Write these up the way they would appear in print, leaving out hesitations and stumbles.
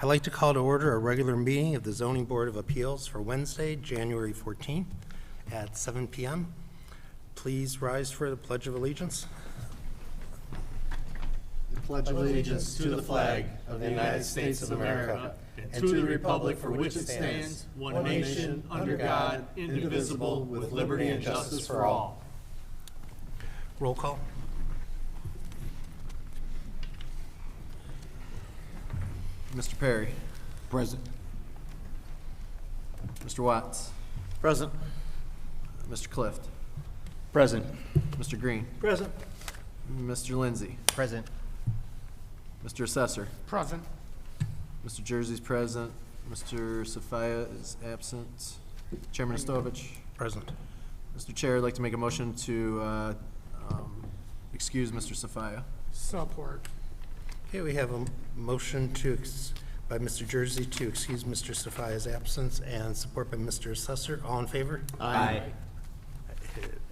I'd like to call to order a regular meeting of the Zoning Board of Appeals for Wednesday, January 14th at 7 p.m. Please rise for the Pledge of Allegiance. I pledge allegiance to the flag of the United States of America and to the republic for which it stands, one nation, under God, indivisible, with liberty and justice for all. Roll call. Mr. Perry. Present. Mr. Watts. Present. Mr. Clift. Present. Mr. Green. Present. Mr. Lindsay. Present. Mr. Assessor. Present. Mr. Jersey's present. Mr. Sophia is absent. Chairman Ostovich. Present. Mr. Chair, I'd like to make a motion to excuse Mr. Sophia. Support. Okay, we have a motion by Mr. Jersey to excuse Mr. Sophia's absence and support by Mr. Assessor. All in favor? Aye.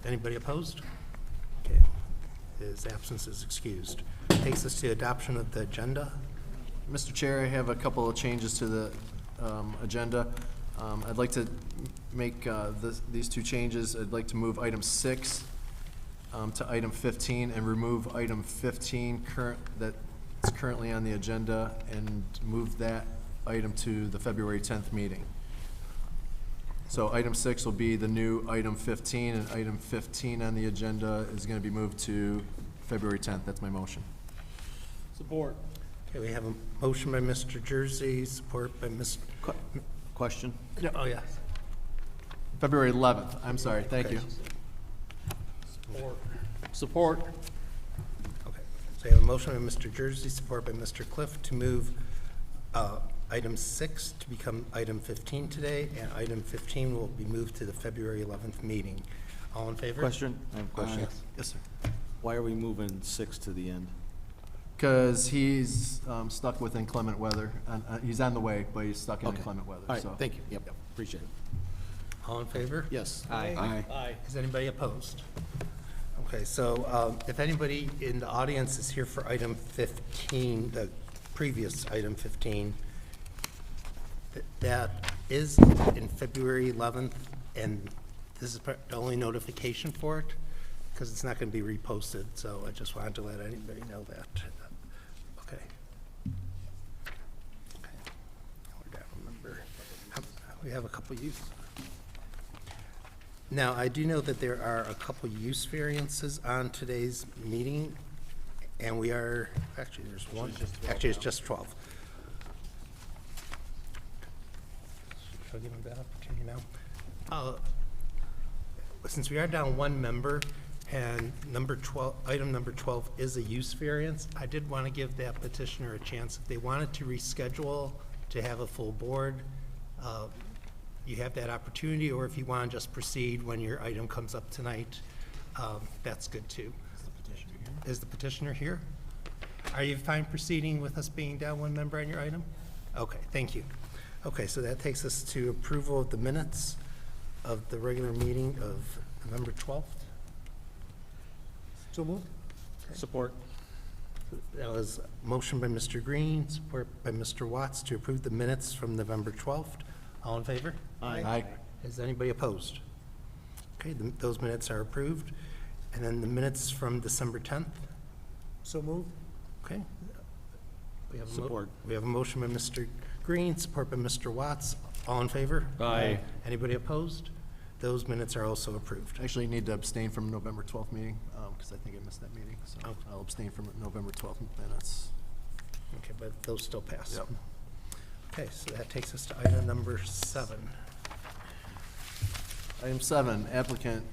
Anybody opposed? Okay, his absence is excused. Takes us to adoption of the agenda. Mr. Chair, I have a couple of changes to the agenda. I'd like to make these two changes. I'd like to move item 6 to item 15 and remove item 15 that's currently on the agenda and move that item to the February 10th meeting. So item 6 will be the new item 15, and item 15 on the agenda is going to be moved to February 10th. That's my motion. Support. Okay, we have a motion by Mr. Jersey, support by Mr. Question. Oh, yes. February 11th. I'm sorry. Thank you. Support. Okay, so you have a motion by Mr. Jersey, support by Mr. Cliff to move item 6 to become item 15 today, and item 15 will be moved to the February 11th meeting. All in favor? Question? I have a question. Yes, sir. Why are we moving 6 to the end? Because he's stuck with inclement weather. He's on the way, but he's stuck in Okay. inclement weather. All right, so. thank you. Yep, appreciate it. All in favor? Yes. Aye. Is anybody opposed? Okay, so if anybody in the audience is here for item 15, the previous item 15, that is in February 11th, and this is the only notification for it, because it's not going to be reposted, so I just wanted to let anybody know that. Okay. Okay. I gotta remember. We have a couple use. Now, I do know that there are a couple use variances on today's meeting, and we are, actually, there's one. Actually, it's just 12. Should I give him that opportunity now? Since we are down one member, and item number 12 is a use variance, I did want to give that petitioner a chance. If they wanted to reschedule to have a full board, you have that opportunity, or if you want to just proceed when your item comes up tonight, that's good too. Is the petitioner here? Are you fine proceeding with us being down one member on your item? Okay, thank you. Okay, so that takes us to approval of the minutes of the regular meeting of November 12th. So moved. Support. That was a motion by Mr. Green, support by Mr. Watts to approve the minutes from November 12th. All in favor? Aye. Is anybody opposed? Okay, those minutes are approved. And then the minutes from December 10th. So moved. Okay. We have Support. We have a motion by Mr. Green, support by Mr. Watts. All in favor? Aye. Anybody opposed? Those minutes are also approved. Actually, you need to abstain from November 12th meeting, because I think I missed that meeting. So Okay. I'll abstain from November 12th minutes. Okay, but those still pass. Yep. Okay, so that takes us to item number 7. Item 7, applicant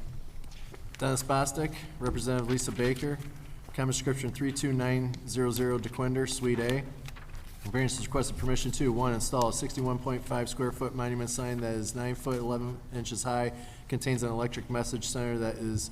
Dennis Bostic, Representative Lisa Baker, common description 32900 DeQuinder, Suite A. Variance is requested permission to, 1, install a 61.5 square foot monument sign that is 9 foot 11 inches high, contains an electric message center that is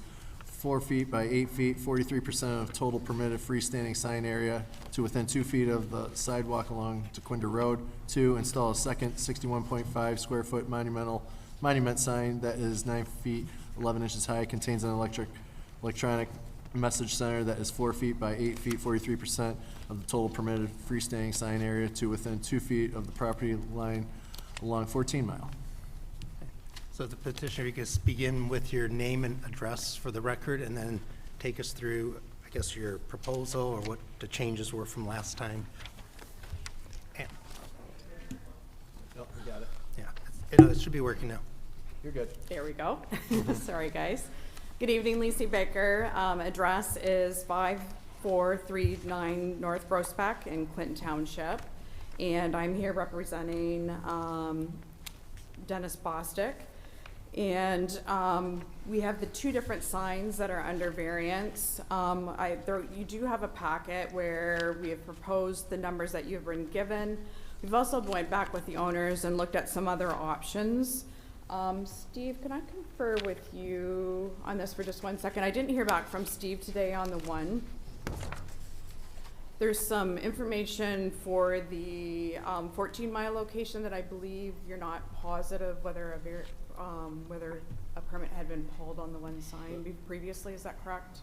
4 feet by 8 feet, 43% of total permitted freestanding sign area to within 2 feet of the sidewalk along DeQuinder Road. 2, install a second 61.5 square foot monument sign that is 9 feet, 11 inches high, contains an electronic message center that is 4 feet by 8 feet, 43% of the total permitted freestanding sign area to within 2 feet of the property line along 14 Mile. So the petitioner, you can begin with your name and address for the record, and then take us through, I guess, your proposal or what the changes were from last time. And- Yep, we got it. Yeah, it should be working now. You're good. There we go. Sorry, guys. Good evening, Lacey Baker. Address is 5439 North Prospect in Clinton Township. And I'm here representing Dennis Bostic. And we have the two different signs that are under variance. You do have a packet where we have proposed the numbers that you've been given. We've also went back with the owners and looked at some other options. Steve, can I confer with you on this for just 1 second? I didn't hear back from Steve today on the one. There's some information for the 14 Mile location that I believe you're not positive whether a permit had been pulled on the one sign previously, is that correct?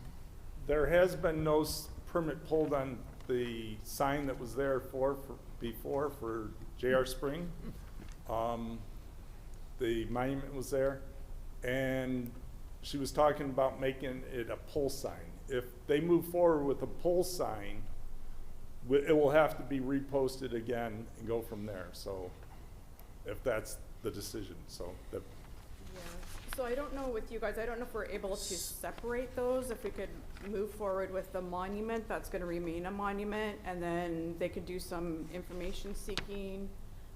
There has been no permit pulled on the sign that was there before for J.R. Spring. The monument was there, and she was talking about making it a pole sign. If they move forward with a pole sign, it will have to be reposted again and go from there. So if that's the decision, Yeah, so I don't know with you guys, I don't know if we're able to separate those, if we could move forward with the monument, that's gonna remain a monument, and then they could do some information seeking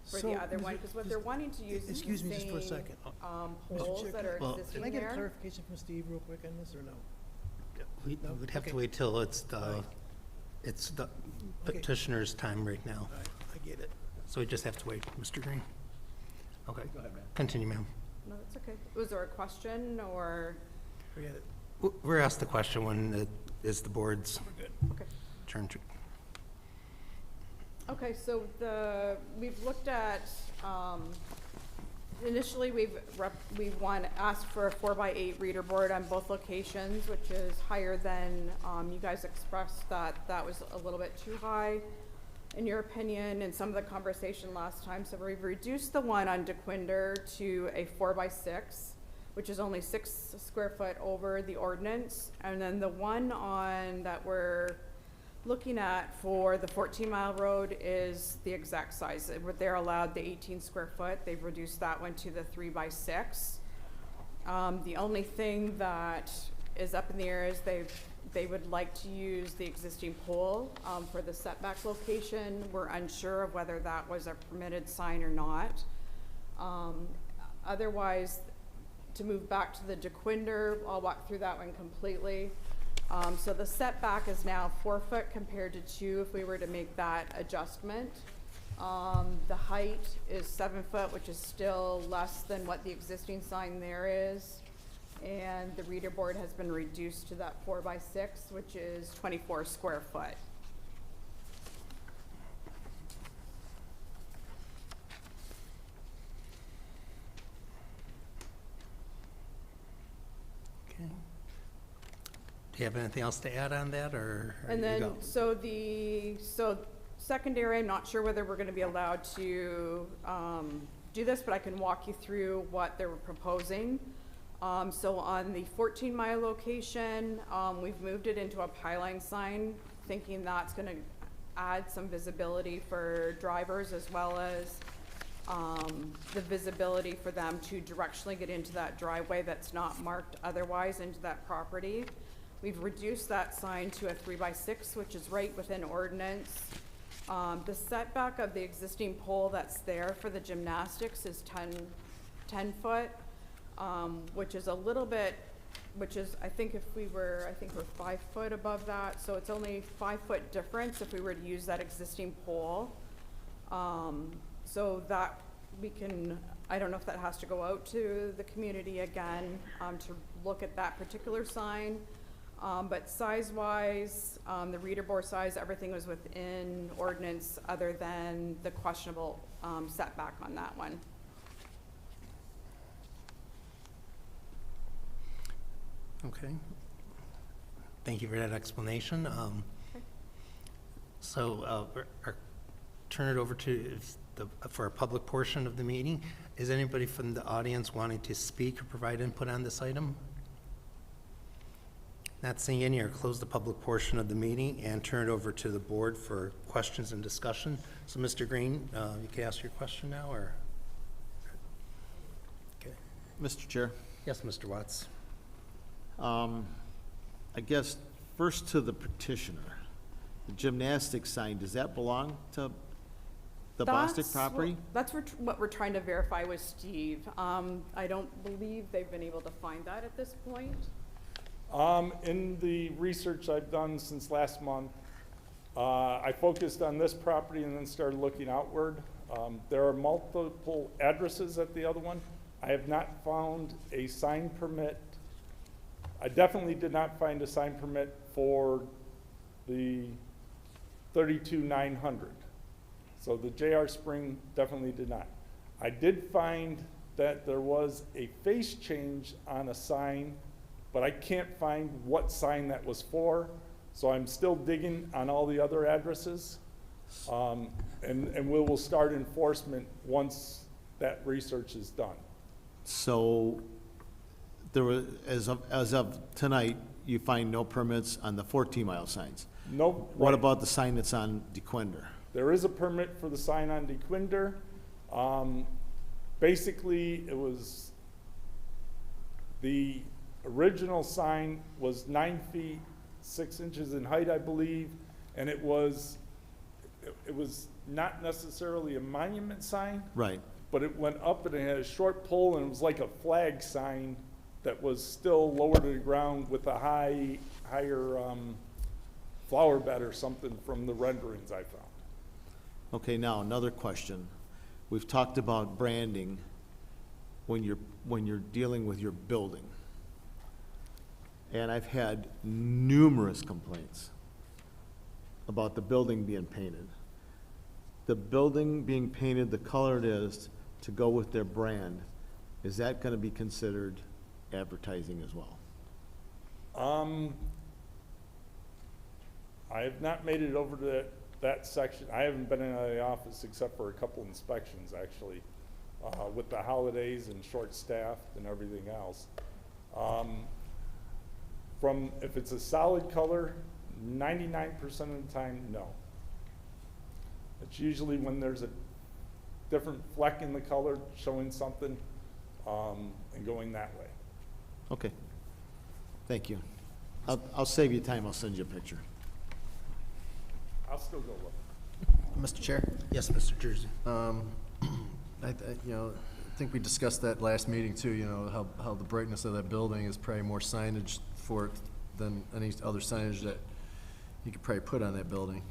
for So, the other Ms. one, because what they're wanting to use is Excuse the me just for a same, second. poles Chair, that are well, existing Can I get a there. clarification from Steve real quick on this, or no? We No? would have to Okay. wait till it's the Okay. petitioner's time right now. All right, I get it. So we just have to wait, Mr. Green. Okay. Go ahead, ma'am. Continue, ma'am. No, that's okay. Was there a question, or, Forget it. We're asked the question when it is the board's okay. turn to. Okay, so we've looked at, initially we asked for a 4x8 reader board on both locations, which is higher than, you guys expressed that was a little bit too high in your opinion and some of the conversation last time. So we've reduced the one on DeQuinder to a 4x6, which is only 6 square foot over the ordinance. And then the one that we're looking at for the 14 Mile Road is the exact size. They're allowed the 18 square foot. They've reduced that one to the 3x6. The only thing that is up in the air is they would like to use the existing pole for the setback location. We're unsure of whether that was a permitted sign or not. Otherwise, to move back to the DeQuinder, I'll walk through that one completely. So the setback is now 4 foot compared to 2 if we were to make that adjustment. The height is 7 foot, which is still less than what the existing sign there is. And the reader board has been reduced to that 4x6, which is 24 square foot. Okay. Do you have anything else to add on that, or? And you then, go? so secondary, I'm not sure whether we're gonna be allowed to, do this, but I can walk you through what they were proposing. So on the 14 Mile location, we've moved it into a pylon sign, thinking that's gonna add some visibility for drivers as well as, the visibility for them to directionally get into that driveway that's not marked otherwise into that property. We've reduced that sign to a 3x6, which is right within ordinance. The setback of the existing pole that's there for the gymnastics is 10 foot, which is a little bit, I think we're 5 foot above that, so it's only 5 foot difference if we were to use that existing pole. So that we can, I don't know if that has to go out to the community again, to look at that particular sign. But size-wise, the reader board size, everything was within ordinance other than the questionable, setback on that one. Okay. Thank you for that explanation. So, turn it over to for a public portion of the meeting. Is anybody from the audience wanting to speak or provide input on this item? Not seeing any, or close the public portion of the meeting and turn it over to the board for questions and discussion. So, Mr. Green, you can ask your question now, or? Okay. Mr. Chair, Yes, Mr. Watts. I guess first to the petitioner. The gymnastics sign, does that belong to the Bostic property? That's what we're trying to verify with Steve. I don't believe they've been able to find that at this point. In the research I've done since last month, I focused on this property and then started looking outward. There are multiple addresses at the other one. I have not found a sign permit. I definitely did not find a sign permit for the 32900. So the JR Spring definitely did not. I did find that there was a face change on a sign, but I can't find what sign that was for. So I'm still digging on all the other addresses. And we will start enforcement once that research is done. So there was, as of tonight, you find no permits on the 14-mile signs. Nope. What right. about the sign that's on DeQuinder? There is a permit for the sign on DeQuinder. Basically, it was, the original sign was 9 feet, 6 inches in height, I believe, and it was not necessarily a monument sign, Right. but it went up and it had a short pole and it was like a flag sign that was still lower to the ground with a higher flower bed or something from the renderings I found. Okay, now another question. We've talked about branding when you're dealing with your building. And I've had numerous complaints about the building being painted. The building being painted the color it is to go with their brand, is that gonna be considered advertising as well? I have not made it over to that section. I haven't been in the office except for a couple inspections, actually, with the holidays and short-staffed and everything else. If it's a solid color, 99% of the time, no. It's usually when there's a different fleck in the color showing something, and going that way. Okay, thank you. I'll save you time, I'll send you a picture. I'll still go look. Mr. Chair? Yes, Mr. Jersey. I think we discussed that last meeting too, how the brightness of that building is probably more signage for it than any other signage that you could probably put on that building.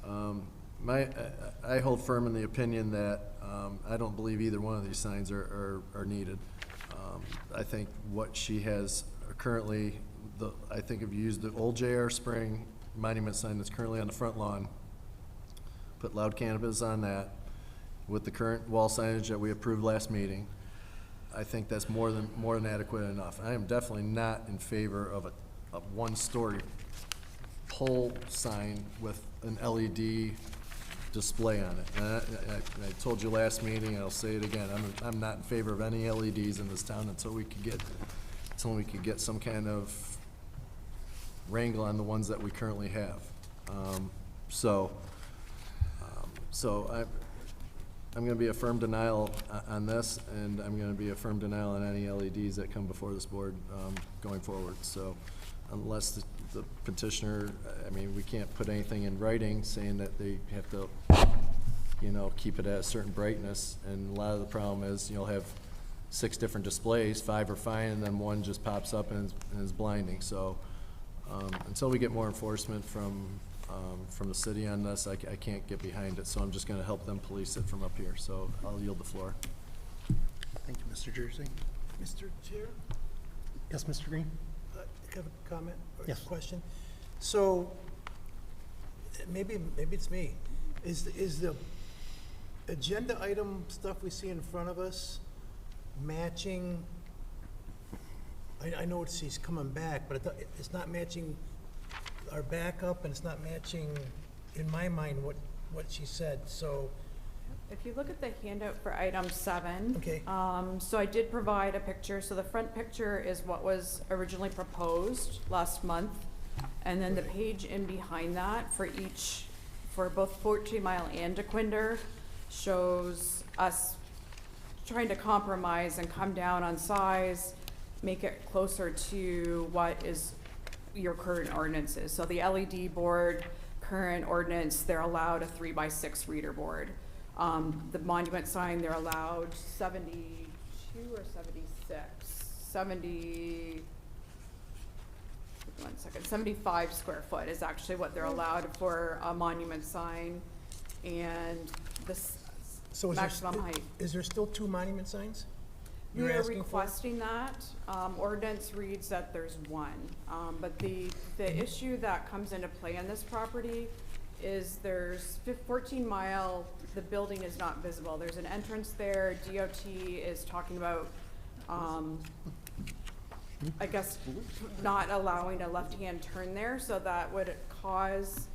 I hold firm in the opinion that I don't believe either one of these signs are needed. I think what she has currently, I think if you use the old JR Spring monument sign that's currently on the front lawn, put Loud Cannabis on that with the current wall signage that we approved last meeting, I think that's more than adequate enough. I am definitely not in favor of a one-story pole sign with an LED display on it. And I told you last meeting, and I'll say it again, I'm not in favor of any LEDs in this town until we could get some kind of wrangle on the ones that we currently have. So I'm going to be a firm denial on this, and I'm going to be a firm denial on any LEDs that come before this board going forward. So unless the petitioner, we can't put anything in writing saying that they have to, keep it at a certain brightness. And a lot of the problem is you'll have 6 different displays, 5 are fine, and then one just pops up and is blinding. So until we get more enforcement from from the city on this. I can't get behind it, so I'm just gonna help them police it from up here, so I'll yield the floor. Thank you, Mr. Jersey. Mr. Chair, Yes, Mr. Green? I have a comment or a Yes. question. So, maybe it's me. Is the agenda item stuff we see in front of us matching? I know he's coming back, but it's not matching our backup, and it's not matching, in my mind, what she said, so, If you look at the handout for item 7. Okay. So I did provide a picture, so the front picture is what was originally proposed last month. And then the page in behind that for both 14 Mile and DeQuinder shows us trying to compromise and come down on size, make it closer to what is your current ordinances. So the LED board, current ordinance, they're allowed a 3x6 reader board. The monument sign, they're allowed 72 or 76? 75 square foot is actually what they're allowed for a monument sign. And this so maximum height. is there still 2 monument signs? We You're are asking for? requesting that. Ordinance reads that there's 1. But the issue that comes into play on this property is there's 14 Mile, the building is not visible. There's an entrance there. DOT is talking about, I guess, not allowing a left-hand turn there, so that would cause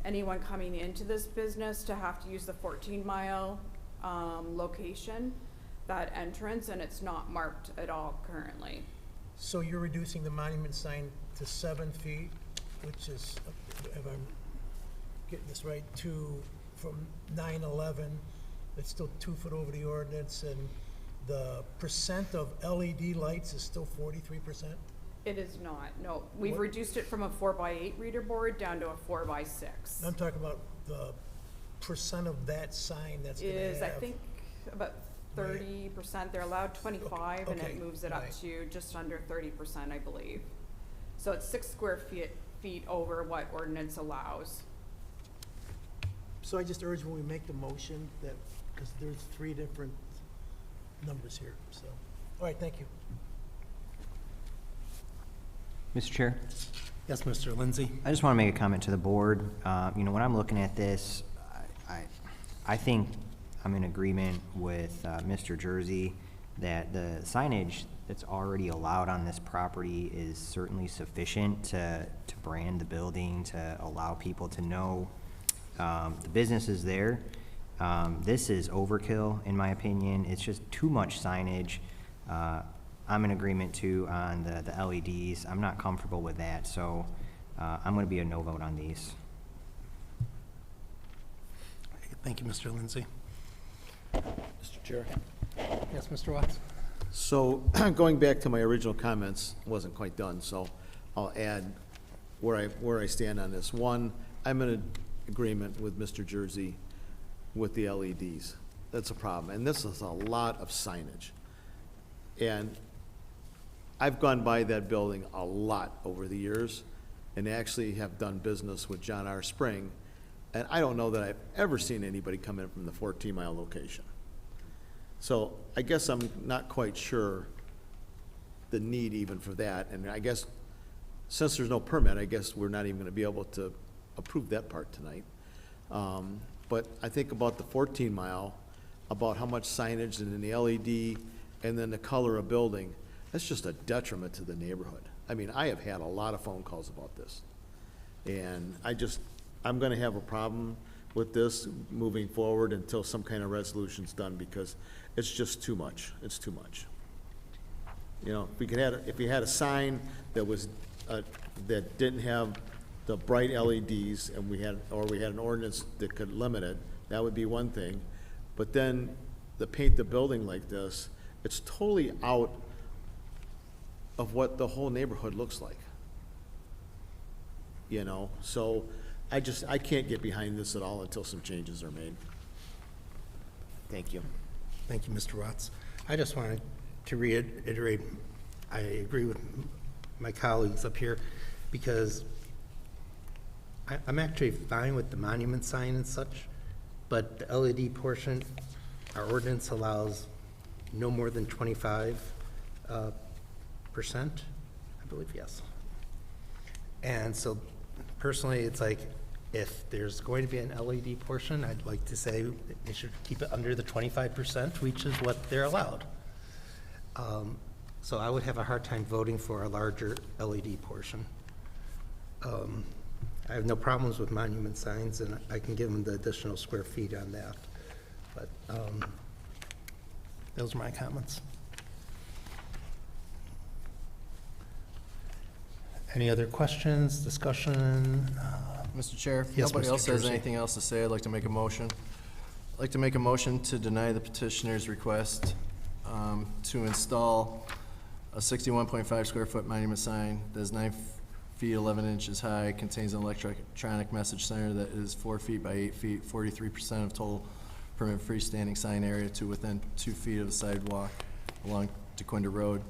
anyone coming into this business to have to use the 14 Mile location, that entrance, and it's not marked at all currently. So you're reducing the monument sign to 7 feet, which is, if I'm getting this right, from 9/11, it's still 2 foot over the ordinance, and the percent of LED lights is still 43%? It is not, no. We've What- reduced it from a 4x8 reader board down to a 4x6. I'm talking about the percent of that sign that's gonna have. Is, I think, about 30%. They're allowed 25, and Okay, it moves it up right. to just under 30%, I believe. So it's 6 square feet over what ordinance allows. So I just urge when we make the motion that, because there's 3 different numbers here, so. All right, thank you. Mr. Chair, Yes, Mr. Lindsay? I just want to make a comment to the board. When I'm looking at this, I think I'm in agreement with Mr. Jersey that the signage that's already allowed on this property is certainly sufficient to brand the building, to allow people to know the business is there. This is overkill, in my opinion. It's just too much signage. I'm in agreement too on the LEDs. I'm not comfortable with that, so I'm going to be a no vote on these. Thank you, Mr. Lindsay. Mr. Chair. Yes, Mr. Watts? So, going back to my original comments, wasn't quite done, so I'll add where I stand on this. One, I'm in agreement with Mr. Jersey with the LEDs. That's a problem, and this is a lot of signage. And I've gone by that building a lot over the years, and actually have done business with John R. Spring, and I don't know that I've ever seen anybody come in from the 14 Mile location. So I guess I'm not quite sure the need even for that, and I guess, since there's no permit, I guess we're not even gonna be able to approve that part tonight. But I think about the 14 Mile, about how much signage and then the LED, and then the color of building, that's just a detriment to the neighborhood. I mean, I have had a lot of phone calls about this. And I'm gonna have a problem with this moving forward until some kind of resolution's done, because it's just too much. It's too much. You know, if we had a sign that was, that didn't have the bright LEDs, and we had an ordinance that could limit it, that would be one thing. But then, to paint the building like this, it's totally out of what the whole neighborhood looks like. You know, so I can't get behind this at all until some changes are made. Thank you. Thank you, Mr. Watts. I just wanted to reiterate, I agree with my colleagues up here, because I'm actually fine with the monument sign and such, but the LED portion, our ordinance allows no more than 25%, I believe, yes. And so personally, it's like, if there's going to be an LED portion, I'd like to say they should keep it under the 25%, which is what they're allowed. So I would have a hard time voting for a larger LED portion. I have no problems with monument signs, and I can give them the additional square feet on that. But those are my comments. Any other questions, discussion? Mr. Chair, if Yes, nobody Mr. else has Jersey. anything else to say, I'd like to make a motion. I'd like to make a motion to deny the petitioner's request to install a 61.5 square foot monument sign that is 9 feet 11 inches high, contains an electronic message center that is 4 feet by 8 feet, 43% of total permanent freestanding sign area to within 2 feet of the sidewalk along DeQuinda Road.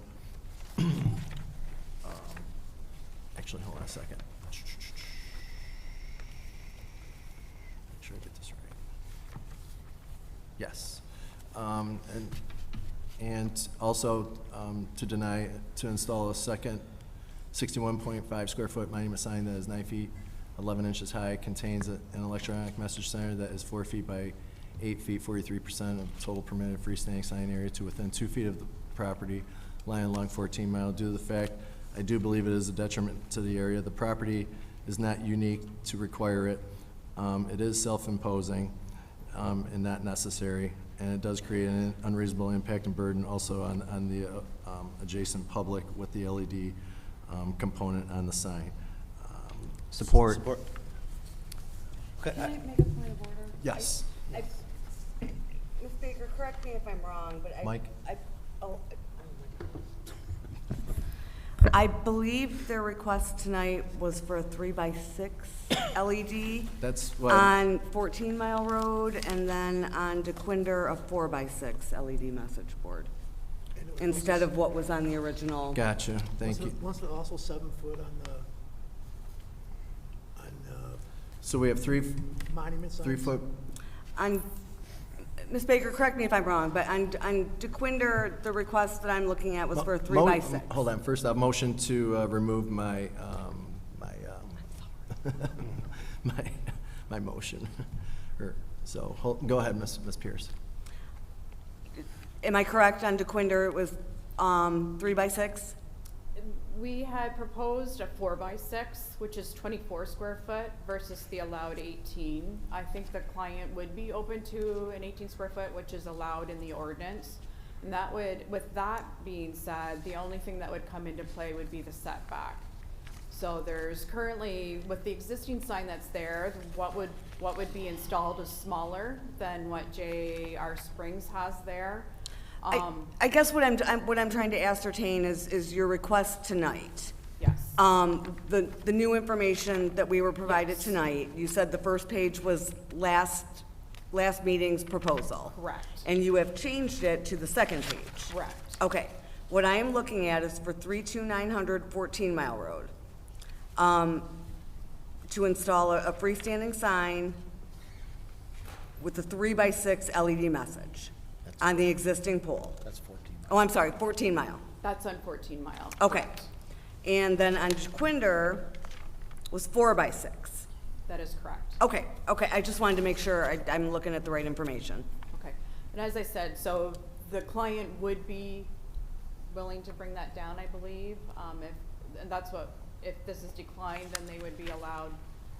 Actually, hold on a second. Make sure I get this right. Yes. And also to deny, to install a second 61.5 square foot monument sign that is 9 feet, 11 inches high, contains an electronic message center that is 4 feet by 8 feet, 43% of total permitted freestanding sign area to within 2 feet of the property lying along 14 Mile. Due to the fact, I do believe it is a detriment to the area. The property is not unique to require it. It is self-imposing and not necessary, and it does create an unreasonable impact and burden also on the adjacent public with the LED component on the sign. Support. Okay, Can I make a point of order? Yes. Ms. Baker, correct me if I'm wrong, but Mike? I believe their request tonight was for a 3x6 LED That's what, on 14 Mile Road, and then on DeQuinder, a 4x6 LED message board, instead of what was on the original. gotcha, thank you. Wasn't it also 7 foot on the So we have three monument signs? 3 foot, On, Ms. Baker, correct me if I'm wrong, but on DeQuinder, the request that I'm looking at was for a 3x6. Hold on, first off, motion to remove my, my motion. So, go ahead, Ms. Pierce. Am I correct on DeQuinder, it was 3x6? We had proposed a 4x6, which is 24 square foot versus the allowed 18. I think the client would be open to an 18 square foot, which is allowed in the ordinance. And that would, with that being said, the only thing that would come into play would be the setback. So there's currently, with the existing sign that's there, what would be installed is smaller than what J.R. Springs has there. I guess what I'm trying to ascertain is your request tonight. Yes. The new information that we were provided Yes. tonight, you said the first page was last meeting's proposal. Correct. And you have changed it to the second page. Correct. Okay, what I am looking at is for 32900 14 Mile Road. To install a freestanding sign with a 3x6 LED message on the existing pole. That's 14. Oh, I'm sorry, 14 Mile. That's on 14 Mile. Okay. Correct. And then on Quinder was 4x6. That is correct. Okay, I just wanted to make sure I'm looking at the right information. Okay. And as I said, so the client would be willing to bring that down, I believe. And that's what, if this is declined, then they would be allowed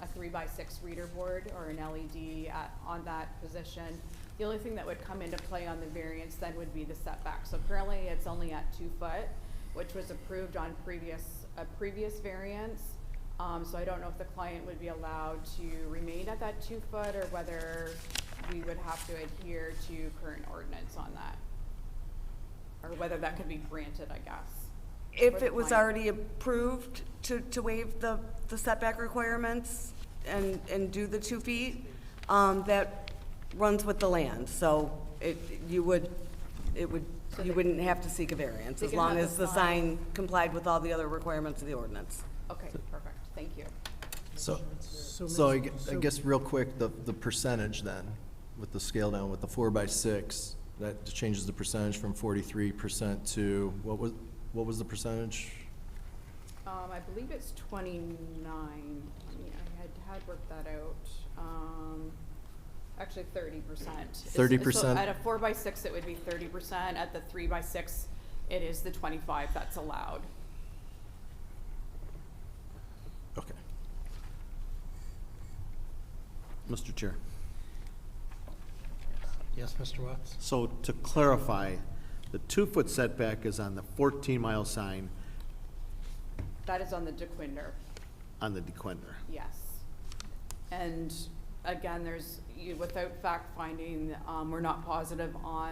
a 3x6 reader board or an LED on that position. The only thing that would come into play on the variance then would be the setback. So currently it's only at 2 foot, which was approved on a previous variance. So I don't know if the client would be allowed to remain at that 2 foot or whether we would have to adhere to current ordinance on that. Or whether that could be granted, I guess. If it was already approved to waive the setback requirements and do the 2 feet, that runs with the land, so you wouldn't have to seek a variance, They as can long have as the the sign complied with all the other requirements of the ordinance. Okay, perfect, thank you. So, So, so I Mr. gue- I guess real quick, the percentage then, with the scale down, with the 4x6, that changes the percentage from 43% to, what was the percentage? I believe it's 29. I had worked that out. Actually 30%. 30%? So at a 4x6, it would be 30%. At the 3x6, it is the 25 that's allowed. Okay. Mr. Chair. Yes, Mr. Watts? So to clarify, the 2-foot setback is on the 14-mile sign That is on the DeQuinder, on the DeQuinder. yes. And again, without fact finding, we're not positive on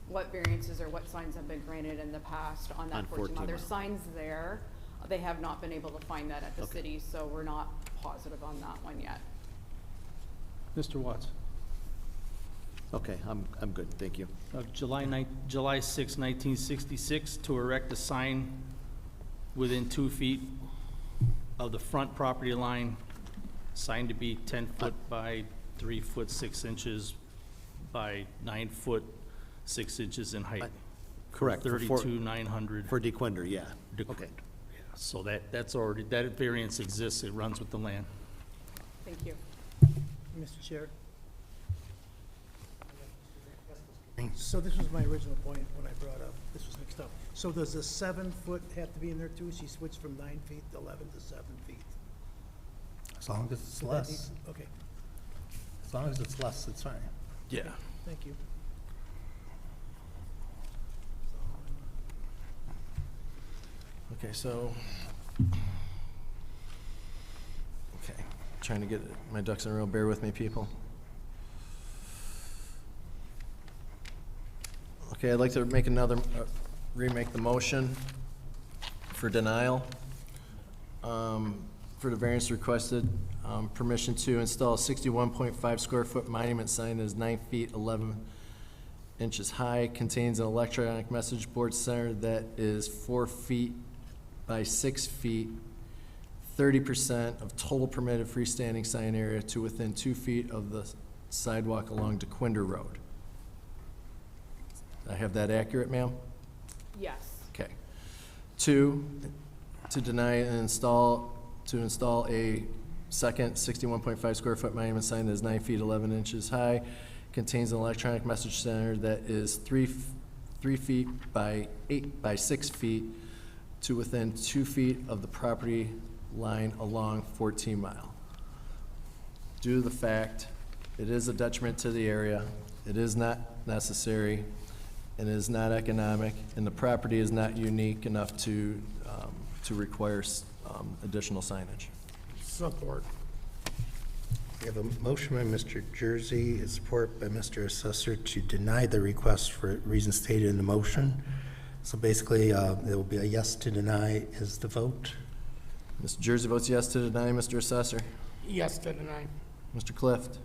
what variances or what signs have been granted in the past on On that 14 mile. 14 There's mile. signs there. They have not been able to find that at the Okay. city, so we're not positive on that one yet. Mr. Watts, Okay, I'm good, thank you. July 6, 1966, to erect a sign within 2 feet of the front property line, sign to be 10 foot by 3 foot 6 inches by 9 foot 6 inches in height. Correct. for 32,900. For DeQuinder, yeah. DeQuinder. Okay. So that's already, that variance exists, it runs with the land. Thank you. Mr. Chair. So this was my original point when I brought up, this was mixed up. So does the 7 foot have to be in there too? She switched from 9 feet to 11 to 7 feet. As long as it's So that less, needs- Okay, as long as it's less, it's fine. Yeah. thank you. Okay, so, okay, trying to get my ducks in a row, bear with me, people. Okay, I'd like to make remake the motion for denial, for the variance requested, permission to install a 61.5 square foot monument sign that is 9 feet 11 inches high, contains an electronic message board center that is 4 feet by 6 feet, 30% of total permitted freestanding sign area to within 2 feet of the sidewalk along DeQuinder Road. I have that accurate, ma'am? Yes. Okay. 2, to deny and install a second 61.5 square foot monument sign that is 9 feet 11 inches high, contains an electronic message center that is 3 feet by 8 by 6 feet to within 2 feet of the property line along 14 Mile. Due to the fact it is a detriment to the area, it is not necessary, and it is not economic, and the property is not unique enough to require additional signage. Support. We have a motion by Mr. Jersey, and support by Mr. Assessor to deny the request for reasons stated in the motion. So basically, there will be a yes to deny is the vote. Mr. Jersey votes yes to deny. Mr. Assessor? Yes to deny. Mr. Clift?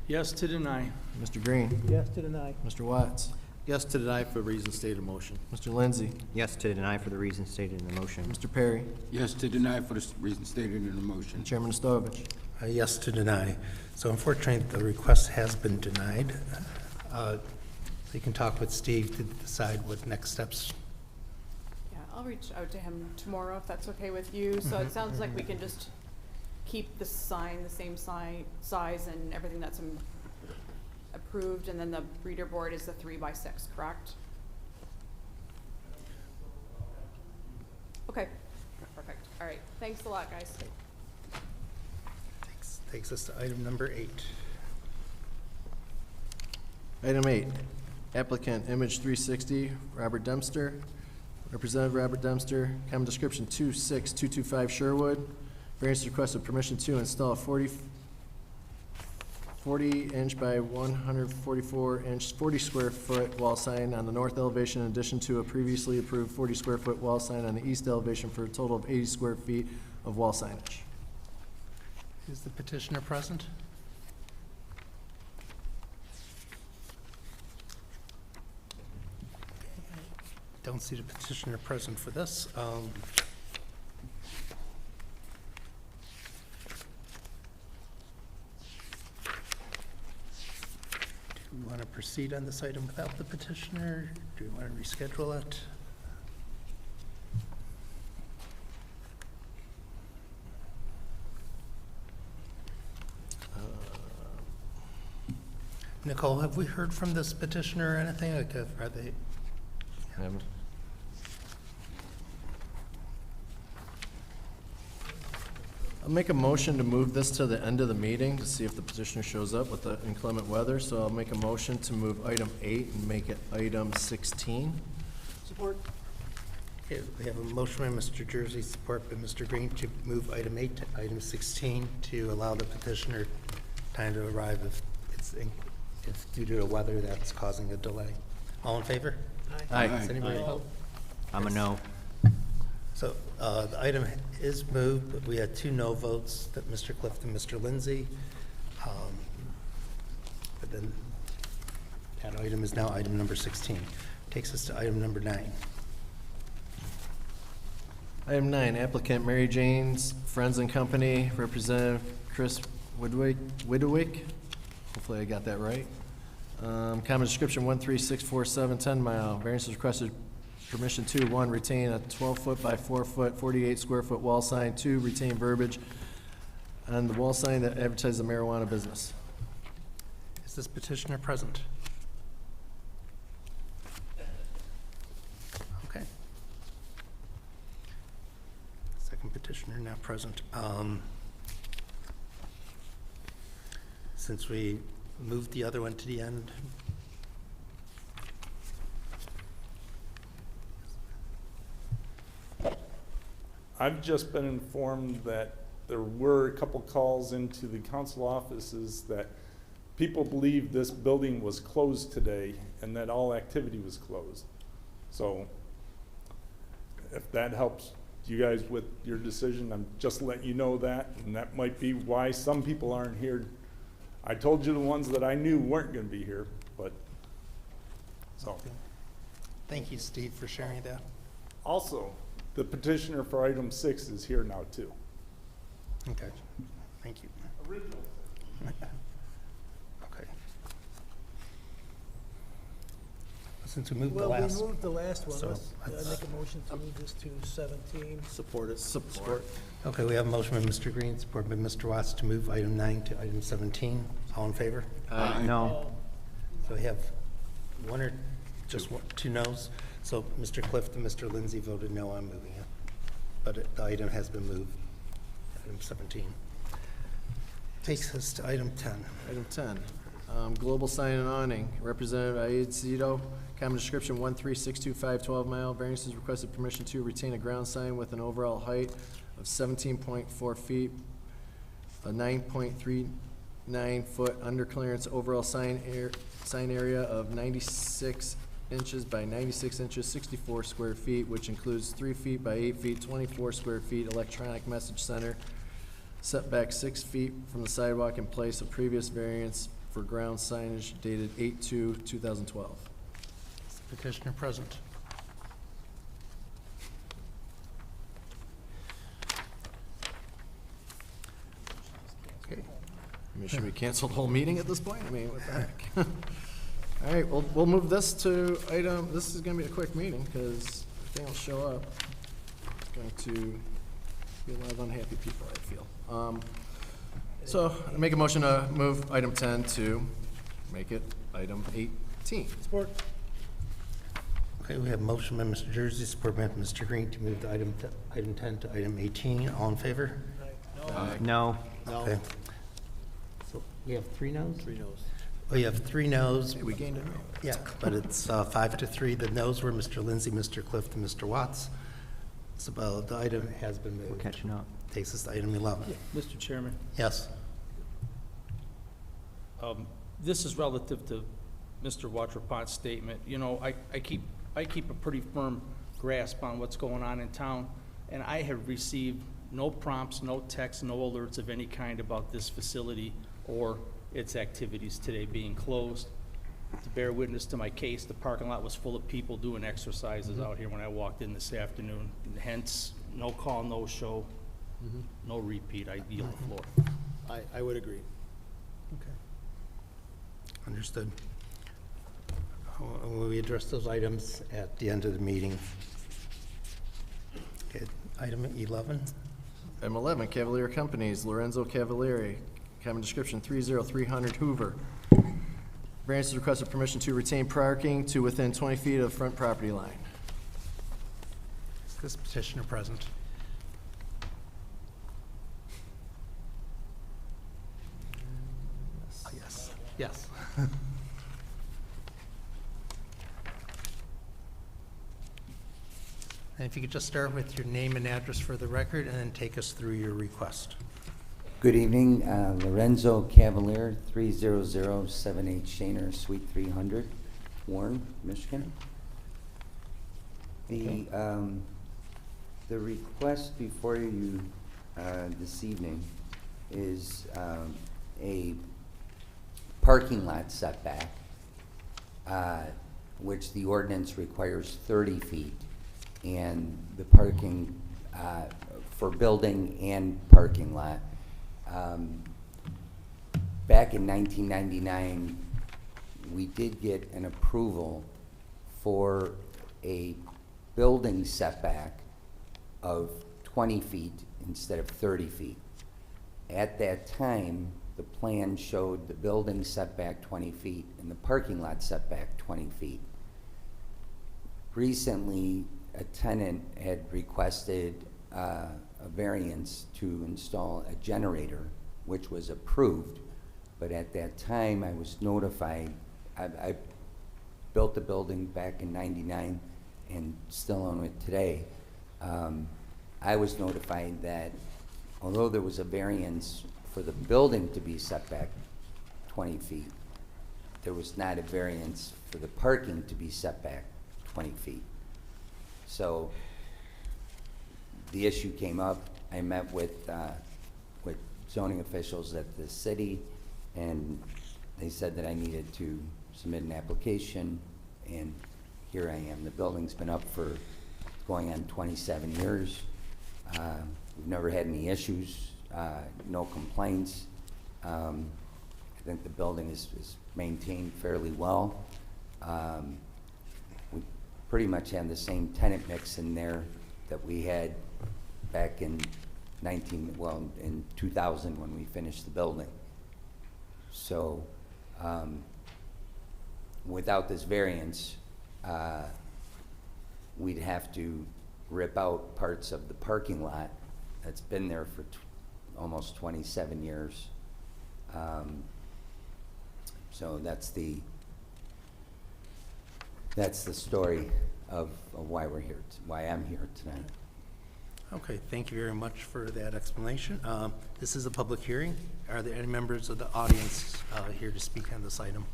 Yes to deny. Mr. Green? Yes to deny. Mr. Watts? Yes to deny for reasons stated in motion. Mr. Lindsay? Yes to deny for the reasons stated in the motion. Mr. Perry? Yes to deny for the reasons stated in the motion. And Chairman Stovich? Yes to deny. So unfortunately, the request has been denied. So you can talk with Steve to decide what next steps. Yeah, I'll reach out to him tomorrow if that's okay with you. So it sounds like we can just keep the sign the same size and everything that's approved, and then the reader board is the 3 by 6, correct? Okay, perfect. All right, thanks a lot, guys. Takes us to item number 8. Item 8, applicant Image 360, Robert Dempster. Representative Robert Dempster, common description 26225 Sherwood. Variance requested permission to install a 40-inch by 144-inch, 40 square foot wall sign on the north elevation in addition to a previously approved 40 square foot wall sign on the east elevation for a total of 80 square feet of wall signage. Is the petitioner present? Don't see the petitioner present for this. want to proceed on this item without the petitioner? Do you want to reschedule it? Nicole, have we heard from this petitioner or anything? Like, are they, I'll make a motion to move this to the end of the meeting to see if the petitioner shows up with the inclement weather. So I'll make a motion to move item 8 and make it item 16. Support. okay, we have a motion by Mr. Jersey, support by Mr. Green to move item 8 to item 16 to allow the petitioner time to arrive if due to the weather that's causing a delay. All in favor? Aye. Is anybody opposed? I'm a no. So the item is moved, but we had 2 no votes, that Mr. Clift and Mr. Lindsay. But then that item is now item number 16. Takes us to item number 9. Item 9, applicant Mary Jane's Friends and Company, Representative Chris Widowick. Hopefully I got that right. Common description 13647 10 mile. Variance is requested. Permission 2, 1, retain a 12-foot by 4-foot, 48-square-foot wall sign. 2, retain verbiage on the wall sign that advertises a marijuana business. Is this petitioner present? Okay. Second petitioner now present. Since we moved the other one to the end, I've just been informed that there were a couple calls into the council offices that people believe this building was closed today and that all activity was closed. So if that helps you guys with your decision, I'm just letting you know that, and that might be why some people aren't here. I told you the ones that I knew weren't gonna be here, but, so. thank you, Steve, for sharing that. Also, the petitioner for item 6 is here now too. Okay, thank you. Original. Okay. Since we moved the Well, last. we moved the last one. So, Let's make a motion to move this to 17. Support it. Support. Okay, we have a motion by Mr. Green, supported by Mr. Watts to move item 9 to item 17. All in favor? No. So we have one or just 2 noes. So Mr. Clift and Mr. Lindsay voted no on moving it, but the item has been moved, item 17. Takes us to item 10. Item 10, Global Sign and Awning, Representative Aid Zito, common description 13625 12 mile, variance is requested permission to retain a ground sign with an overall height of 17.4 feet, a 9.39 foot under clearance overall sign area of 96 inches by 96 inches, 64 square feet, which includes 3 feet by 8 feet, 24 square feet electronic message center, setback 6 feet from the sidewalk in place of previous variance for ground signage dated 8/2/2012. Petitioner present. Okay. I mean, should we cancel the whole meeting at this point? I mean, what the heck? All right, we'll move this to item, this is gonna be a quick meeting, because if they don't show up, it's going to be a lot of unhappy people, I feel. So, I make a motion to move item 10 to make it item 18. Support. Okay, we have a motion by Mr. Jersey, supported by Mr. Green to move the item 10 to item 18. All in favor? No. Okay. So we have 3 noes? 3 noes. We have 3 noes. We gained a no. Yeah, but it's 5-3. The noes were Mr. Lindsay, Mr. Clift, and Mr. Watts. So the item has been We're moved. catching up. Takes us to item 11. Mr. Chairman, Yes. this is relative to Mr. Watrapont's statement. You know, I keep a pretty firm grasp on what's going on in town, and I have received no prompts, no texts, no alerts of any kind about this facility or its activities today being closed. To bear witness to my case, the parking lot was full of people doing exercises out here when I walked in this afternoon. Hence, no call, no show, no repeat. I yield the floor. I would agree. Okay. Understood. We address those items at the end of the meeting. Okay, item 11. Item 11, Cavalier Companies, Lorenzo Cavalieri, common description 30300 Hoover. Variance is requested permission to retain parking to within 20 feet of front property line. Is this petitioner present? Yes. Yes. And if you could just start with your name and address for the record, and then take us through your request. Good evening, Lorenzo Cavalier, 30078 Shaner, Suite 300, Warren, Michigan. The request before you this evening is a parking lot setback, which the ordinance requires 30 feet, and the parking for building and parking lot. Back in 1999, we did get an approval for a building setback of 20 feet instead of 30 feet. At that time, the plan showed the building setback 20 feet and the parking lot setback 20 feet. Recently, a tenant had requested a variance to install a generator, which was approved. But at that time, I was notified, I built the building back in '99 and still own it today. I was notified that although there was a variance for the building to be set back 20 feet, there was not a variance for the parking to be set back 20 feet. So the issue came up. I met with zoning officials at the city, and they said that I needed to submit an application, and here I am. The building's been up for going on 27 years. We've never had any issues, no complaints. I think the building is maintained fairly well. We pretty much have the same tenant mix in there that we had back in 2000 when we finished the building. So without this variance, we'd have to rip out parts of the parking lot that's been there for almost 27 years. So that's the story of why we're here, why I'm here tonight. Okay, thank you very much for that explanation. This is a public hearing. Are there any members of the audience here to speak on this item?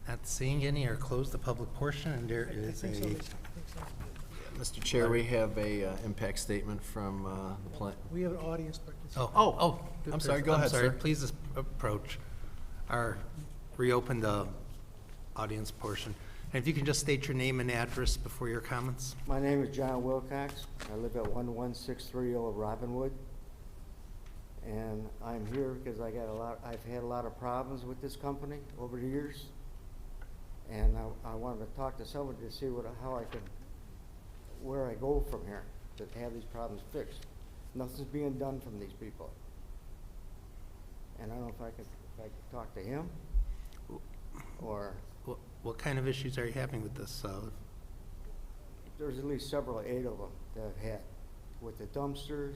Not seeing any, or close the public portion, and there is a... Mr. Chair, we have a impact statement from the plant. We have an audience participant. I'm sorry, go ahead, sir. Please approach or reopen the audience portion. And if you can just state your name and address before your comments. My name is John Wilcox. I live at 11630 Robinwood. And I'm here because I've had a lot of problems with this company over the years. And I wanted to talk to somebody to see where I go from here to have these problems fixed. Nothing's being done from these people. And I don't know if I could talk to him or... What kind of issues are you having with this? There's at least 8 of them that I've had with the dumpsters.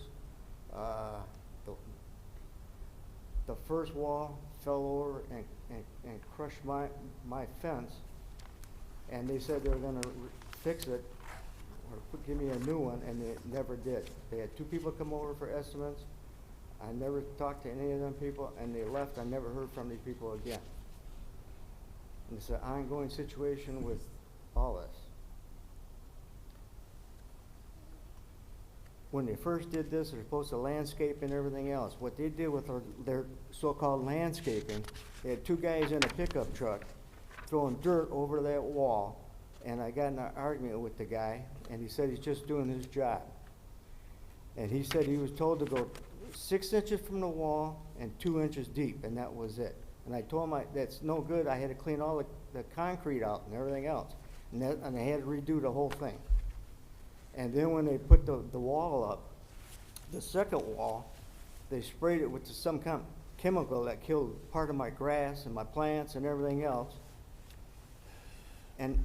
The first wall fell over and crushed my fence, and they said they were going to fix it or give me a new one, and they never did. They had 2 people come over for estimates. I never talked to any of them people, and they left. I never heard from these people again. And it's an ongoing situation with all this. When they first did this, they're supposed to landscape and everything else. What they did with their so-called landscaping, they had 2 guys in a pickup truck throwing dirt over that wall, and I got in an argument with the guy, and he said he's just doing his job. And he said he was told to go 6 inches from the wall and 2 inches deep, and that was it. And I told him that's no good, I had to clean all the concrete out and everything else. And I had to redo the whole thing. And then when they put the wall up, the second wall, they sprayed it with some kind of chemical that killed part of my grass and my plants and everything else. And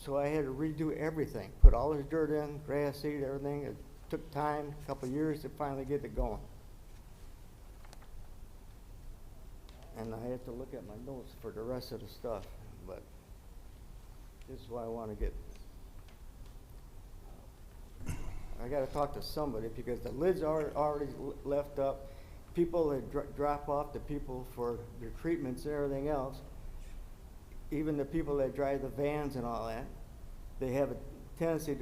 so I had to redo everything, put all this dirt in, grass seed, everything. It took time, a couple of years to finally get it going. And I have to look at my notes for the rest of the stuff, but this is why I want to get, I got to talk to somebody because the lids are already left up. People that drop off the people for their treatments and everything else, even the people that drive the vans and all that, they have a tendency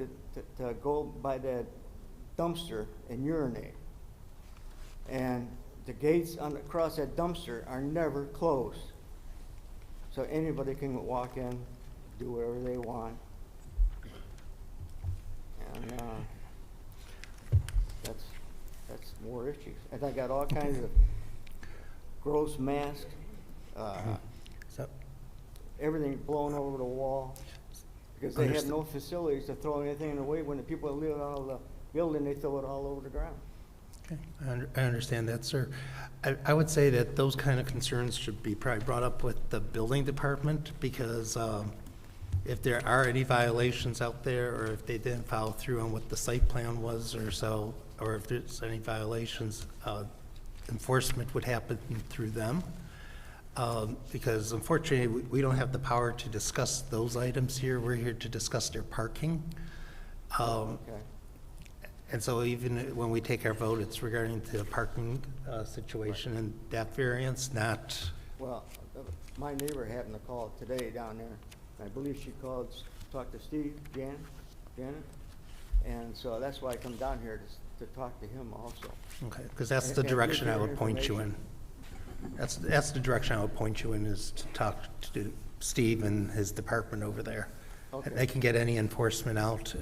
to go by that dumpster and urinate. And the gates across that dumpster are never closed. So anybody can walk in, do whatever they want. And that's more issues. And I got all kinds of gross masks, So, everything blown over the wall. Because they have no facilities to throw anything away. When the people live out of the building, they throw it all over the ground. okay, I understand that, sir. I would say that those kind of concerns should be probably brought up with the building department, because if there are any violations out there, or if they didn't follow through on what the site plan was or so, or if there's any violations, enforcement would happen through them. Because unfortunately, we don't have the power to discuss those items here. We're here to discuss their parking. Okay. And so even when we take our vote, it's regarding the parking situation and that variance, not, Well, my neighbor happened to call today down there. I believe she called, talked to Steve, Janet, and so that's why I come down here to talk to him also. okay, because that's the And direction get I their would point you in. That's the direction I would point you in, is to talk to Steve and his department over there. Okay. They can get any enforcement out,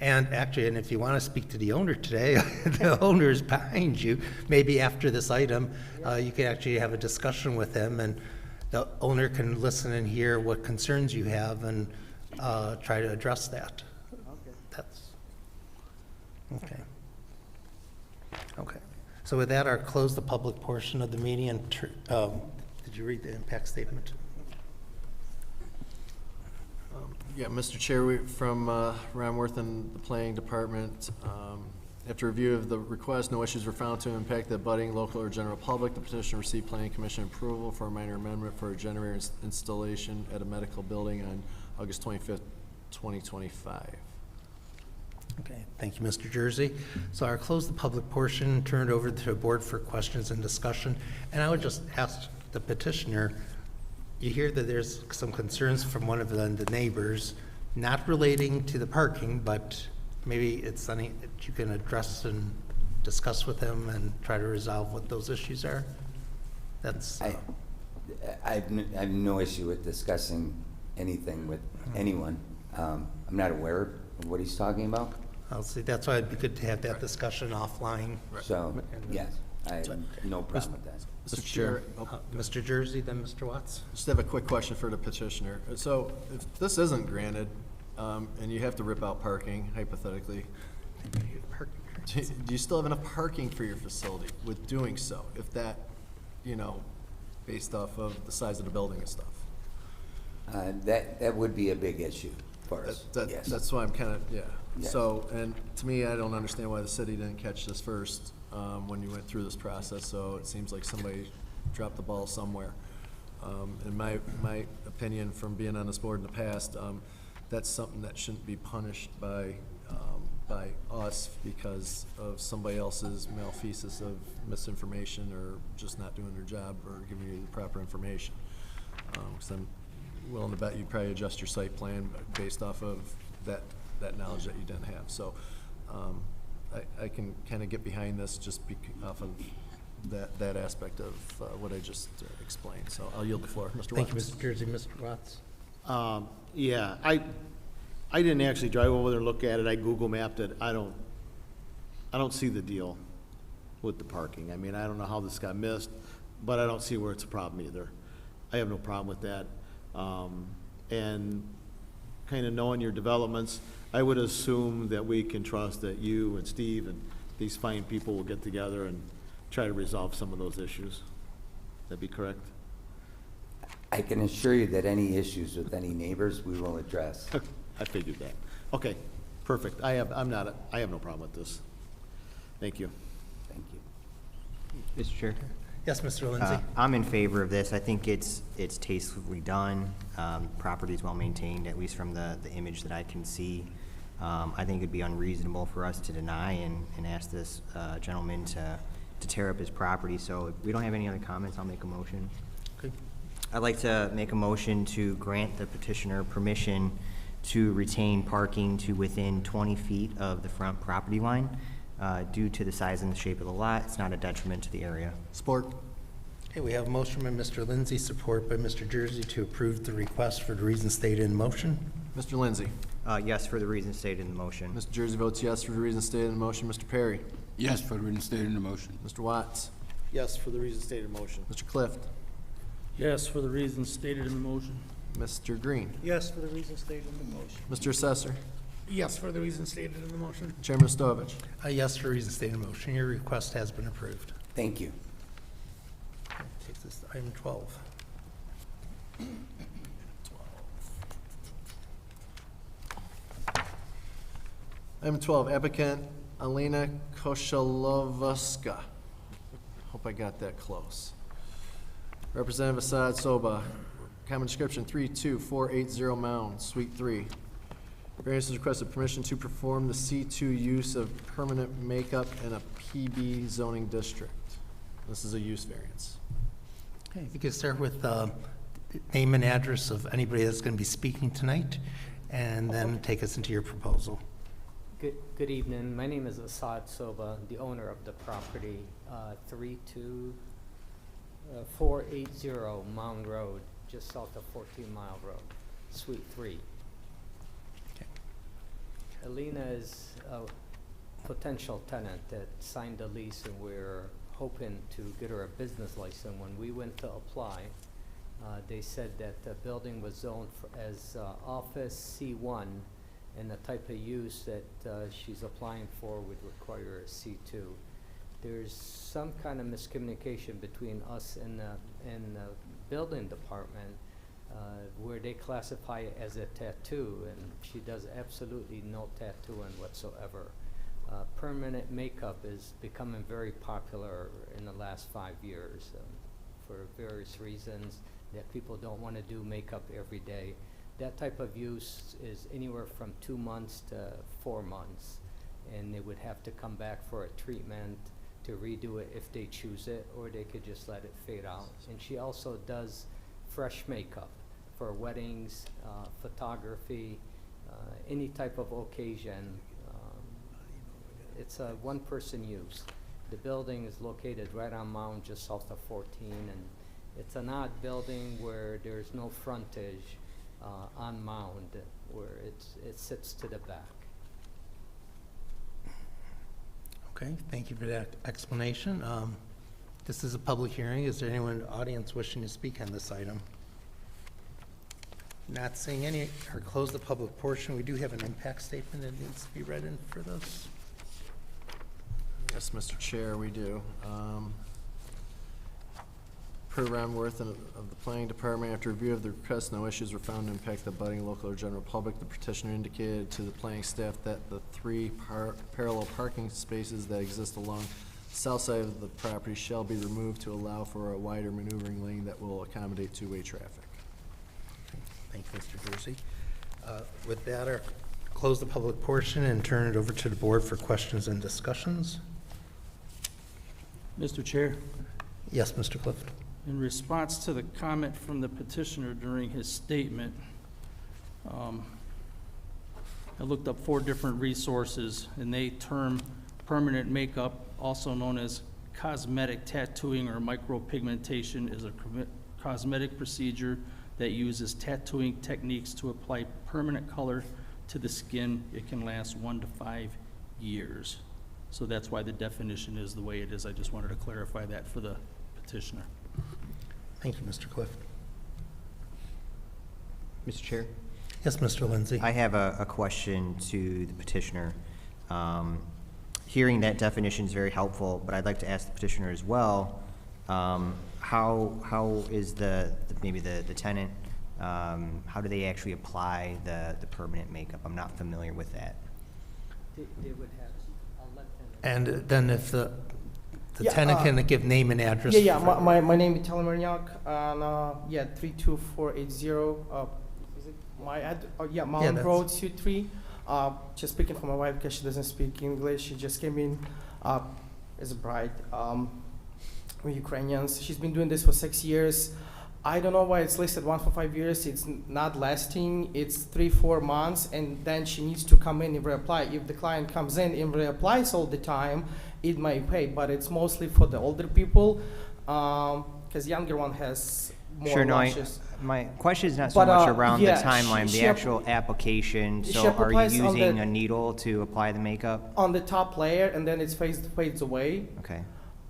and actually, and if you want to speak to the owner today, the owner is behind you. Maybe after this item, you can actually have a discussion with him, and the owner can listen and hear what concerns you have and try to address that. Okay. That's, okay. Okay. So with that, I'll close the public portion of the meeting and, did you read the impact statement? Yeah, Mr. Chair, from Ron Worth and the Planning Department, after review of the request, no issues were found to impact the abutting local or general public. The petitioner received Planning Commission approval for a minor amendment for a generator installation at a medical building on August 25th, 2025. Okay, thank you, Mr. Jersey. So I'll close the public portion, turn it over to the board for questions and discussion. And I would just ask the petitioner, you hear that there's some concerns from one of the neighbors, not relating to the parking, but maybe it's something that you can address and discuss with them and try to resolve what those issues are? That's, I've no issue with discussing anything with anyone. I'm not aware of what he's talking about. I'll see, that's why it'd be good to have that discussion offline. So, yes, I have no problem with that. Mr. Chair, Mr. Jersey, then Mr. Watts? just have a quick question for the petitioner. So if this isn't granted, and you have to rip out parking, hypothetically, do you still have enough parking for your facility with doing so? If that, based off of the size of the building and stuff? That would be a big issue for us, yes. That's why I'm kind of, yeah. Yes. So, and to me, I don't understand why the city didn't catch this first when you went through this process, so it seems like somebody dropped the ball somewhere. In my opinion, from being on this board in the past, that's something that shouldn't be punished by us because of somebody else's malfeasance of misinformation or just not doing their job or giving you the proper information. 'Cause I'm willing to bet you'd probably adjust your site plan based off of that knowledge that you didn't have. So I can kind of get behind this just off of that aspect of what I just explained. So I'll yield the floor. Mr. Watts. Thank you, Mr. Jersey. Mr. Watts? Yeah, I didn't actually drive over there and look at it. I Google mapped it. I don't see the deal with the parking. I mean, I don't know how this got missed. but I don't see where it's a problem either. I have no problem with that. And kind of knowing your developments, I would assume that we can trust that you and Steve and these fine people will get together and try to resolve some of those issues. That'd be correct? I can assure you that any issues with any neighbors, we will address. I figured that. Okay, perfect. I have no problem with this. Thank you. Thank you. Mr. Chair? Yes, Mr. Lindsay? I'm in favor of this. I think it's tastefully done. Property's well maintained, at least from the image that I can see. I think it'd be unreasonable for us to deny and ask this gentleman to tear up his property. So if we don't have any other comments, I'll make a motion. Okay. I'd like to make a motion to grant the petitioner permission to retain parking to within 20 feet of the front property line. Due to the size and the shape of the lot, it's not a detriment to the area. Support. Okay, we have a motion by Mr. Lindsay, support by Mr. Jersey to approve the request for the reasons stated in motion. Mr. Lindsay. Yes, for the reasons stated in the motion. Mr. Jersey votes yes for the reasons stated in the motion. Mr. Perry. Yes, for the reason stated in the motion. Mr. Watts. Yes, for the reasons stated in motion. Mr. Clift. Yes, for the reasons stated in the motion. Mr. Green. Yes, for the reasons stated in the motion. Mr. Assessor. Yes, for the reasons stated in the motion. Chairman Stovich. Yes, for reasons stated in motion. Your request has been approved. Thank you. Takes us to item 12. Item 12, applicant Alina Koshalovska. Hope I got that close. Representative Assad Soba, common description 32480 Mound, Suite 3. Variance is requested permission to perform the C2 use of permanent makeup in a PB zoning district. This is a use variance. Okay, if you could start with name and address of anybody that's going to be speaking tonight, and then take us into your proposal. Good evening. My name is Assad Soba, the owner of the property, 32480 Mound Road, just south of 14 Mile Road, Suite 3. Okay. Alina is a potential tenant that signed a lease, and we're hoping to get her a business license. When we went to apply, they said that the building was zoned as office C1, and the type of use that she's applying for would require a C2. There's some kind of miscommunication between us and the building department where they classify it as a tattoo, and she does absolutely no tattooing whatsoever. Permanent makeup is becoming very popular in the last 5 years for various reasons, that people don't want to do makeup every day. That type of use is anywhere from 2 months to 4 months, and they would have to come back for a treatment to redo it if they choose it, or they could just let it fade out. And she also does fresh makeup for weddings, photography, any type of occasion. It's a one-person use. The building is located right on Mound, just south of 14, and it's an odd building where there's no frontage on Mound, where it sits to the back. Okay, thank you for that explanation. This is a public hearing. Is there anyone in the audience wishing to speak on this item? Not seeing any, or close the public portion. We do have an impact statement that needs to be read in for this. Yes, Mr. Chair, we do. Per Ron Worth of the Planning Department, after review of the request, no issues were found to impact the budding local or general public. The petitioner indicated to the planning staff that the 3 parallel parking spaces that exist along the south side of the property shall be removed to allow for a wider maneuvering lane that will accommodate two-way traffic. Thank you, Mr. Jersey. With that, I'll close the public portion and turn it over to the board for questions and discussions. Mr. Chair, Yes, Mr. Clift. in response to the comment from the petitioner during his statement, I looked up 4 different resources, and they term permanent makeup, also known as cosmetic tattooing or micropigmentation, is a cosmetic procedure that uses tattooing techniques to apply permanent color to the skin. It can last 1 to 5 years. So that's why the definition is the way it is. I just wanted to clarify that for the petitioner. Thank you, Mr. Clift. Mr. Chair? Yes, Mr. Lindsay. I have a question to the petitioner. Hearing that definition is very helpful, but I'd like to ask the petitioner as well, how is maybe the tenant, how do they actually apply the permanent makeup? I'm not familiar with that. They would have, I'll let them. And then if the Yeah, tenant can give name and address. Yeah, yeah, for- my name is Tal Marignac, and, yeah, 32480, is it my yeah, Mountain that's- Road, Suite 3. Just speaking for my wife, because she doesn't speak English, she just came in, as a bride. We're Ukrainians, she's been doing this for 6 years. I don't know why it's listed 1 for 5 years, it's not lasting, it's 3-4 months, and then she needs to come in and reapply. If the client comes in and reapplies all the time, it may pay, but it's mostly for the older people, because younger one has more Sure, no, lashes. my question is not so But, much around the yeah, timeline, she the actual application. she So are you applies on using the- a needle to apply the makeup? On the top layer, and then it fades away. Okay.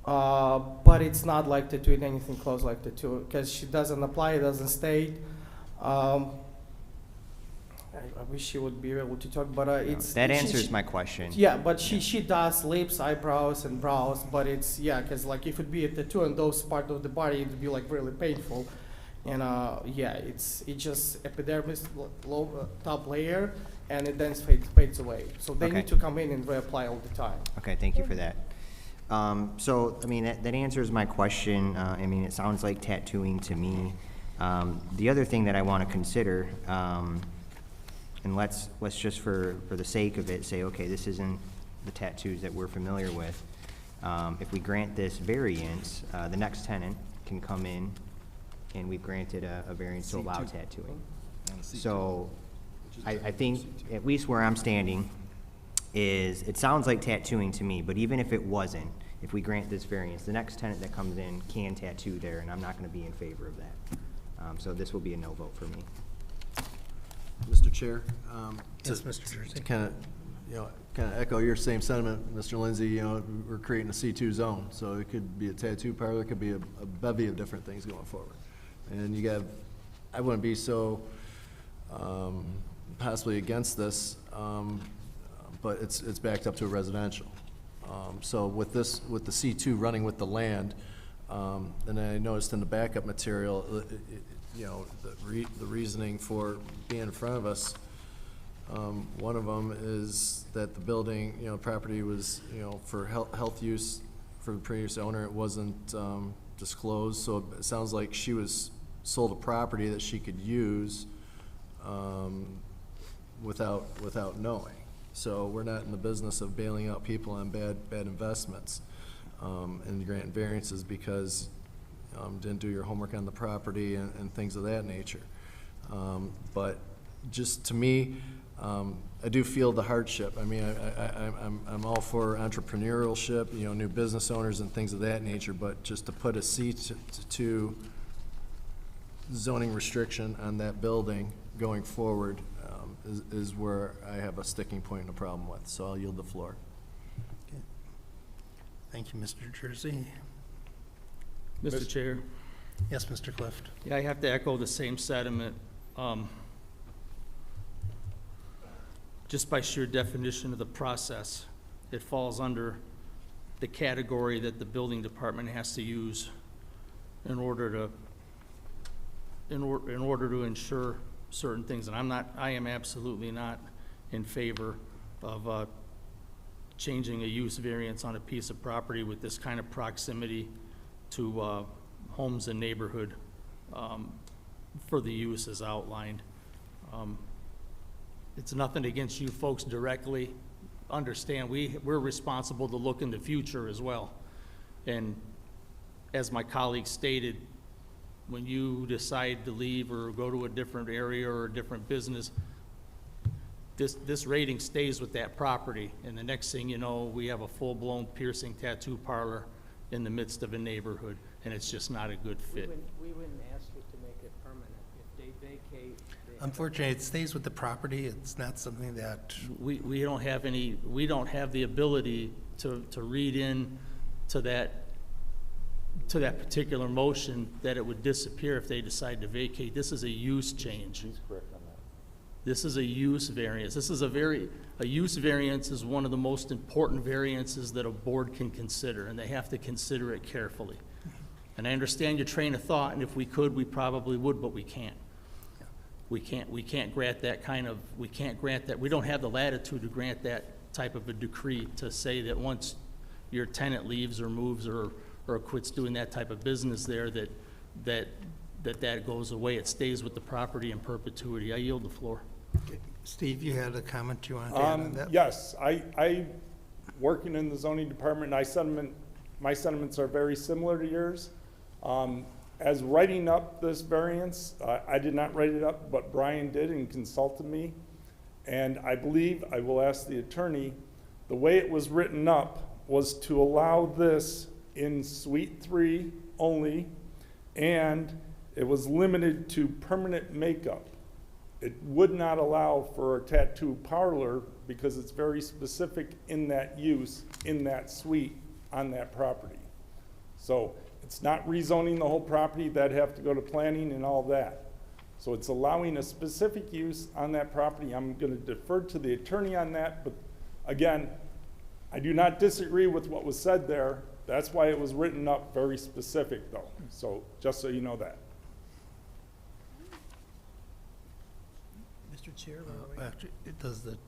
But it's not like tattooing anything close like tattoo, because she doesn't apply, it doesn't stay. I wish she would be able to talk, but it's. That she- answers she- my question. Yeah, but she does lips, eyebrows, and brows, but it's, yeah, because like if it'd be a tattoo on those part of the body, it'd be like really painful. And yeah, it just epidermis, low, top layer, and it then fades away. So they Okay. need to come in and reapply all the time. Okay, thank you for that. So, I mean, that answers my question. I mean, it sounds like tattooing to me. The other thing that I want to consider, and let's just for the sake of it, say, okay, this isn't the tattoos that we're familiar with. If we grant this variance, the next tenant can come in, and we've granted a variance to allow tattooing. So, I think, at least where I'm standing, is, it sounds like tattooing to me, but even if it wasn't, if we grant this variance, the next tenant that comes in can tattoo there, and I'm not gonna be in favor of that. So this will be a no vote for me. Mr. Chair? Yes, Mr. Jersey. To kind of echo your same sentiment, Mr. Lindsay, we're creating a C2 zone, so it could be a tattoo parlor, it could be a bevy of different things going forward. And I wouldn't be so possibly against this, but it's backed up to a residential. So with the C2 running with the land, and I noticed in the backup material, the reasoning for being in front of us, one of them is that the building, property was, for health use for the previous owner, it wasn't disclosed, so it sounds like she was sold a property that she could use without knowing. So we're not in the business of bailing out people on bad investments and granting variances because didn't do your homework on the property and things of that nature. But just to me, I do feel the hardship. I mean, I'm all for entrepreneurship, new business owners and things of that nature, but just to put a C2 zoning restriction on that building going forward is where I have a sticking point and a problem with, so I'll yield the floor. Thank you, Mr. Jersey. Mr. Chair, Yes, Mr. Clift. yeah, I have to echo the same sentiment. Just by sheer definition of the process, it falls under the category that the building department has to use in order to ensure certain things. And I am absolutely not in favor of changing a use variance on a piece of property with this kind of proximity to homes and neighborhood for the use as outlined. It's nothing against you folks directly. Understand, we're responsible to look in the future as well. And as my colleague stated, when you decide to leave or go to a different area or a different business, this rating stays with that property. And the next thing you know, we have a full-blown piercing tattoo parlor in the midst of a neighborhood, and it's just not a good fit. We wouldn't ask you to make it permanent. If they vacate. Unfortunately, it stays with the property. It's not something that, We don't have the ability to read in to that to that particular motion, that it would disappear if they decide to vacate. This is a use change. He's correct on that. This is a use variance. This is a use variance is one of the most important variances that a board can consider, and they have to consider it carefully. And I understand your train of thought, and if we could, we probably would, but we can't. We can't grant that kind of, we can't grant that, we don't have the latitude to grant that type of a decree to say that once your tenant leaves or moves or quits doing that type of business there, that goes away. It stays with the property in perpetuity. I yield the floor. Steve, you had a comment you wanted to add on that? Yes, I, working in the zoning department, my sentiments are very similar to yours. As writing up this variance, I did not write it up, but Brian did and consulted me. And I believe, I will ask the attorney, the way it was written up was to allow this in Suite 3 only, and it was limited to permanent makeup. It would not allow for a tattoo parlor because it's very specific in that use, in that suite, on that property. So it's not rezoning the whole property, that'd have to go to planning and all that. So it's allowing a specific use on that property. I'm gonna defer to the attorney on that, but again, I do not disagree with what was said there. That's why it was written up very specific though. So just so you know that. Mr. Chair, Actually, it does the, did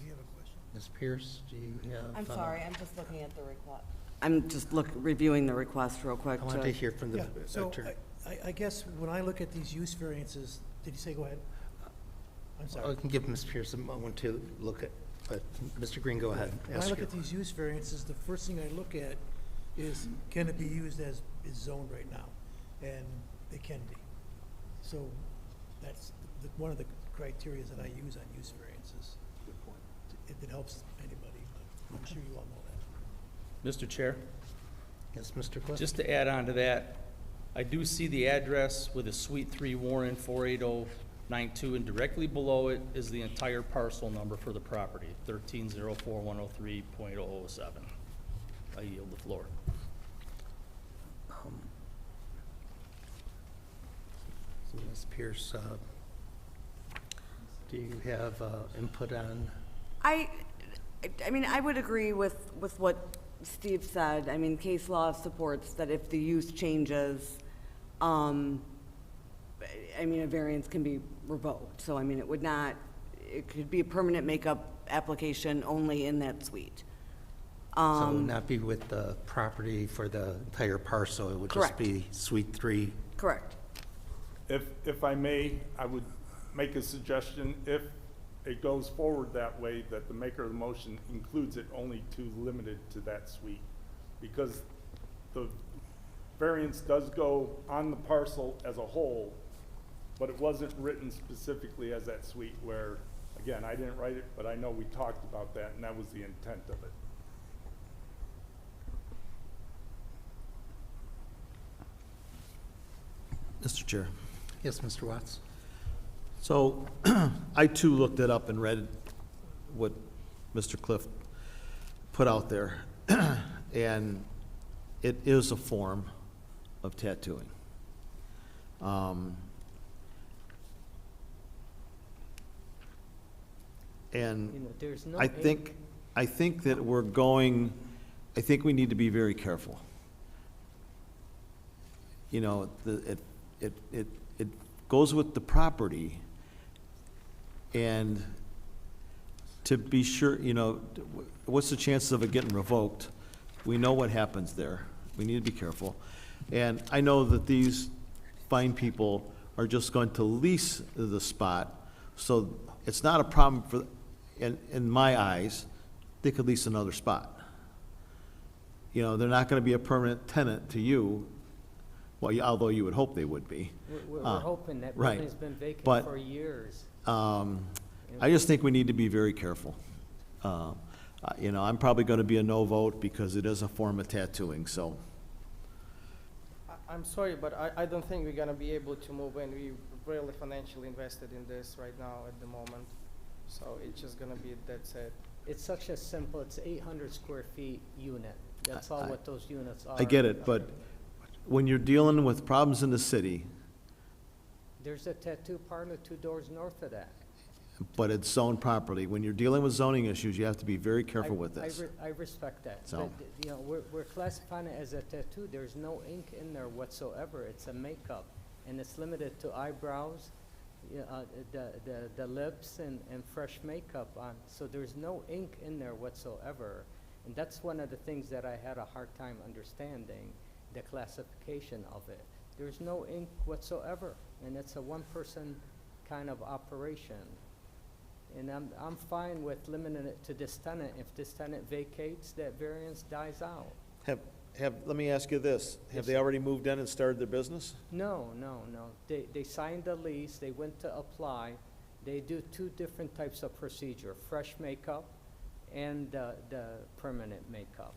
he have a question? Ms. Pierce, do you have? I'm sorry, I'm just looking at the request. I'm just reviewing the request real quick. I want to hear from the Yeah, so attorney. I guess when I look at these use variances, did you say go ahead? I'm I sorry. can give Ms. Pierce a moment to look at, but Mr. Green, go ahead. When I Ask look your- at these use variances, the first thing I look at is, can it be used as is zoned right now? And it can be. So that's one of the criteria that I use on use variances. Good point. If it helps anybody, but I'm sure you all know that. Mr. Chair, Yes, Mr. Cliff? just to add on to that, I do see the address with a Suite 3 Warren 48092, and directly below it is the entire parcel number for the property, 1304103.007. I yield the floor. So Ms. Pierce, do you have input on? I mean, I would agree with what Steve said. I mean, case law supports that if the use changes, I mean, a variance can be revoked. So, I mean, it could be a permanent makeup application only in that suite. So it would not be with the property for the entire parcel, it would just Correct. be Suite 3? Correct. If I may, I would make a suggestion, if it goes forward that way, that the maker of the motion includes it only to limited to that suite. Because the variance does go on the parcel as a whole, but it wasn't written specifically as that suite where, again, I didn't write it, but I know we talked about that, and that was the intent of it. Mr. Chair. Yes, Mr. Watts? So I too looked it up and read what Mr. Cliff put out there. And it is a form of tattooing. And You know, there's no. I think that I think we need to be very careful. You know, it goes with the property, and to be sure, you know, what's the chances of it getting revoked? We know what happens there. We need to be careful. And I know that these fine people are just going to lease the spot, so it's not a problem for, in my eyes, they could lease another spot. You know, they're not gonna be a permanent tenant to you, well, although you would hope they would be. We're hoping that right. building's been vacant But, for years. I just think we need to be very careful. You know, I'm probably gonna be a no vote because it is a form of tattooing, so. I'm sorry, but I don't think we're gonna be able to move in. We really financially invested in this right now at the moment. So it's just gonna be, that's it. It's such a simple, it's 800 square feet unit. That's all what those units are. I get it, but when you're dealing with problems in the city, There's a tattoo parlor 2 doors north of that. but it's zoned properly, when you're dealing with zoning issues, you have to be very careful with this. I respect that. So- But, you know, we're classifying it as a tattoo. There's no ink in there whatsoever. It's a makeup, and it's limited to eyebrows, the lips, and fresh makeup on. So there's no ink in there whatsoever. And that's one of the things that I had a hard time understanding, the classification of it. There's no ink whatsoever, and it's a one-person kind of operation. And I'm fine with limiting it to this tenant. If this tenant vacates, that variance dies out. Let me ask you this, have they already moved in and started their business? No. They signed the lease, they went to apply. They do 2 different types of procedure, fresh makeup and the permanent makeup.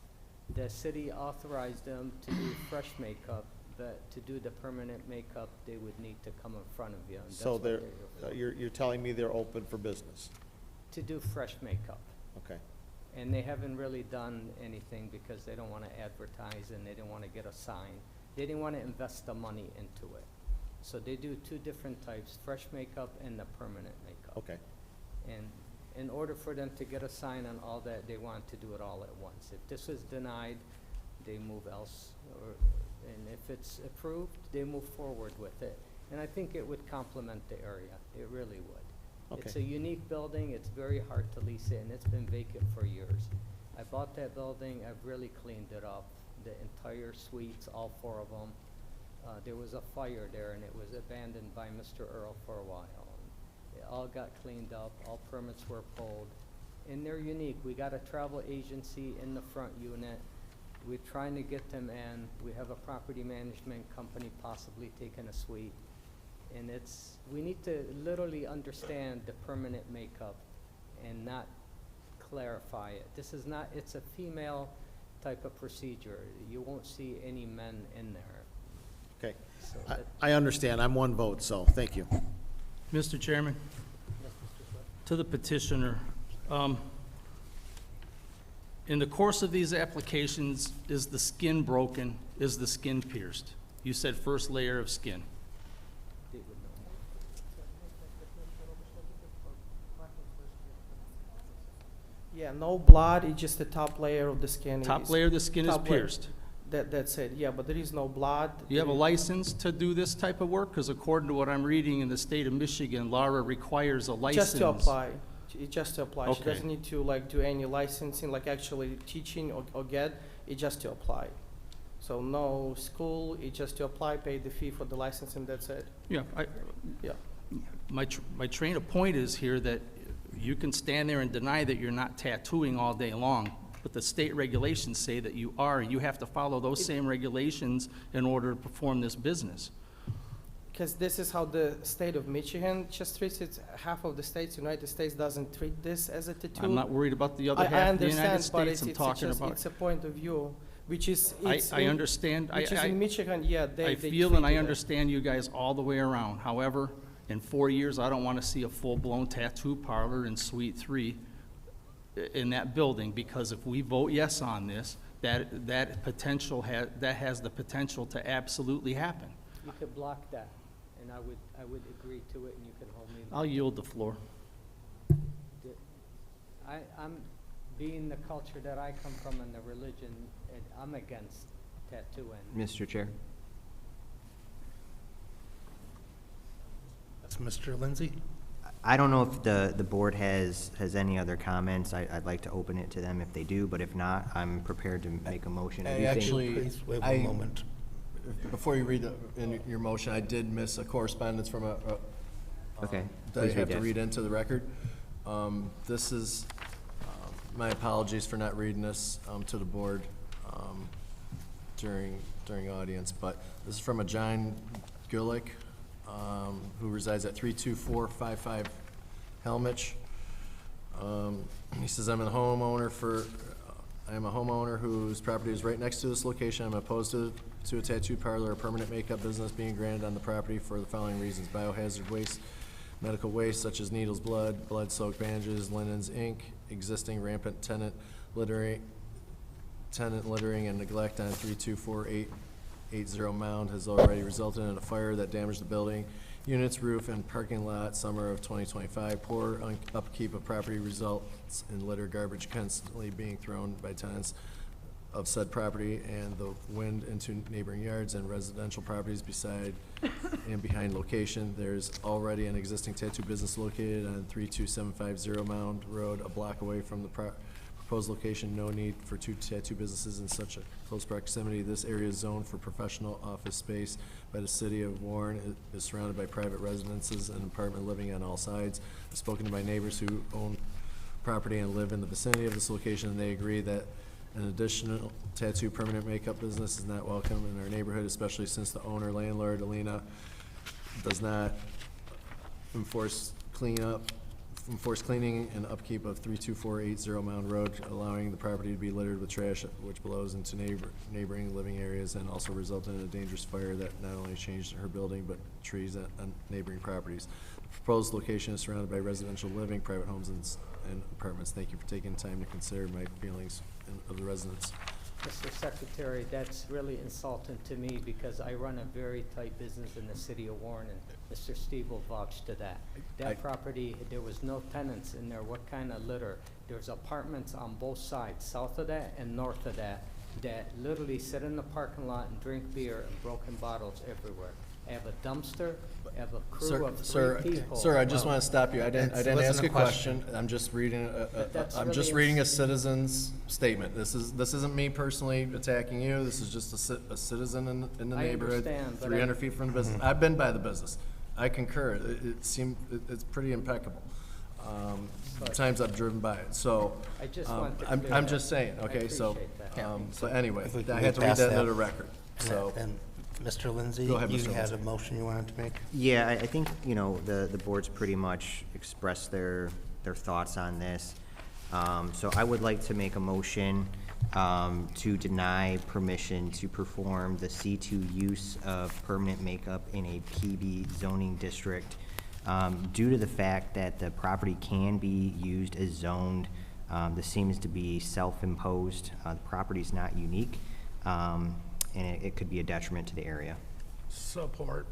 The city authorized them to do fresh makeup, but to do the permanent makeup, they would need to come in front of you. And that's So what they're, here for. you're telling me they're open for business? To do fresh makeup. Okay. And they haven't really done anything because they don't want to advertise and they didn't want to get a sign. They didn't want to invest the money into it. So they do 2 different types, fresh makeup and the permanent makeup. Okay. And in order for them to get a sign on all that, they want to do it all at once. If this is denied, they move else, and if it's approved, they move forward with it. And I think it would complement the area. It really would. It's a Okay. unique building. It's very hard to lease it, and it's been vacant for years. I bought that building. I've really cleaned it up. The entire suites, all 4 of them. There was a fire there, and it was abandoned by Mr. Earl for a while. It all got cleaned up. All permits were pulled. And they're unique. We got a travel agency in the front unit. We're trying to get them in. We have a property management company possibly taking a suite. And we need to literally understand the permanent makeup and not clarify it. This is not, it's a female type of procedure. You won't see any men in there. Okay. So I understand, I'm 1 vote, so, thank you. Mr. Chairman, to the petitioner, in the course of these applications, is the skin broken? Is the skin pierced? You said first layer of skin. they would know. Yeah, no blood, it's just the top layer of the skin. Top is- layer of the skin is top layer. pierced. That's it, yeah, but there is no blood. Do you have a license to do this type of work? Because according to what I'm reading in the state of Michigan, Laura requires a license. Just to apply, just to apply. She Okay. doesn't need to like do any licensing, like actually teaching or get, it's just to apply. So no school, it's just to apply, pay the fee for the licensing, that's it. Yeah, Yeah. my train of point is here that you can stand there and deny that you're not tattooing all day long, but the state regulations say that you are, and you have to follow those same regulations in order to perform this business. Because this is how the state of Michigan just treats it. Half of the states, United States, doesn't treat this as a tattoo. I'm not worried about the other I half of the United understand, but States, I'm it's talking just, about. it's a point of view, which is, it's I in- understand. Which is in Michigan, yeah, they I they feel and I treated it. understand you guys all the way around. However, in 4 years, I don't want to see a full-blown tattoo parlor in Suite 3 in that building, because if we vote yes on this, that has the potential to absolutely happen. You could block that, and I would agree to it, and you can hold me. I'll yield the floor. I'm, being the culture that I come from and the religion, and I'm against tattooing. Mr. Chair. That's Mr. Lindsay. I don't know if the board has any other comments. I'd like to open it to them if they do, but if not, I'm prepared to make a motion. If you think- Please wait one moment. Before you read in your motion, I did miss a correspondence from Okay, that I please have read to that. read into the record. This is, my apologies for not reading this to the board during audience, but this is from a John Gulick, who resides at 32455 Helmich. He says, I am a homeowner whose property is right next to this location. I'm opposed to a tattoo parlor or permanent makeup business being granted on the property for the following reasons: biohazard waste, medical waste such as needles, blood-soaked bandages, linens, ink, existing rampant tenant littering, tenant littering and neglect on 32480 Mound has already resulted in a fire that damaged the building, units, roof, and parking lot summer of 2025. Poor upkeep of property results in litter, garbage constantly being thrown by tenants of said property and the wind into neighboring yards and residential properties beside and behind location. There's already an existing tattoo business located on 32750 Mound Road, a block away from the proposed location. No need for two tattoo businesses in such a close proximity. This area is zoned for professional office space by the city of Warren. It is surrounded by private residences and apartment living on all sides. I've spoken to my neighbors who own property and live in the vicinity of this location, and they agree that an additional tattoo permanent makeup business is not welcome in our neighborhood, especially since the owner, landlord, Alina, does not enforce cleaning and upkeep of 32480 Mound Road, allowing the property to be littered with trash which blows into neighboring living areas and also resulted in a dangerous fire that not only changed her building but trees on neighboring properties. The proposed location is surrounded by residential living, private homes, and apartments. Thank you for taking time to consider my feelings of the residents. Mr. Secretary, that's really insulting to me because I run a very tight business in the city of Warren, and Mr. Steve will vouch to that. That property, there was no tenants in there. What kind of litter? There's apartments on both sides, south of that and north of that, that literally sit in the parking lot and drink beer and broken bottles everywhere. I have a dumpster, I have a crew of three people. Sir, I just want to stop you. I didn't ask a question. I'm just reading a citizen's statement. This isn't me personally attacking you. This is just a citizen in the neighborhood, understand, but 300 feet from the business. I've been by the business. I concur. It's pretty impeccable. Times I've driven by it. So I just want to I'm clear just that. saying. Okay, so appreciate but anyway, If we can I move had to read past that that. into the record. So. And Mr. Lindsay, Go ahead, you Mr. had Lindsay. a motion you wanted to make? Yeah, I think, the board's pretty much expressed their thoughts on this. So I would like to make a motion to deny permission to perform the C2 use of permanent makeup in a PB zoning district due to the fact that the property can be used as zoned. This seems to be self-imposed. The property's not unique, and it could be a detriment to the area. Support.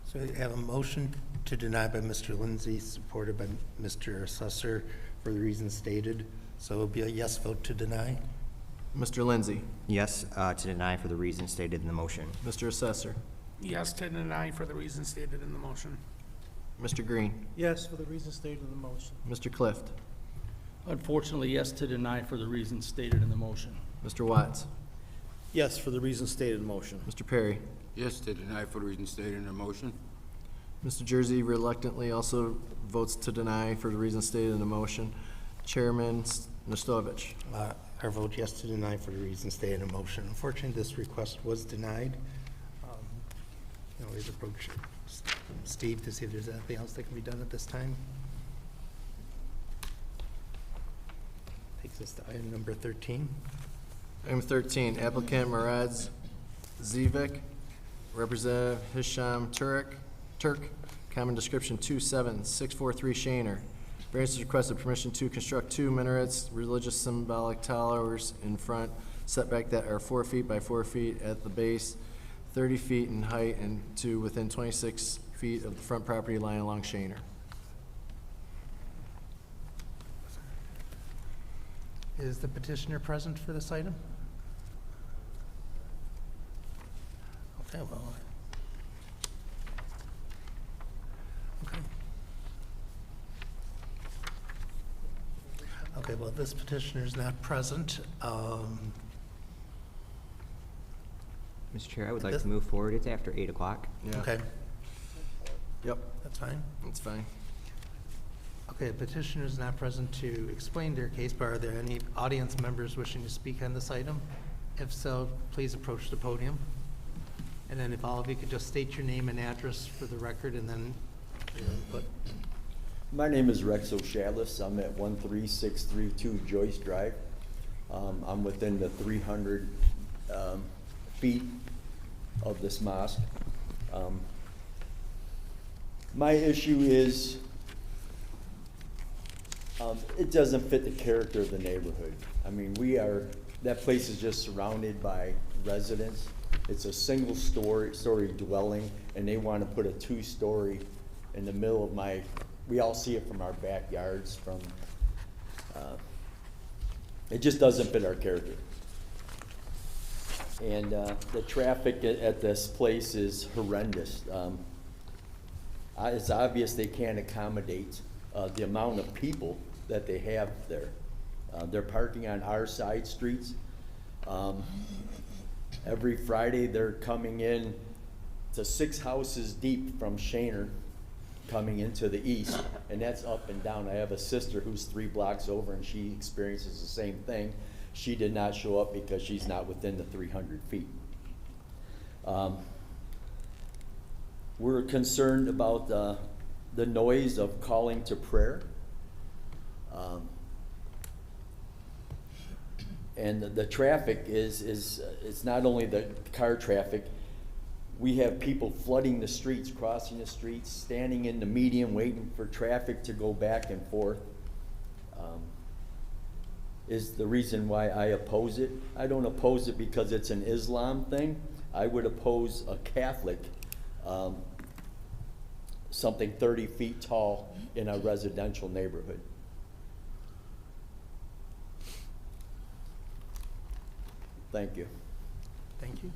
So we have a motion to deny by Mr. Lindsay, supported by Mr. Assessor for the reasons stated. So it'll be a yes vote to deny. Mr. Lindsay. Yes, to deny for the reasons stated in the motion. Mr. Assessor. Yes to deny for the reasons stated in the motion. Mr. Green. Yes, for the reasons stated in the motion. Mr. Clift. Unfortunately, yes to deny for the reasons stated in the motion. Mr. Watts. Yes, for the reasons stated in the motion. Mr. Perry. Yes to deny for the reasons stated in the motion. Mr. Jersey reluctantly also votes to deny for the reasons stated in the motion. Chairman Nestovich. Our vote yes to deny for the reasons stated in the motion. Unfortunately, this request was denied. Always approach Steve to see if there's anything else that can be done at this time. Takes us to item number 13. Item 13, applicant Murad Zivik, Representative Hisham Turk, common description 27643 Shaner. Variance is requested permission to construct 2 minarets, religious symbolic towers in front, setback that are 4 feet by 4 feet at the base, 30 feet in height, and to within 26 feet of the front property line along Shaner. Is the petitioner present for this item? Okay, well. Okay. Okay, well, this petitioner is not present. Mr. Chair, I would like This- to move forward. It's after 8 o'clock. Yeah. Okay, Yep, that's fine. that's fine. Okay, the petitioner is not present to explain their case, but are there any audience members wishing to speak on this item? If so, please approach the podium. And then if all of you could just state your name and address for the record, and then your input. My name is Rex O'Shalis. I'm at 13632 Joyce Drive. I'm within the 300 feet of this mosque. My issue is it doesn't fit the character of the neighborhood. I mean, we are that place is just surrounded by residents. It's a single story dwelling, and they want to put a 2-story in the middle of we all see it from our backyards it just doesn't fit our character. And the traffic at this place is horrendous. It's obvious they can't accommodate the amount of people that they have there. They're parking on our side streets. Every Friday, they're coming in to 6 houses deep from Shaner, coming into the east, and that's up and down. I have a sister who's 3 blocks over, and she experiences the same thing. She did not show up because she's not within the 300 feet. We're concerned about the noise of calling to prayer. And the traffic it's not only the car traffic. We have people flooding the streets, crossing the streets, standing in the median, waiting for traffic to go back and forth. Is the reason why I oppose it. I don't oppose it because it's an Islam thing. I would oppose a Catholic, something 30 feet tall in a residential neighborhood. Thank you. Thank you.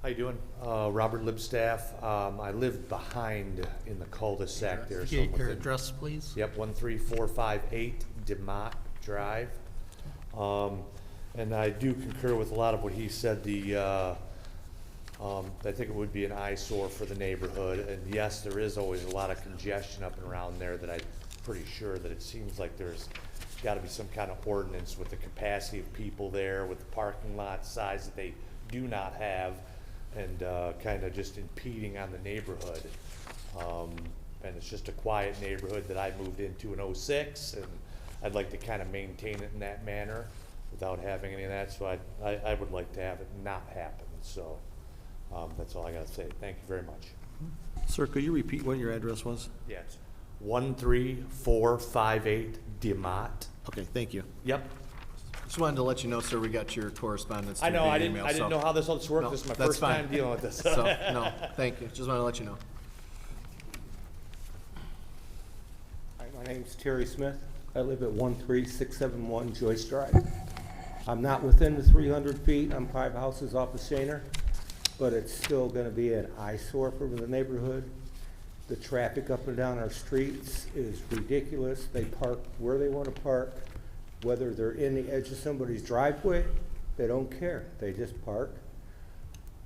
How you doing? Robert Libstaff. I live behind in the cul-de-sac there. Your address, please? Yep, 13458 DeMott Drive. And I do concur with a lot of what he said. I think it would be an eyesore for the neighborhood. And yes, there is always a lot of congestion up and around there that I'm pretty sure that it seems like there's got to be some kind of ordinance with the capacity of people there, with the parking lot size that they do not have, and kind of just impeding on the neighborhood. And it's just a quiet neighborhood that I moved into in '06, and I'd like to kind of maintain it in that manner without having any of that. So I would like to have it not happen. So that's all I got to say. Thank you very much. Sir, could you repeat what your address was? Yes. 13458 DeMott. Okay, thank you. Yep. Just wanted to let you know, sir, we got your correspondence. I know, via I didn't email, know so- how this all worked. No, This is my that's first fine. time dealing with this. So, no, thank you. Just wanted to let you know. Hi, my name's Terry Smith. I live at 13671 Joyce Drive. I'm not within the 300 feet. I'm 5 houses off of Shaner, but it's still going to be an eyesore for the neighborhood. The traffic up and down our streets is ridiculous. They park where they want to park, whether they're in the edge of somebody's driveway, they don't care. They just park.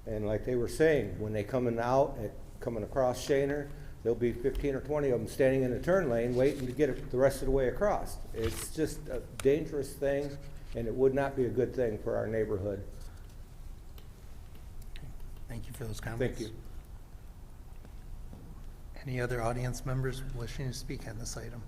And like they were saying, when they coming across Shaner, there'll be 15 or 20 of them standing in the turn lane waiting to get it the rest of the way across. It's just a dangerous thing, and it would not be a good thing for our neighborhood. Thank you for those comments. Thank you. Any other audience members wishing to speak on this item?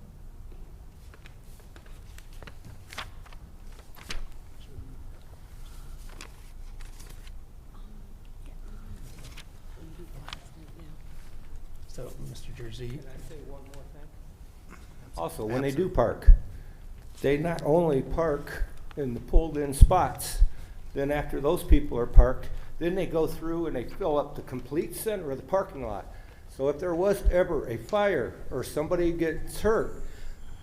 So, Mr. Jersey. Can I say one more thing? Also, when they do park, they not only park in the pulled-in spots, then after those people are parked, then they go through and they fill up the complete center of the parking lot. So if there was ever a fire or somebody gets hurt,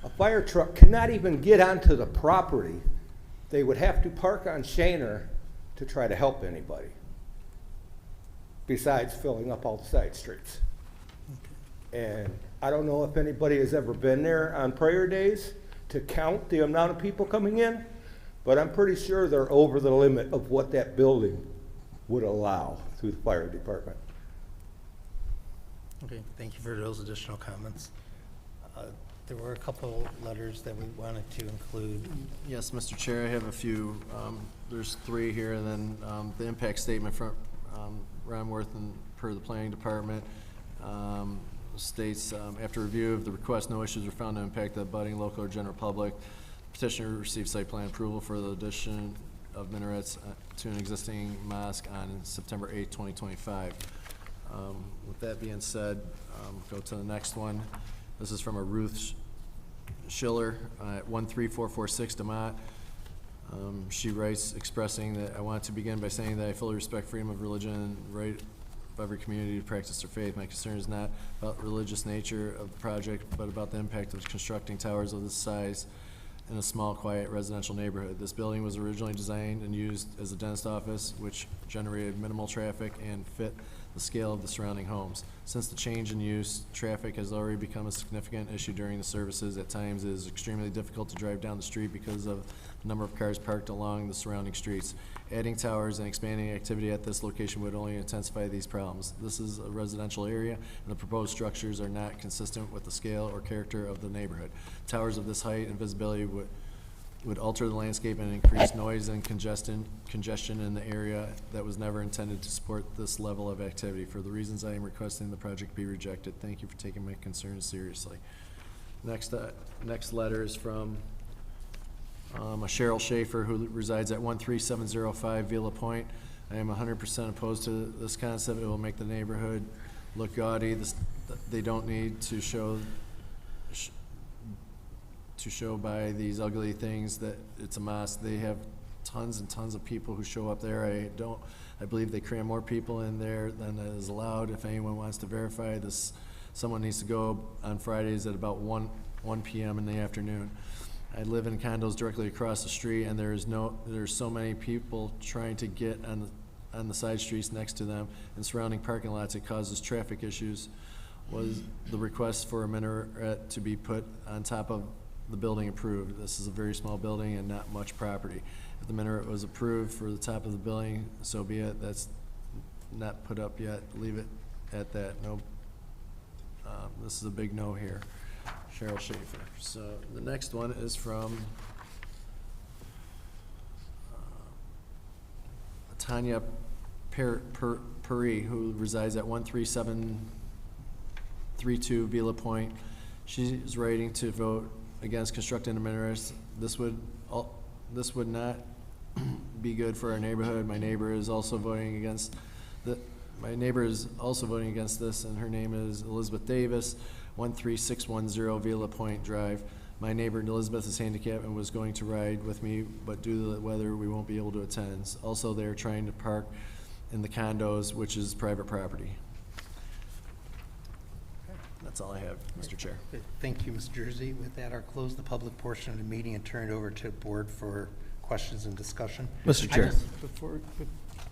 a fire truck cannot even get onto the property. They would have to park on Shaner to try to help anybody, besides filling up all the side streets. And I don't know if anybody has ever been there on prayer days to count the amount of people coming in, but I'm pretty sure they're over the limit of what that building would allow through the fire department. Okay, thank you for those additional comments. There were a couple letters that we wanted to include. Yes, Mr. Chair, I have a few. There's 3 here, and then the impact statement from Ron Worth and per the planning department states, after review of the request, no issues were found to impact the abutting local or general public. Petitioner received site plan approval for the addition of minarets to an existing mosque on September 8, 2025. With that being said, go to the next one. This is from a Ruth Schiller at 13446 DeMott. She writes expressing that I want to begin by saying that I fully respect freedom of religion and right of every community to practice their faith. My concern is not about the religious nature of the project, but about the impact of constructing towers of this size in a small, quiet residential neighborhood. This building was originally designed and used as a dentist office, which generated minimal traffic and fit the scale of the surrounding homes. Since the change in use, traffic has already become a significant issue during the services. At times, it is extremely difficult to drive down the street because of the number of cars parked along the surrounding streets. Adding towers and expanding activity at this location would only intensify these problems. This is a residential area, and the proposed structures are not consistent with the scale or character of the neighborhood. Towers of this height and visibility would alter the landscape and increase noise and congestion in the area that was never intended to support this level of activity. For the reasons I am requesting the project be rejected. Thank you for taking my concerns seriously. Next letter is from a Cheryl Schaefer, who resides at 13705 Villa Point. I am 100% opposed to this concept. It will make the neighborhood look gaudy. They don't need to show by these ugly things that it's a mosque. They have tons and tons of people who show up there. I believe they cram more people in there than is allowed. If anyone wants to verify this, someone needs to go on Fridays at about 1 p.m. in the afternoon. I live in condos directly across the street, and there's so many people trying to get on the side streets next to them and surrounding parking lots. It causes traffic issues. Was the request for a minaret to be put on top of the building approved? This is a very small building and not much property. If the minaret was approved for the top of the building, so be it. That's not put up yet. Leave it at that. No, this is a big no here. Cheryl Schaefer. So the next one is from Tanya Puri, who resides at 13732 Villa Point. She is writing to vote against constructing a minaret. This would not be good for our neighborhood. My neighbor is also voting against this, and her name is Elizabeth Davis, 13610 Villa Point Drive. My neighbor Elizabeth is handicapped and was going to ride with me, but due to the weather, we won't be able to attend. Also, they're trying to park in the condos, which is private property. That's all I have, Mr. Chair. Thank you, Mr. Jersey. With that, I'll close the public portion of the meeting and turn it over to the board for questions and discussion. Mr. Chair.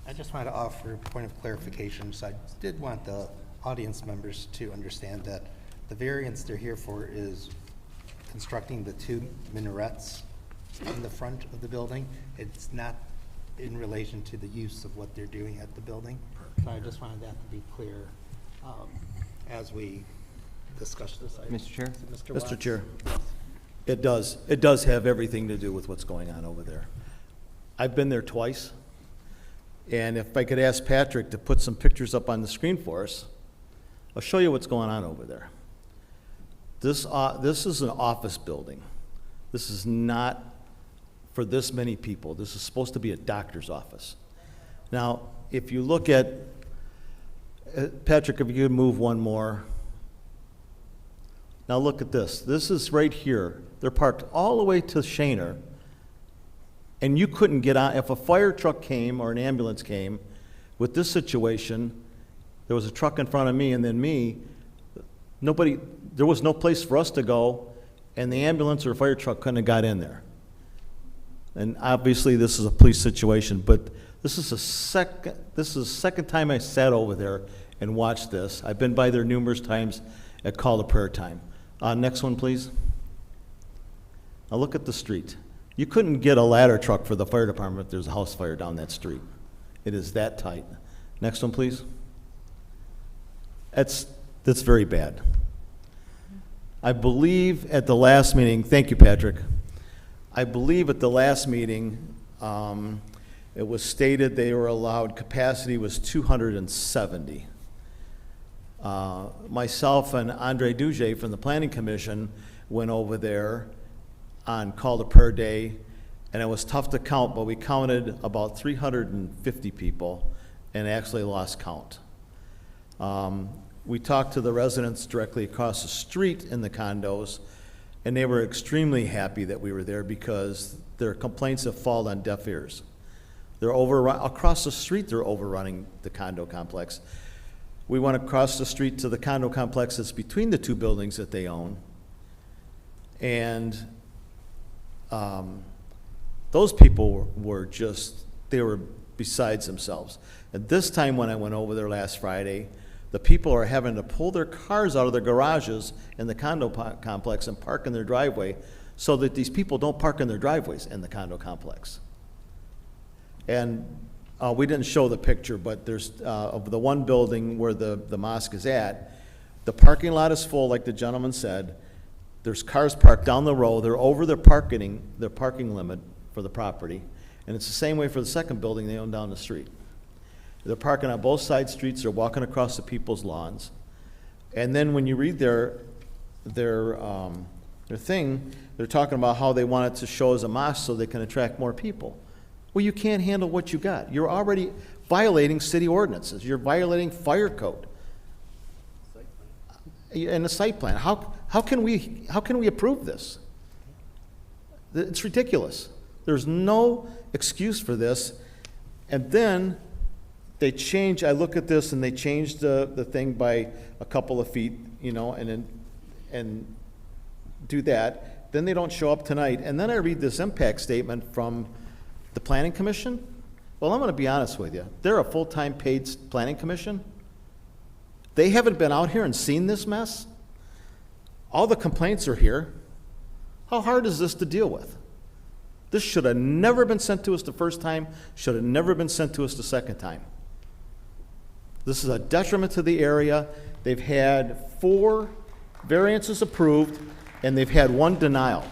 I just wanted to offer a point of clarification. So I did want the audience members to understand that the variance they're here for is constructing the 2 minarets in the front of the building. It's not in relation to the use of what they're doing at the building. So I just wanted that to be clear as we discuss this item. Mr. Chair? Mr. Chair, it does have everything to do with what's going on over there. I've been there twice, and if I could ask Patrick to put some pictures up on the screen for us, I'll show you what's going on over there. This is an office building. This is not for this many people. This is supposed to be a doctor's office. Now, if you look at, Patrick, if you could move one more. Now look at this. This is right here. They're parked all the way to Shaner, and you couldn't get on. If a fire truck came or an ambulance came, with this situation, there was a truck in front of me and then me, there was no place for us to go, and the ambulance or fire truck couldn't have got in there. And obviously this is a police situation, but this is the second time I sat over there and watched this. I've been by there numerous times at call to prayer time. Next one, please. Now look at the street. You couldn't get a ladder truck for the fire department if there's a house fire down that street. It is that tight. Next one, please. That's very bad. I believe at the last meeting, thank you, Patrick. I believe at the last meeting, it was stated they were allowed, capacity was 270. Myself and Andre Duge from the Planning Commission went over there on call to prayer day, and it was tough to count, but we counted about 350 people and actually lost count. We talked to the residents directly across the street in the condos, And they were extremely happy that we were there because their complaints have fallen on deaf ears. They're across the street, they're overrunning the condo complex. We went across the street to the condo complex that's between the two buildings that they own. And those people were just, they were besides themselves. And this time when I went over there last Friday, the people are having to pull their cars out of their garages in the condo complex and park in their driveway so that these people don't park in their driveways in the condo complex. And we didn't show the picture, but there's, of the one building where the mosque is at, the parking lot is full, like the gentleman said. There's cars parked down the road. They're over their parking limit for the property. And it's the same way for the second building they own down the street. They're parking on both side streets. They're walking across the people's lawns. And then when you read their thing, they're talking about how they want it to show as a mosque so they can attract more people. Well, you can't handle what you got. You're already violating city ordinances. You're violating fire code. And the site plan. How can we approve this? It's ridiculous. There's no excuse for this. And then they change, I look at this and they changed the thing by a couple of feet, you know, and do that. Then they don't show up tonight. And then I read this impact statement from the Planning Commission. Well, I'm going to be honest with you. They're a full-time paid Planning Commission. They haven't been out here and seen this mess. All the complaints are here. How hard is this to deal with? This should have never been sent to us the first time, should have never been sent to us the second time. This is a detriment to the area. They've had 4 variances approved, and they've had 1 denial.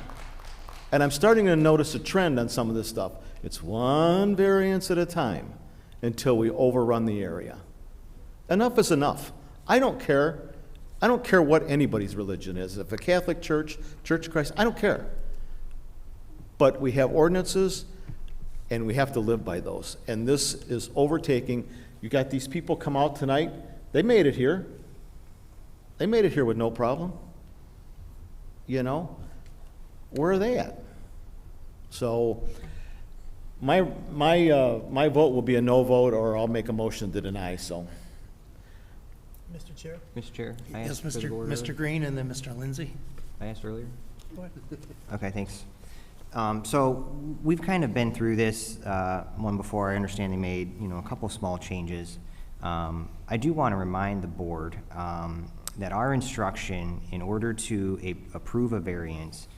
And I'm starting to notice a trend on some of this stuff. It's 1 variance at a time until we overrun the area. Enough is enough. I don't care. I don't care what anybody's religion is. If a Catholic church, Church of Christ, I don't care. But we have ordinances, and we have to live by those. And this is overtaking. You got these people come out tonight. They made it here. They made it here with no problem. You know? Where are they at? So my vote will be a no vote, or I'll make a motion to deny, so. Mr. Chair? Mr. Chair? I Yes, asked for the board Mr. earlier. Green and then Mr. Lindsay. I asked earlier? Go ahead. Okay, thanks. So we've kind of been through this one before. I understand they made, you know, a couple small changes. I do want to remind the board that our instruction, in order to approve a variance,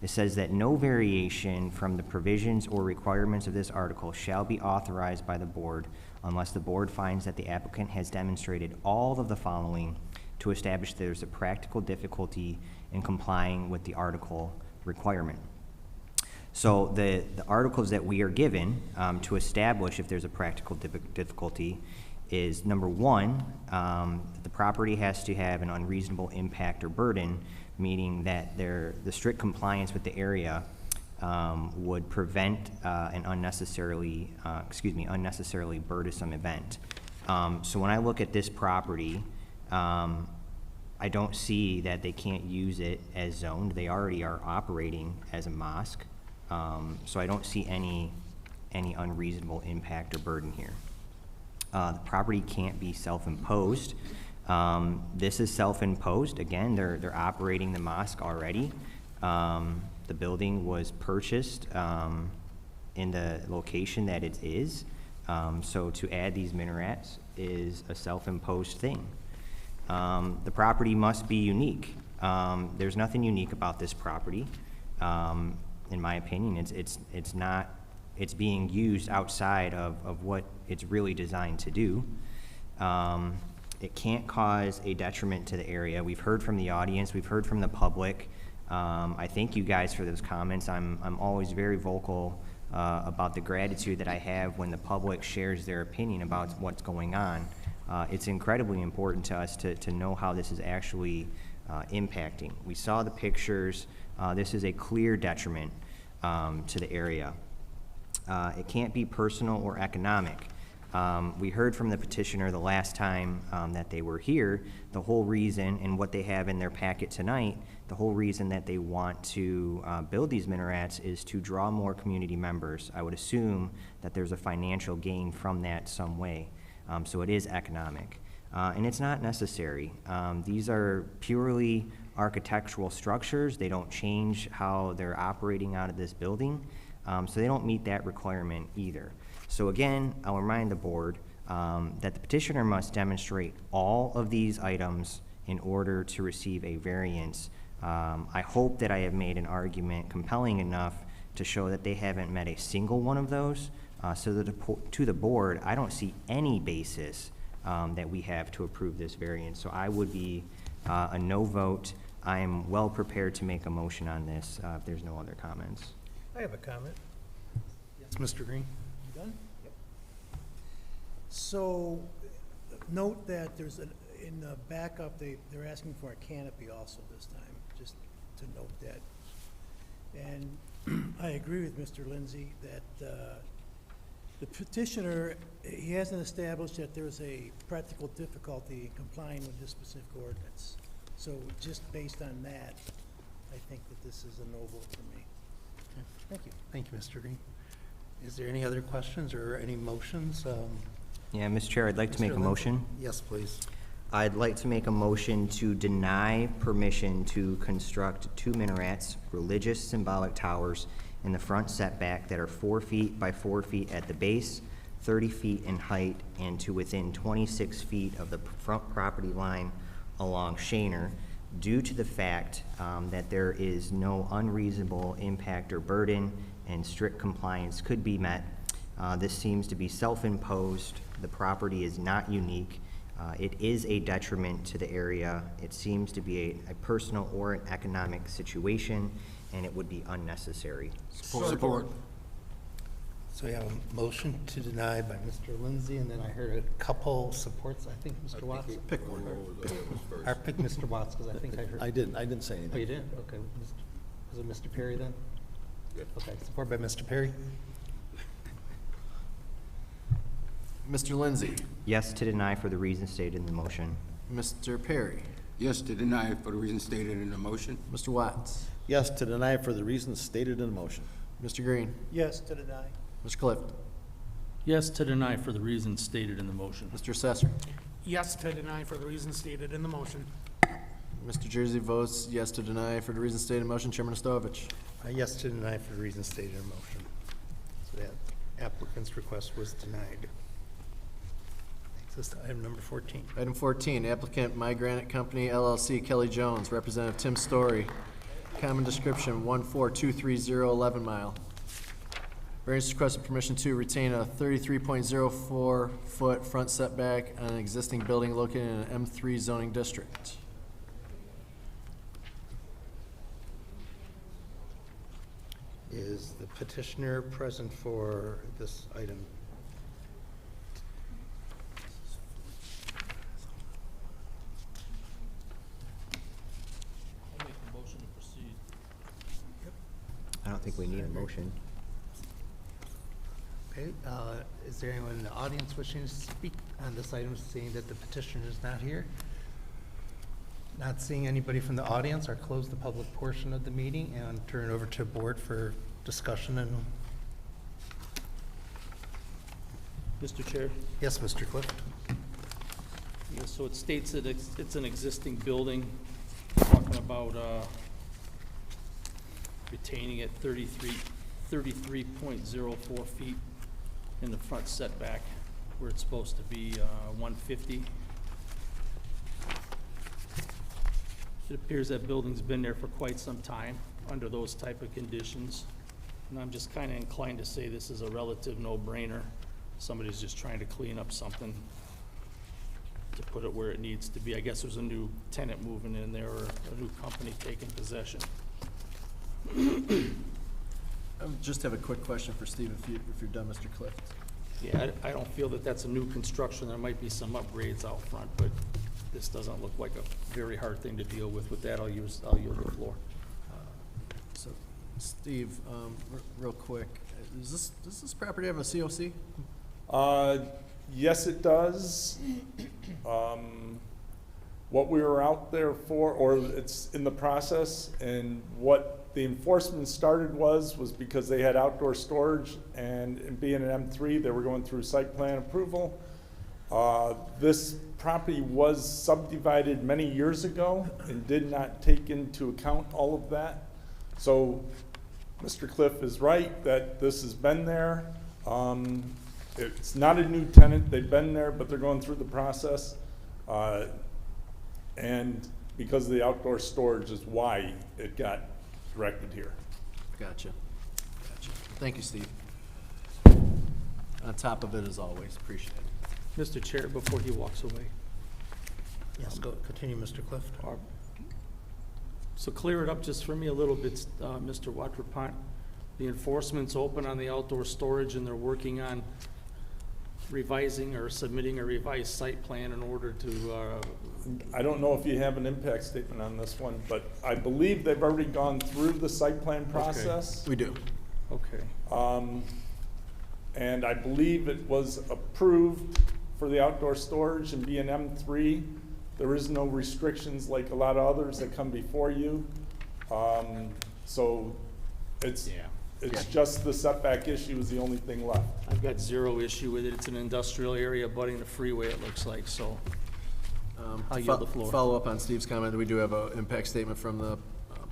it says that no variation from the provisions or requirements of this article shall be authorized by the board unless the board finds that the applicant has demonstrated all of the following to establish there's a practical difficulty in complying with the article requirement. So the articles that we are given to establish if there's a practical difficulty is, number 1, the property has to have an unreasonable impact or burden, meaning that the strict compliance with the area would prevent an unnecessarily burdensome event. So when I look at this property, I don't see that they can't use it as zoned. They already are operating as a mosque. So I don't see any unreasonable impact or burden here. The property can't be self-imposed. This is self-imposed. Again, they're operating the mosque already. The building was purchased in the location that it is. So to add these minarets is a self-imposed thing. The property must be unique. There's nothing unique about this property. In my opinion, it's being used outside of what it's really designed to do. It can't cause a detriment to the area. We've heard from the audience, we've heard from the public. I thank you guys for those comments. I'm always very vocal about the gratitude that I have when the public shares their opinion about what's going on. It's incredibly important to us to know how this is actually impacting. We saw the pictures. This is a clear detriment to the area. It can't be personal or economic. We heard from the petitioner the last time that they were here, the whole reason, and what they have in their packet tonight, the whole reason that they want to build these minarets is to draw more community members. I would assume that there's a financial gain from that some way. So it is economic. And it's not necessary. These are purely architectural structures. They don't change how they're operating out of this building. So they don't meet that requirement either. So again, I'll remind the board that the petitioner must demonstrate all of these items in order to receive a variance. I hope that I have made an argument compelling enough to show that they haven't met a single one of those. So that to the board, I don't see any basis that we have to approve this variance. So I would be a no vote. I am well prepared to make a motion on this if there's no other comments. I have a comment. Yes, Mr. Green? You done? Yep. So, note that there's in the backup, they're asking for a canopy also this time, just to note that. And I agree with Mr. Lindsay that the petitioner, he hasn't established that there's a practical difficulty in complying with this specific ordinance. So just based on that, I think that this is a no vote for me. Thank you. Thank you, Mr. Green. Is there any other questions or any motions? Yeah, Mr. Chair, I'd like to make a motion. Yes, please. I'd like to make a motion to deny permission to construct 2 minarets, religious symbolic towers, in the front setback that are 4 feet by 4 feet at the base, 30 feet in height, and to within 26 feet of the front property line along Shaner, due to the fact that there is no unreasonable impact or burden and strict compliance could be met. This seems to be self-imposed. The property is not unique. It is a detriment to the area. It seems to be a personal or an economic situation, and it would be unnecessary. Support. So we have a motion to deny by Mr. Lindsay, and then I heard a couple supports. I think Mr. Watts. Pick one. I picked Mr. Watts because I think I heard. I didn't say anything. Oh, you did? Okay. Was it Mr. Perry then? Okay, support by Mr. Perry. Mr. Lindsay. Yes to deny for the reasons stated in the motion. Mr. Perry. Yes to deny for the reasons stated in the motion. Mr. Watts. Yes to deny for the reasons stated in the motion. Mr. Green. Yes to deny. Mr. Clift. Yes to deny for the reasons stated in the motion. Mr. Sesser. Yes to deny for the reasons stated in the motion. Mr. Jersey votes yes to deny for the reasons stated in the motion. Chairman Ostovich. Yes to deny for the reasons stated in the motion. So that applicant's request was denied. Takes us to item number 14. Item 14, applicant My Granite Company LLC, Kelly Jones, Representative Tim Story. Common description 14230 11 Mile. Variance requested permission to retain a 33.04 foot front setback on an existing building located in an M3 zoning district. Is the petitioner present for this item? I'll make a motion to proceed. I don't think we need a motion. Okay, is there anyone in the audience wishing to speak on this item, seeing that the petitioner is not here? Not seeing anybody from the audience, I'll close the public portion of the meeting and turn it over to board for discussion and. Mr. Chair? Yes, Mr. Clift. Yeah, so it states that it's an existing building, talking about retaining it 33.04 feet in the front setback, where it's supposed to be 150. It appears that building's been there for quite some time under those type of conditions. And I'm just kind of inclined to say this is a relative no-brainer. Somebody's just trying to clean up something to put it where it needs to be. I guess there's a new tenant moving in there or a new company taking possession. I just have a quick question for Steve, if you're done, Mr. Clift. Yeah, I don't feel that that's a new construction. There might be some upgrades out front, but this doesn't look like a very hard thing to deal with. With that, I'll yield the floor. So, Steve, real quick, does this property have a COC? Yes, it does. What we were out there for, or it's in the process, and what the enforcement started was because they had outdoor storage, and being an M3, they were going through site plan approval. This property was subdivided many years ago and did not take into account all of that. So Mr. Cliff is right that this has been there. It's not a new tenant, they've been there, but they're going through the process. And because of the outdoor storage is why it got directed here. Gotcha. Thank you, Steve. On top of it as always, appreciate it. Mr. Chair, before he walks away. Yes, go, continue, Mr. Clift. So clear it up just for me a little bit, Mr. Watrapont. The enforcement's open on the outdoor storage, and they're working on revising or submitting a revised site plan in order to, I don't know if you have an impact statement on this one, but I believe they've already gone through the site plan process. We do. okay. And I believe it was approved for the outdoor storage and being M3. There is no restrictions like a lot of others that come before you. So it's just the setback issue is the only thing left. I've got zero issue with it. It's an industrial area abutting the freeway, it looks like, so. I'll yield the floor. Follow up on Steve's comment, we do have an impact statement from the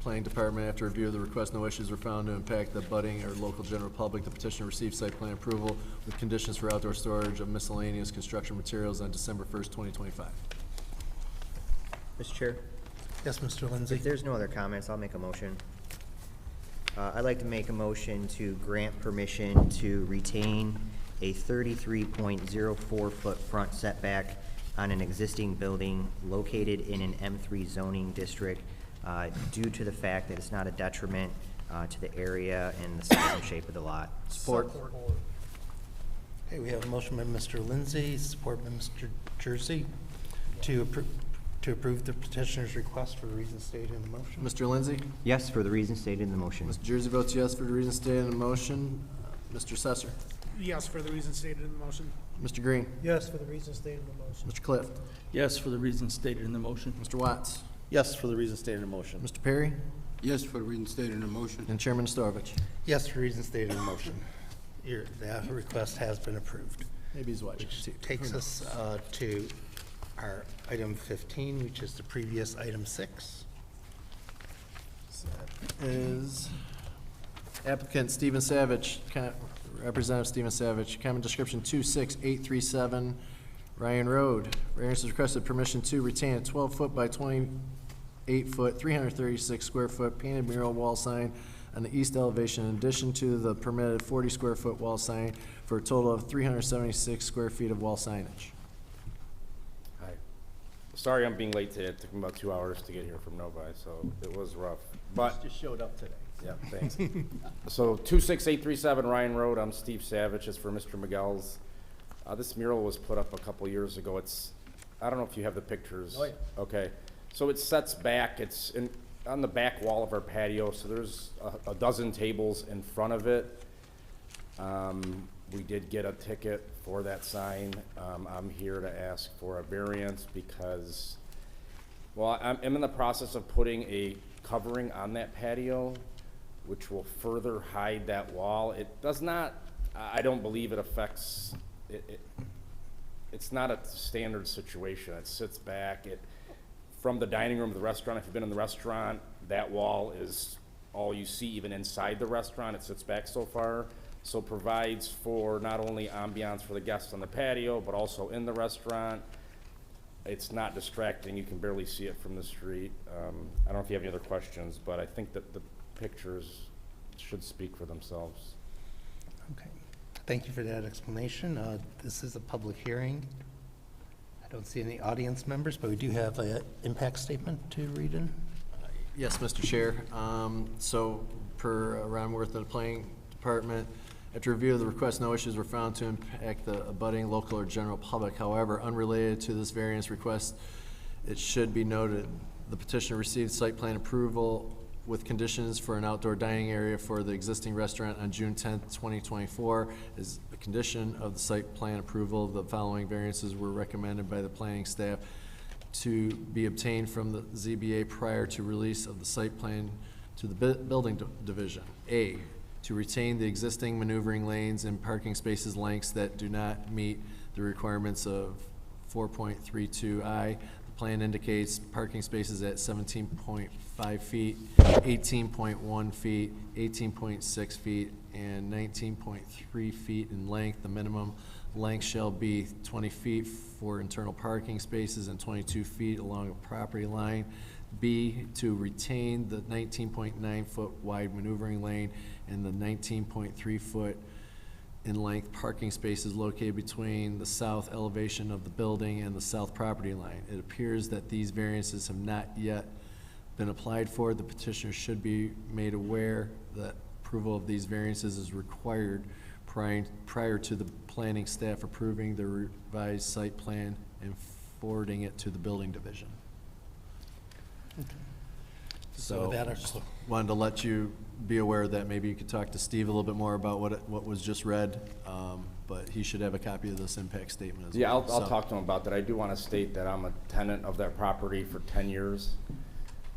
planning department. After review of the request, no issues were found to impact the budding or local general public. The petitioner received site plan approval with conditions for outdoor storage of miscellaneous construction materials on December 1st, 2025. Mr. Chair, Yes, Mr. Lindsay. if there's no other comments, I'll make a motion. I'd like to make a motion to grant permission to retain a 33.04-foot front setback on an existing building located in an M3 zoning district due to the fact that it's not a detriment to the area and the size and shape of the lot. Support. Okay, we have a motion by Mr. Lindsay, support by Mr. Jersey to approve the petitioner's request for the reasons stated in the motion. Mr. Lindsay? Yes, for the reasons stated in the motion. Mr. Jersey votes yes for the reasons stated in the motion. Mr. Sesser? Yes, for the reasons stated in the motion. Mr. Green? Yes, for the reasons stated in the motion. Mr. Clift? Yes, for the reasons stated in the motion. Mr. Watts? Yes, for the reasons stated in the motion. Mr. Perry? Yes, for the reasons stated in the motion. And Chairman Storovich? Yes, for reasons stated in the motion. That request has been approved. Maybe he's watching. Which takes us to our item 15, which is the previous item 6. Is applicant Stephen Savage, Representative Stephen Savage, common description 26837 Ryan Road. Variance has requested permission to retain a 12-foot by 28-foot, 336 square foot painted mural wall sign on the east elevation in addition to the permitted 40 square foot wall sign for a total of 376 square feet of wall signage. Hi. Sorry I'm being late today. It took me about 2 hours to get here from Novi, so it was rough. But Just showed up today. yeah, thanks. So 26837 Ryan Road, I'm Steve Savage, it's for Mr. Miguel's. This mural was put up a couple years ago. It's, I don't know if you have the pictures. Oh, yeah. Okay, so it sets back, it's on the back wall of our patio, so there's a dozen tables in front of it. We did get a ticket for that sign. I'm here to ask for a variance because, well, I'm in the process of putting a covering on that patio, which will further hide that wall. It does not, I don't believe it affects, it's not a standard situation. It sits back. From the dining room of the restaurant, if you've been in the restaurant, that wall is all you see even inside the restaurant. It sits back so far. So provides for not only ambiance for the guests on the patio, but also in the restaurant. It's not distracting. You can barely see it from the street. I don't know if you have any other questions, but I think that the pictures should speak for themselves. Okay. Thank you for that explanation. This is a public hearing. I don't see any audience members, but we do have an impact statement to read in. Yes, Mr. Chair. So per Ron Worth of the Planning Department, after review of the request, no issues were found to impact the abutting local or general public. However, unrelated to this variance request, it should be noted the petitioner received site plan approval with conditions for an outdoor dining area for the existing restaurant on June 10th, 2024. As a condition of the site plan approval, the following variances were recommended by the planning staff to be obtained from the ZBA prior to release of the site plan to the building division. A, to retain the existing maneuvering lanes and parking spaces lengths that do not meet the requirements of 4.32I. The plan indicates parking spaces at 17.5 feet, 18.1 feet, 18.6 feet, and 19.3 feet in length. The minimum length shall be 20 feet for internal parking spaces and 22 feet along a property line. B, to retain the 19.9 foot wide maneuvering lane and the 19.3 foot in length parking spaces located between the south elevation of the building and the south property line. It appears that these variances have not yet been applied for. The petitioner should be made aware that approval of these variances is required prior to the planning staff approving the revised site plan and forwarding it to the building division. So with that, our just wanted to let you be aware that maybe you could talk to Steve a little bit more about what was just read, but he should have a copy of this impact statement as well. Yeah, I'll So- talk to him about that. I do want to state that I'm a tenant of that property for 10 years.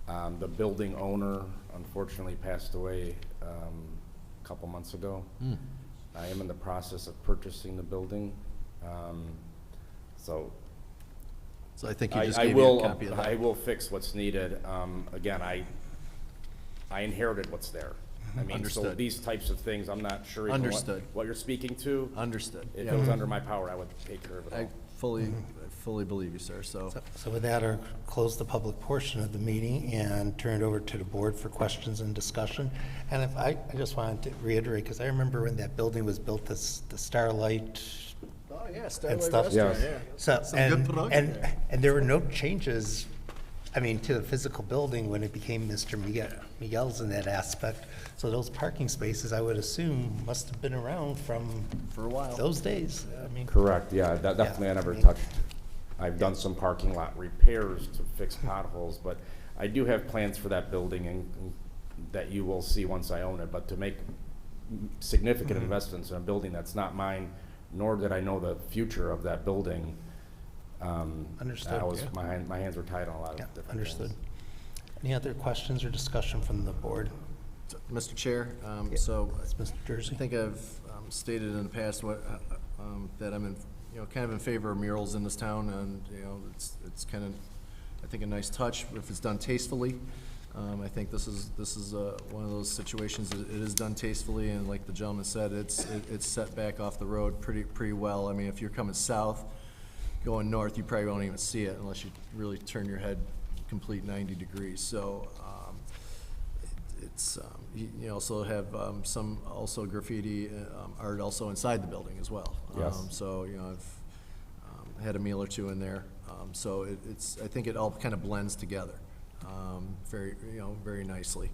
The building owner unfortunately passed away a couple months ago. Hmm. I am in the process of purchasing the building. So I think you just I gave me will, a copy of that. I will fix what's needed. Again, I inherited what's there. I mean, so Understood. these types of things, I'm not sure even Understood. what you're speaking to. Understood. If Yeah. it was under my power, I would take care of it all. I fully believe you, sir, so. So with that, I'll close the public portion of the meeting and turn it over to the board for questions and discussion. And if I just wanted to reiterate, because I remember when that building was built, the Starlight Oh, yeah, and Starlight stuff. Restaurant, Yes. yeah. So, Some good and, production there. and there were no changes, I mean, to the physical building when it became Mr. Miguel's in that aspect. So those parking spaces, I would assume, must have been around For a while. those days. I mean, Correct, yeah, that definitely I never Yeah. touched. I've done some parking lot repairs to fix potholes, but I do have plans for that building and that you will see once I own it, but to make significant Mm-hmm. investments in a building that's not mine, nor did I know the future of that building. Understood, I was, yeah. my hands were tied on a lot of Yeah, different understood. things. Any other questions or discussion from the board? Mr. Chair, Yeah. so That's Mr. I Jersey. think I've stated in the past that I'm in, kind of in favor of murals in this town, and, it's kind of, I think, a nice touch if it's done tastefully. I think this is one of those situations that it is done tastefully, and like the gentleman said, it's set back off the road pretty well. I mean, if you're coming south, going north, you probably won't even see it unless you really turn your head complete 90 degrees. So, it's, you also have some also graffiti art also inside the building as well. Yes. So, I've had a meal or two in there. So it's, I think it all kind of blends together very nicely.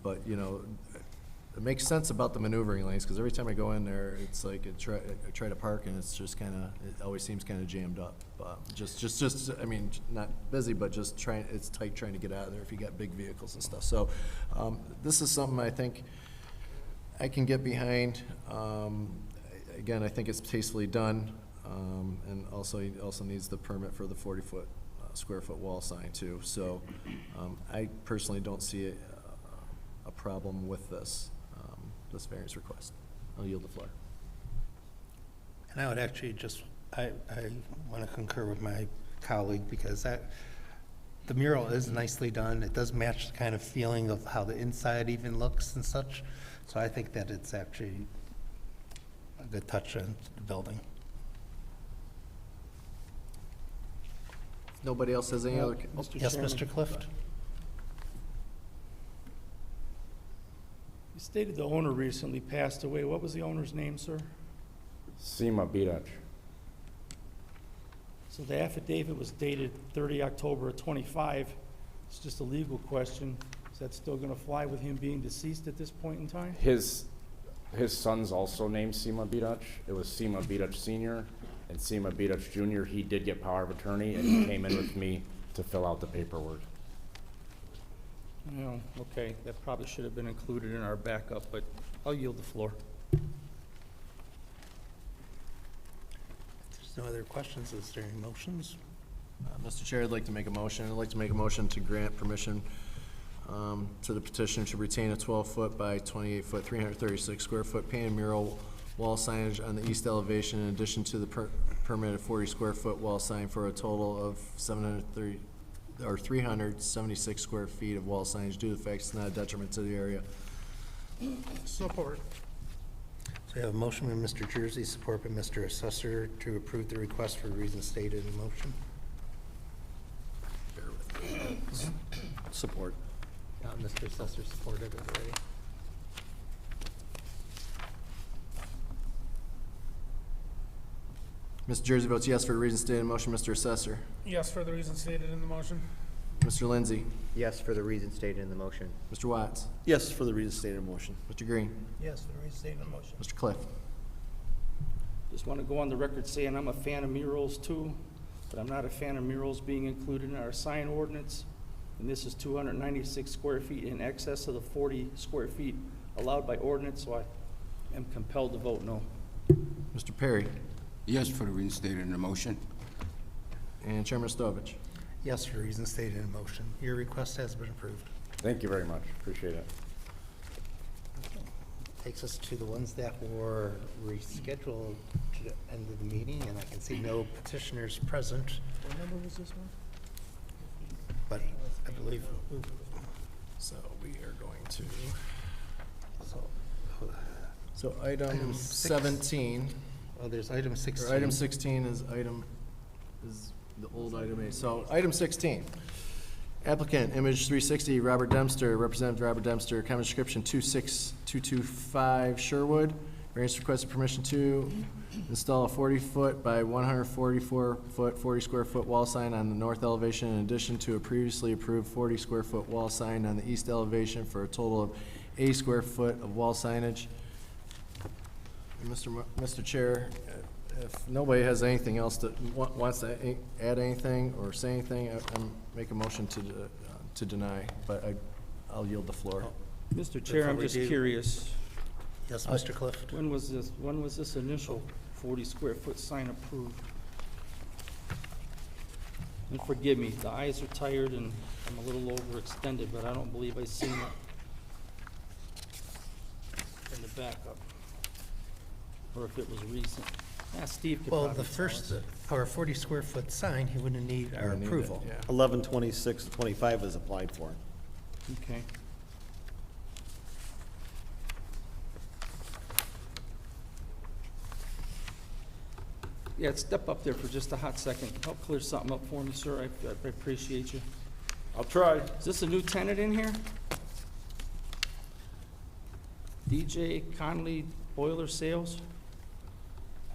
But, it makes sense about the maneuvering lanes, because every time I go in there, it's like I try to park, and it's just kind of, it always seems kind of jammed up. Just, I mean, not busy, but just it's tight trying to get out of there if you got big vehicles and stuff. So, this is something I think I can get behind. Again, I think it's tastefully done, and he also needs the permit for the 40-foot, square-foot wall sign too. So, I personally don't see a problem with this variance request. I'll yield the floor. And I would actually I want to concur with my colleague, because the mural is nicely done. It does match the kind of feeling of how the inside even looks and such. So I think that it's actually a good touch on the building. Nobody else has any other? Yes, Mr. Clift? You stated the owner recently passed away. What was the owner's name, sir? Sima Bidach. So the affidavit was dated 30 October of '25. It's just a legal question. Is that still going to fly with him being deceased at this point in time? His son's also named Sima Bidach. It was Sima Bidach Sr. and Sima Bidach Jr. He did get power of attorney, and he came in with me to fill out the paperwork. No, okay, that probably should have been included in our backup, but I'll yield the floor. There's no other questions. Is there any motions? Mr. Chair, I'd like to make a motion. I'd like to make a motion to grant permission to the petitioner to retain a 12-foot by 28-foot, 336-square-foot painted mural wall signage on the east elevation in addition to the permitted 40-square-foot wall sign for a total of 376 square feet of wall signage due to the fact it's not a detriment to the area. Support. So we have a motion by Mr. Jersey, support by Mr. Assessor to approve the request for reasons stated in the motion. Bear with me. Support. Mr. Assessor supported it already. Mr. Jersey votes yes for the reasons stated in the motion. Mr. Assessor. Yes, for the reasons stated in the motion. Mr. Lindsay. Yes, for the reasons stated in the motion. Mr. Watts. Yes, for the reasons stated in motion. Mr. Green. Yes, for the reasons stated in the motion. Mr. Cliff. Just want to go on the record saying I'm a fan of murals too, but I'm not a fan of murals being included in our sign ordinance. And this is 296 square feet in excess of the 40 square feet allowed by ordinance, so I am compelled to vote no. Mr. Perry. Yes, for the reasons stated in the motion. And Chairman Stovich. Yes, for reasons stated in the motion. Your request has been approved. Thank you very much, appreciate it. Takes us to the ones that were rescheduled to the end of the meeting, and I can see no petitioners present. What number was this one? But I believe, So we are going to, so item six. 17. Oh, there's item 16. Or item 16 is the old item A. So item 16, applicant, Image 360, Robert Dempster, Representative Robert Dempster, common description 26225 Sherwood. Variance requested permission to install a 40-foot by 144-foot, 40-square-foot wall sign on the north elevation in addition to a previously approved 40-square-foot wall sign on the east elevation for a total of 80 square foot of wall signage. Mr. Chair, if nobody has anything else that wants to add anything or say anything, I'm make a motion to deny, but I'll yield the floor. Mr. Chair, I'm just curious. Yes, Mr. Clift. When was this initial 40 square foot sign approved? And forgive me, the eyes are tired and I'm a little overextended, but I don't believe I've seen it in the backup. Or if it was recent. Steve could Well, probably the tell first, us. our 40-square-foot sign, he wouldn't need our Wouldn't need it, approval. yeah. 11/26/25 is applied for. Okay. Yeah, step up there for just a hot second. Help clear something up for me, sir. I appreciate you. I'll try. Is this a new tenant in here? DJ Conley Boiler Sales?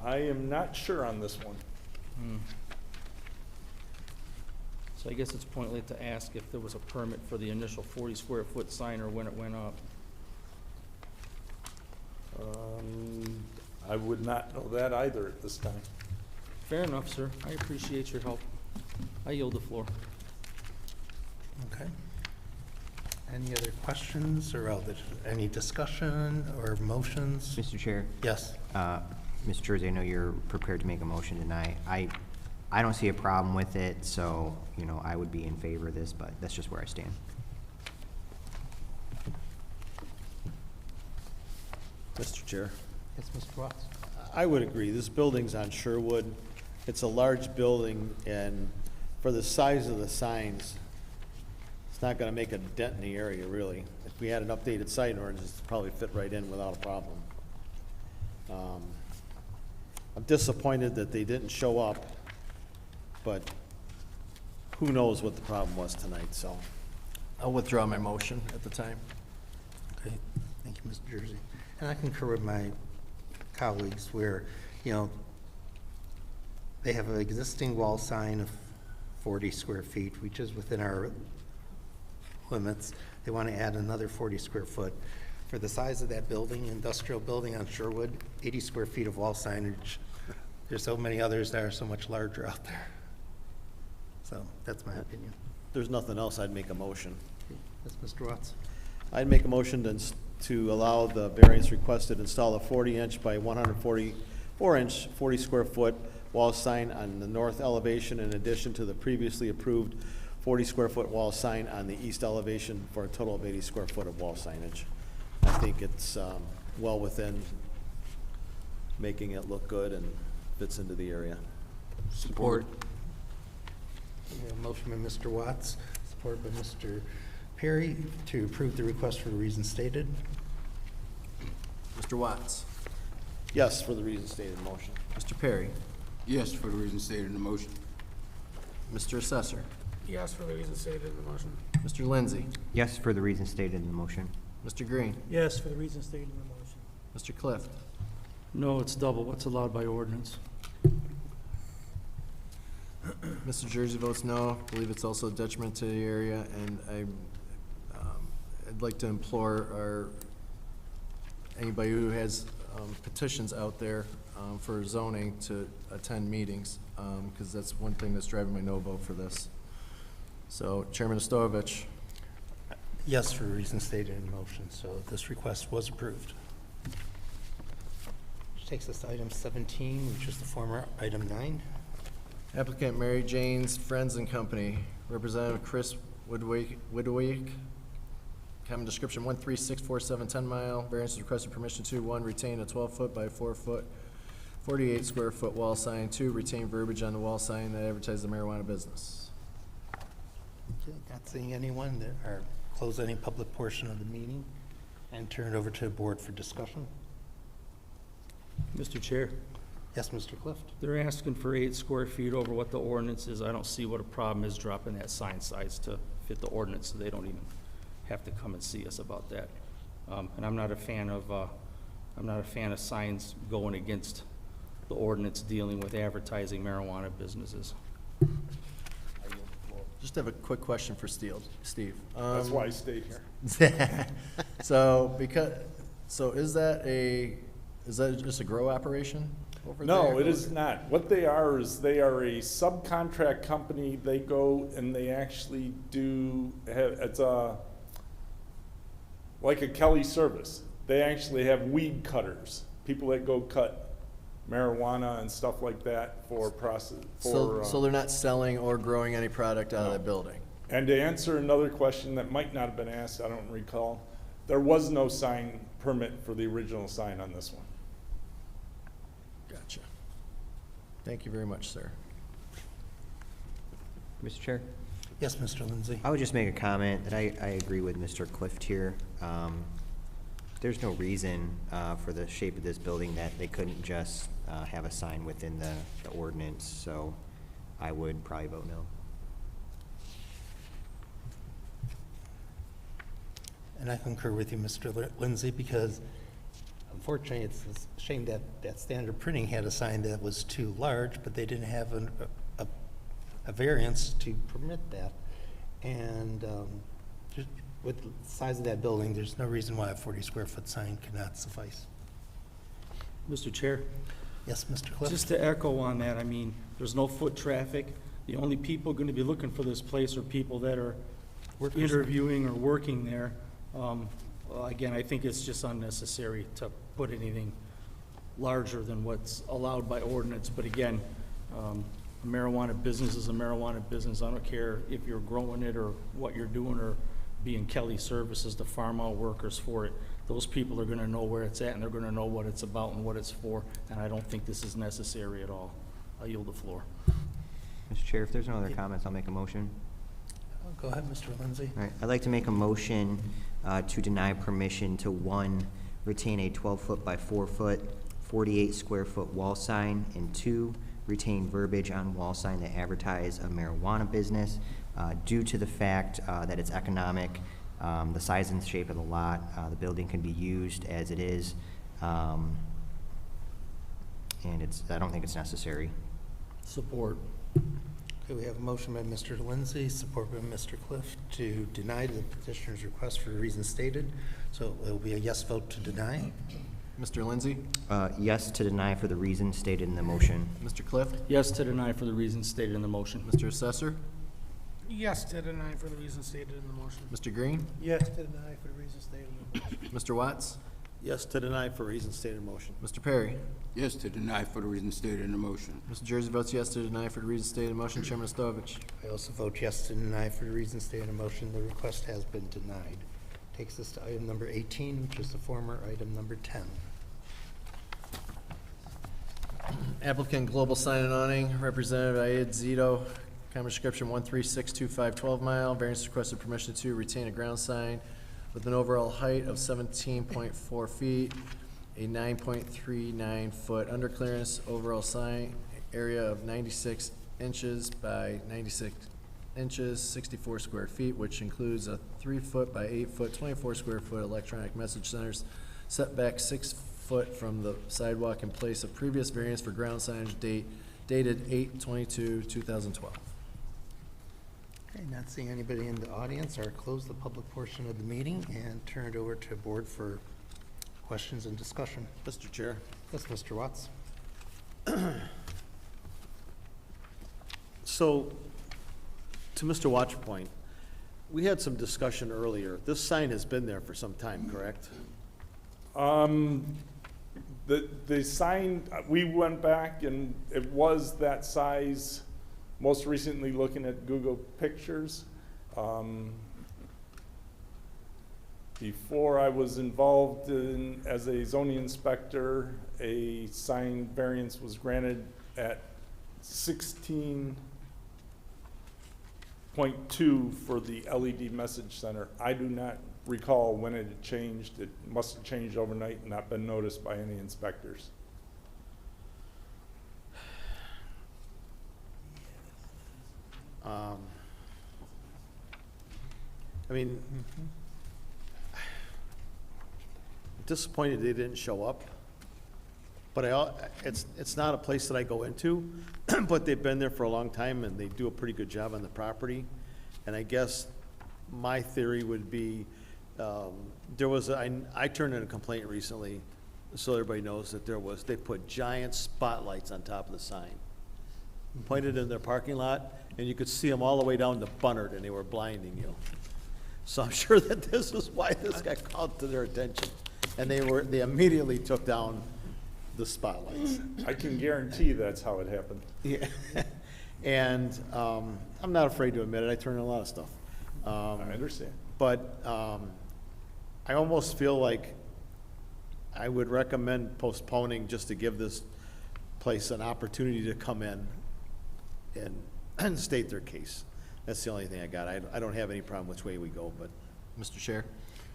I am not sure on this one. So I guess it's pointless to ask if there was a permit for the initial 40 square foot sign or when it went up. I would not know that either at this time. Fair enough, sir. I appreciate your help. I yield the floor. Okay. Any other questions or any discussion or motions? Mr. Chair? Yes. Mr. Jersey, I know you're prepared to make a motion tonight. I don't see a problem with it, so, you know, I would be in favor of this, but that's just where I stand. Mr. Chair. Yes, Mr. Watts. I would agree. This building's on Sherwood. It's a large building, and for the size of the signs, it's not gonna make a dent in the area, really. If we had an updated sign ordinance, it'd probably fit right in without a problem. I'm disappointed that they didn't show up, but who knows what the problem was tonight, so. I'll withdraw my motion at the time. Okay, thank you, Mr. Jersey. And I concur with my colleagues where, you know, they have an existing wall sign of 40 square feet, which is within our limits. They want to add another 40 square foot. For the size of that building, industrial building on Sherwood, 80 square feet of wall signage. There's so many others that are so much larger out there. So that's my opinion. There's nothing else, I'd make a motion. Yes, Mr. Watts? I'd make a motion to allow the variance requested, install a 40-inch by 144-inch, 40-square-foot wall sign on the north elevation in addition to the previously approved 40-square-foot wall sign on the east elevation for a total of 80 square foot of wall signage. I think it's well within making it look good and fits into the area. Support. We have a motion by Mr. Watts, support by Mr. Perry to approve the request for the reasons stated. Mr. Watts? Yes, for the reasons stated in the motion. Mr. Perry? Yes, for the reasons stated in the motion. Mr. Assessor? Yes, for the reasons stated in the motion. Mr. Lindsay? Yes, for the reasons stated in the motion. Mr. Green? Yes, for the reasons stated in the motion. Mr. Clift? No, it's double what's allowed by ordinance. Mr. Jersey votes no. I believe it's also a detriment to the area, and I'd like to implore anybody who has petitions out there for zoning to attend meetings, because that's one thing that's driving my no vote for this. So, Chairman Ostovich. Yes, for reasons stated in the motion, so this request was approved. Which takes us to item 17, which is the former item 9. Applicant Mary Jane's Friends and Company, Representative Chris Woodwick, common description 13647 10 mile, variance is requested permission to 1, retain a 12-foot by 4-foot, 48 square foot wall sign, 2, retain verbiage on the wall sign that advertises the marijuana business. Okay, not seeing anyone, or close any public portion of the meeting and turn it over to the board for discussion. Mr. Chair, Yes, Mr. Clift? they're asking for 8 square feet over what the ordinance is. I don't see what a problem is dropping that sign size to fit the ordinance, so they don't even have to come and see us about that. And I'm not a fan of signs going against the ordinance dealing with advertising marijuana businesses. Just have a quick question for Steve. That's why I stayed here. So, is that just a grow operation over there? No, it is not. What they are is they are a subcontract company. They go and they actually it's like a Kelly service. They actually have weed cutters, people that go cut marijuana and stuff like that for process. So they're not selling or growing any product out of that building? And to answer another question that might not have been asked, I don't recall, there was no sign permit for the original sign on this one. Gotcha. Thank you very much, sir. Mr. Chair? Yes, Mr. Lindsay? I would just make a comment that I agree with Mr. Clift here. There's no reason for the shape of this building that they couldn't just have a sign within the ordinance, so I would probably vote no. And I concur with you, Mr. Lindsay, because unfortunately, it's a shame that Standard Printing had a sign that was too large, but they didn't have a variance to permit that. And just with the size of that building, there's no reason why a 40-square-foot sign could not suffice. Mr. Chair? Yes, Mr. Cliff? Just to echo on that, I mean, there's no foot traffic. The only people going to be looking for this place are people that are interviewing or working there. Again, I think it's just unnecessary to put anything larger than what's allowed by ordinance. But again, a marijuana business is a marijuana business. I don't care if you're growing it or what you're doing or being Kelly Services to farm out workers for it. Those people are going to know where it's at and they're going to know what it's about and what it's for. And I don't think this is necessary at all. I'll yield the floor. Mr. Chair, if there's no other comments, I'll make a motion. Go ahead, Mr. Lindsay. All right, I'd like to make a motion to deny permission to 1, retain a 12-foot by 4-foot, 48 square foot wall sign, and 2, retain verbiage on wall sign that advertise a marijuana business due to the fact that it's economic, the size and shape of the lot, the building can be used as it is, and I don't think it's necessary. Support. Okay, we have a motion by Mr. Lindsay, support by Mr. Cliff to deny the petitioner's request for the reasons stated. So it will be a yes vote to deny. Mr. Lindsay? Yes to deny for the reasons stated in the motion. Mr. Cliff? Yes to deny for the reasons stated in the motion. Mr. Assessor? Yes to deny for the reasons stated in the motion. Mr. Green? Yes to deny for the reasons stated in the motion. Mr. Watts? Yes to deny for reasons stated in motion. Mr. Perry? Yes to deny for the reasons stated in the motion. Mr. Jersey votes yes to deny for the reasons stated in motion. Chairman Estovich? I also vote yes to deny for the reasons stated in motion. The request has been denied. Takes us to item number 18, which is the former item number 10. Applicant Global Sign and Awning, Representative Ayed Zito, common description 13625 12 Mile, variance requested permission to retain a ground sign with an overall height of 17.4 feet, a 9.39 foot underclearance, overall sign area of 96 inches by 96 inches, 64 square feet, which includes a 3 foot by 8 foot, 24 square foot electronic message centers, setback 6 foot from the sidewalk in place of previous variance for ground signage dated 8/22/2012. Okay, not seeing anybody in the audience, I'll close the public portion of the meeting and turn it over to board for questions and discussion. Mr. Chair. Yes, Mr. Watts. So, to Mr. Watch's point, we had some discussion earlier. This sign has been there for some time, correct? The sign, we went back and it was that size, most recently looking at Google Pictures. Before I was involved in, as a zoning inspector, a sign variance was granted at 16.2 for the LED message center. I do not recall when it had changed. It must have changed overnight and not been noticed by any inspectors. I mean, disappointed they didn't show up, but it's not a place that I go into, but they've been there for a long time and they do a pretty good job on the property. And I guess my theory would be, I turned in a complaint recently, so everybody knows that they put giant spotlights on top of the sign, pointed in their parking lot, and you could see them all the way down to Bunnard, and they were blinding you. So I'm sure that this is why this got called to their attention, and they immediately took down the spotlights. I can guarantee that's how it happened. Yeah, and I'm not afraid to admit it. I turn in a lot of stuff. I understand. But I almost feel like I would recommend postponing just to give this place an opportunity to come in and state their case. That's the only thing I got. I don't have any problem which way we go, but. Mr. Chair?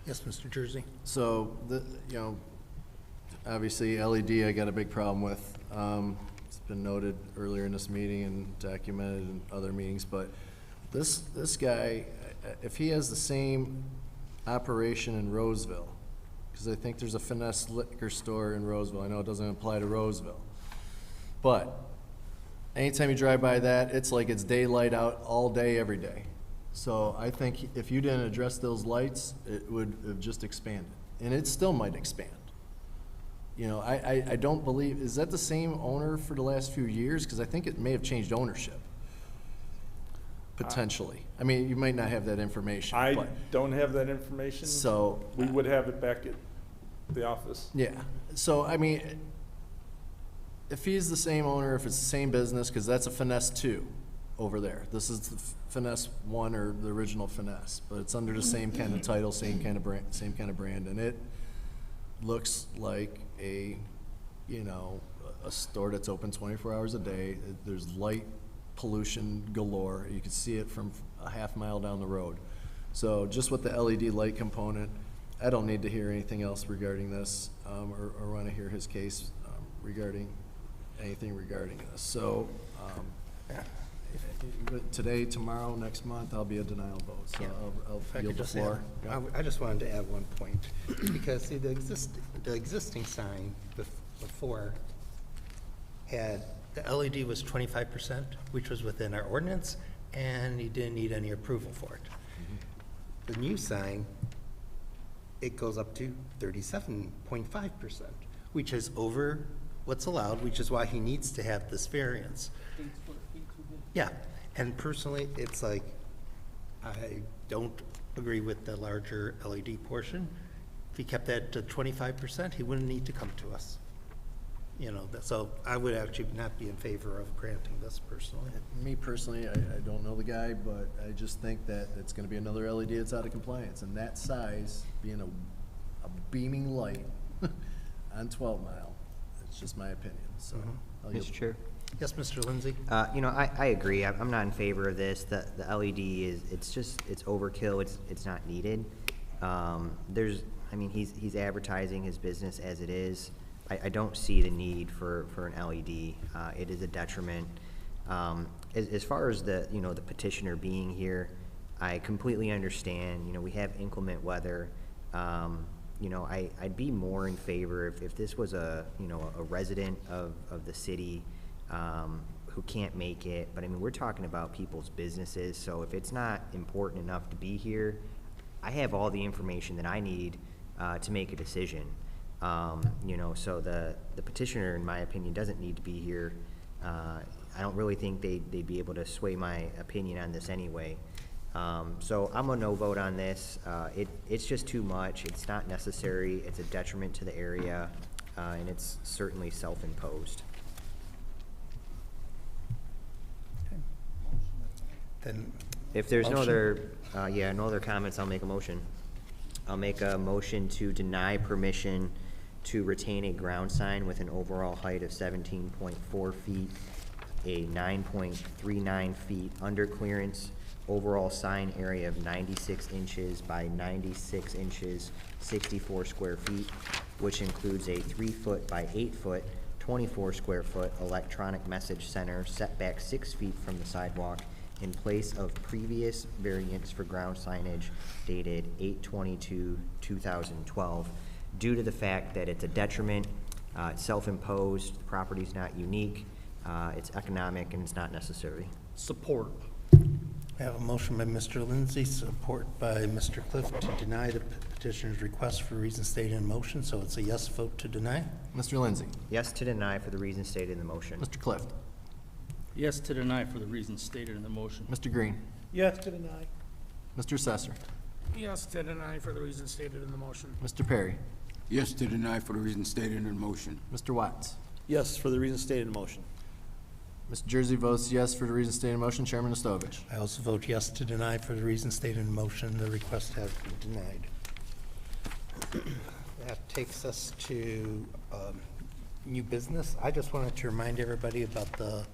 Yes, Mr. Jersey. So, obviously LED I got a big problem with. It's been noted earlier in this meeting and documented in other meetings, but this guy, if he has the same operation in Roseville, because I think there's a Finesse liquor store in Roseville. I know it doesn't apply to Roseville, but anytime you drive by that, it's like it's daylight out all day, every day. So I think if you didn't address those lights, it would have just expanded, and it still might expand. I don't believe, is that the same owner for the last few years? Because I think it may have changed ownership, potentially. I mean, you might not have that information. I but, don't have that information. So we would have it back at the office. Yeah. So, I mean, if he's the same owner, if it's the same business, because that's a Finesse 2 over there. This is the Finesse 1 or the original Finesse, but it's under the same kind of title, same kind of brand, and it looks like a store that's open 24 hours a day. There's light pollution galore. You can see it from a half mile down the road. So just with the LED light component, I don't need to hear anything else regarding this, or want to hear his case regarding anything regarding this. So today, tomorrow, next month, I'll be a denial vote. So I'll yield the floor. I just wanted to add one point, because see, the existing sign before had, the LED was 25%, which was within our ordinance, and you didn't need any approval for it. The new sign, it goes up to 37.5%, which is over what's allowed, which is why he needs to have this variance. Yeah, and personally, it's like, I don't agree with the larger LED portion. If he kept that to 25%, he wouldn't need to come to us. You know, so I would actually not be in favor of granting this personally. Me personally, I don't know the guy, but I just think that it's gonna be another LED that's out of compliance, and that size, being a beaming light on 12 Mile, it's just my opinion, so. I'll yield. Mr. Chair? Yes, Mr. Lindsay? You know, I agree. I'm not in favor of this. The LED is, it's overkill. It's not needed. I mean, he's advertising his business as it is. I don't see the need for an LED. It is a detriment. As far as the petitioner being here, I completely understand. You know, we have inclement weather. You know, I'd be more in favor if this was a resident of the city who can't make it. But I mean, we're talking about people's businesses, so if it's not important enough to be here, I have all the information that I need to make a decision. You know, so the petitioner, in my opinion, doesn't need to be here. I don't really think they'd be able to sway my opinion on this anyway. So I'm a no vote on this. It's just too much. It's not necessary. It's a detriment to the area, and it's certainly self-imposed. Then If there's no motion? other, no other comments, I'll make a motion. I'll make a motion to deny permission to retain a ground sign with an overall height of 17.4 feet, a 9.39 feet under clearance, overall sign area of 96 inches by 96 inches, 64 square feet, which includes a 3-foot by 8-foot, 24 square foot electronic message center setback 6 feet from the sidewalk, in place of previous variance for ground signage dated 8/22/2012, due to the fact that it's a detriment, it's self-imposed, the property's not unique, it's economic, and it's not necessary. Support. I have a motion by Mr. Lindsay, support by Mr. Cliff to deny the petitioner's request for reasons stated in motion, so it's a yes vote to deny. Mr. Lindsay? Yes to deny for the reasons stated in the motion. Mr. Clift? Yes to deny for the reasons stated in the motion. Mr. Green? Yes to deny. Mr. Sesser? Yes to deny for the reasons stated in the motion. Mr. Perry? Yes to deny for the reasons stated in the motion. Mr. Watts? Yes, for the reasons stated in the motion. Mr. Jersey votes yes for the reasons stated in motion. Chairman Ostovich? I also vote yes to deny for the reasons stated in motion. The request has been denied. That takes us to new business. I just wanted to remind everybody about the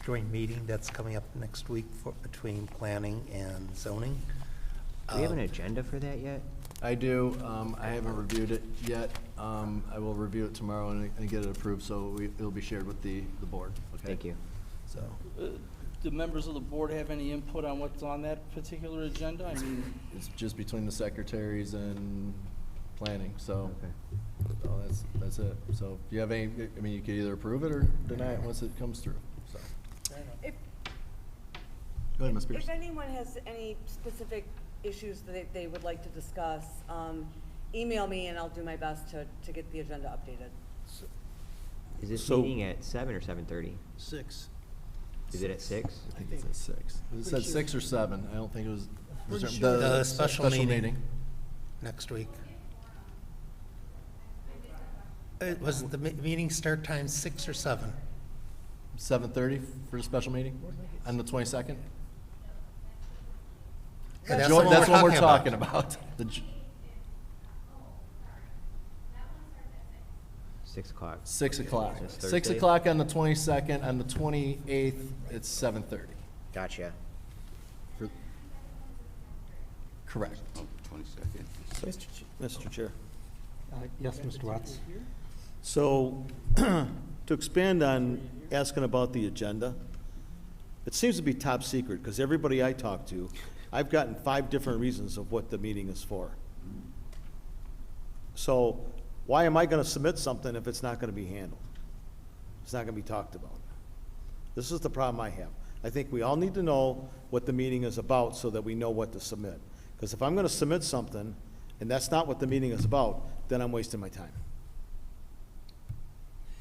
joint meeting that's coming up next week between planning and zoning. Do we have an agenda for that yet? I do. I haven't reviewed it yet. I will review it tomorrow and get it approved, so it'll be shared with the board. Okay? Thank you. So, Do members of the board have any input on what's on that particular agenda? I mean, it's just between the secretaries and planning, so. So that's it. So, do you have any, I mean, you could either approve it or deny it once it comes through, so. Go ahead, Ms. Pierce. If anyone has any specific issues that they would like to discuss, email me and I'll do my best to get the agenda updated. Is this So- meeting at 7 or 7:30? 6. Is it at 6? I think it's at 6. It said 6 or 7. I don't think it was. The special meeting next week. Was the meeting start time 6 or 7? 7:30 for the special meeting on the 22nd? Yeah, that's Joy- the one That's we're what we're talking talking about. The j- 6 o'clock. 6 o'clock. It's 6 Thursday? o'clock on the 22nd. On the 28th, it's 7:30. Gotcha. Correct. Oh, 22nd. Mr. Chair. Yes, Mr. Watts? So, to expand on asking about the agenda, it seems to be top secret, because everybody I talk to, I've gotten 5 different reasons of what the meeting is for. So, why am I gonna submit something if it's not gonna be handled? It's not gonna be talked about. This is the problem I have. I think we all need to know what the meeting is about so that we know what to submit. Because if I'm gonna submit something, and that's not what the meeting is about, then I'm wasting my time.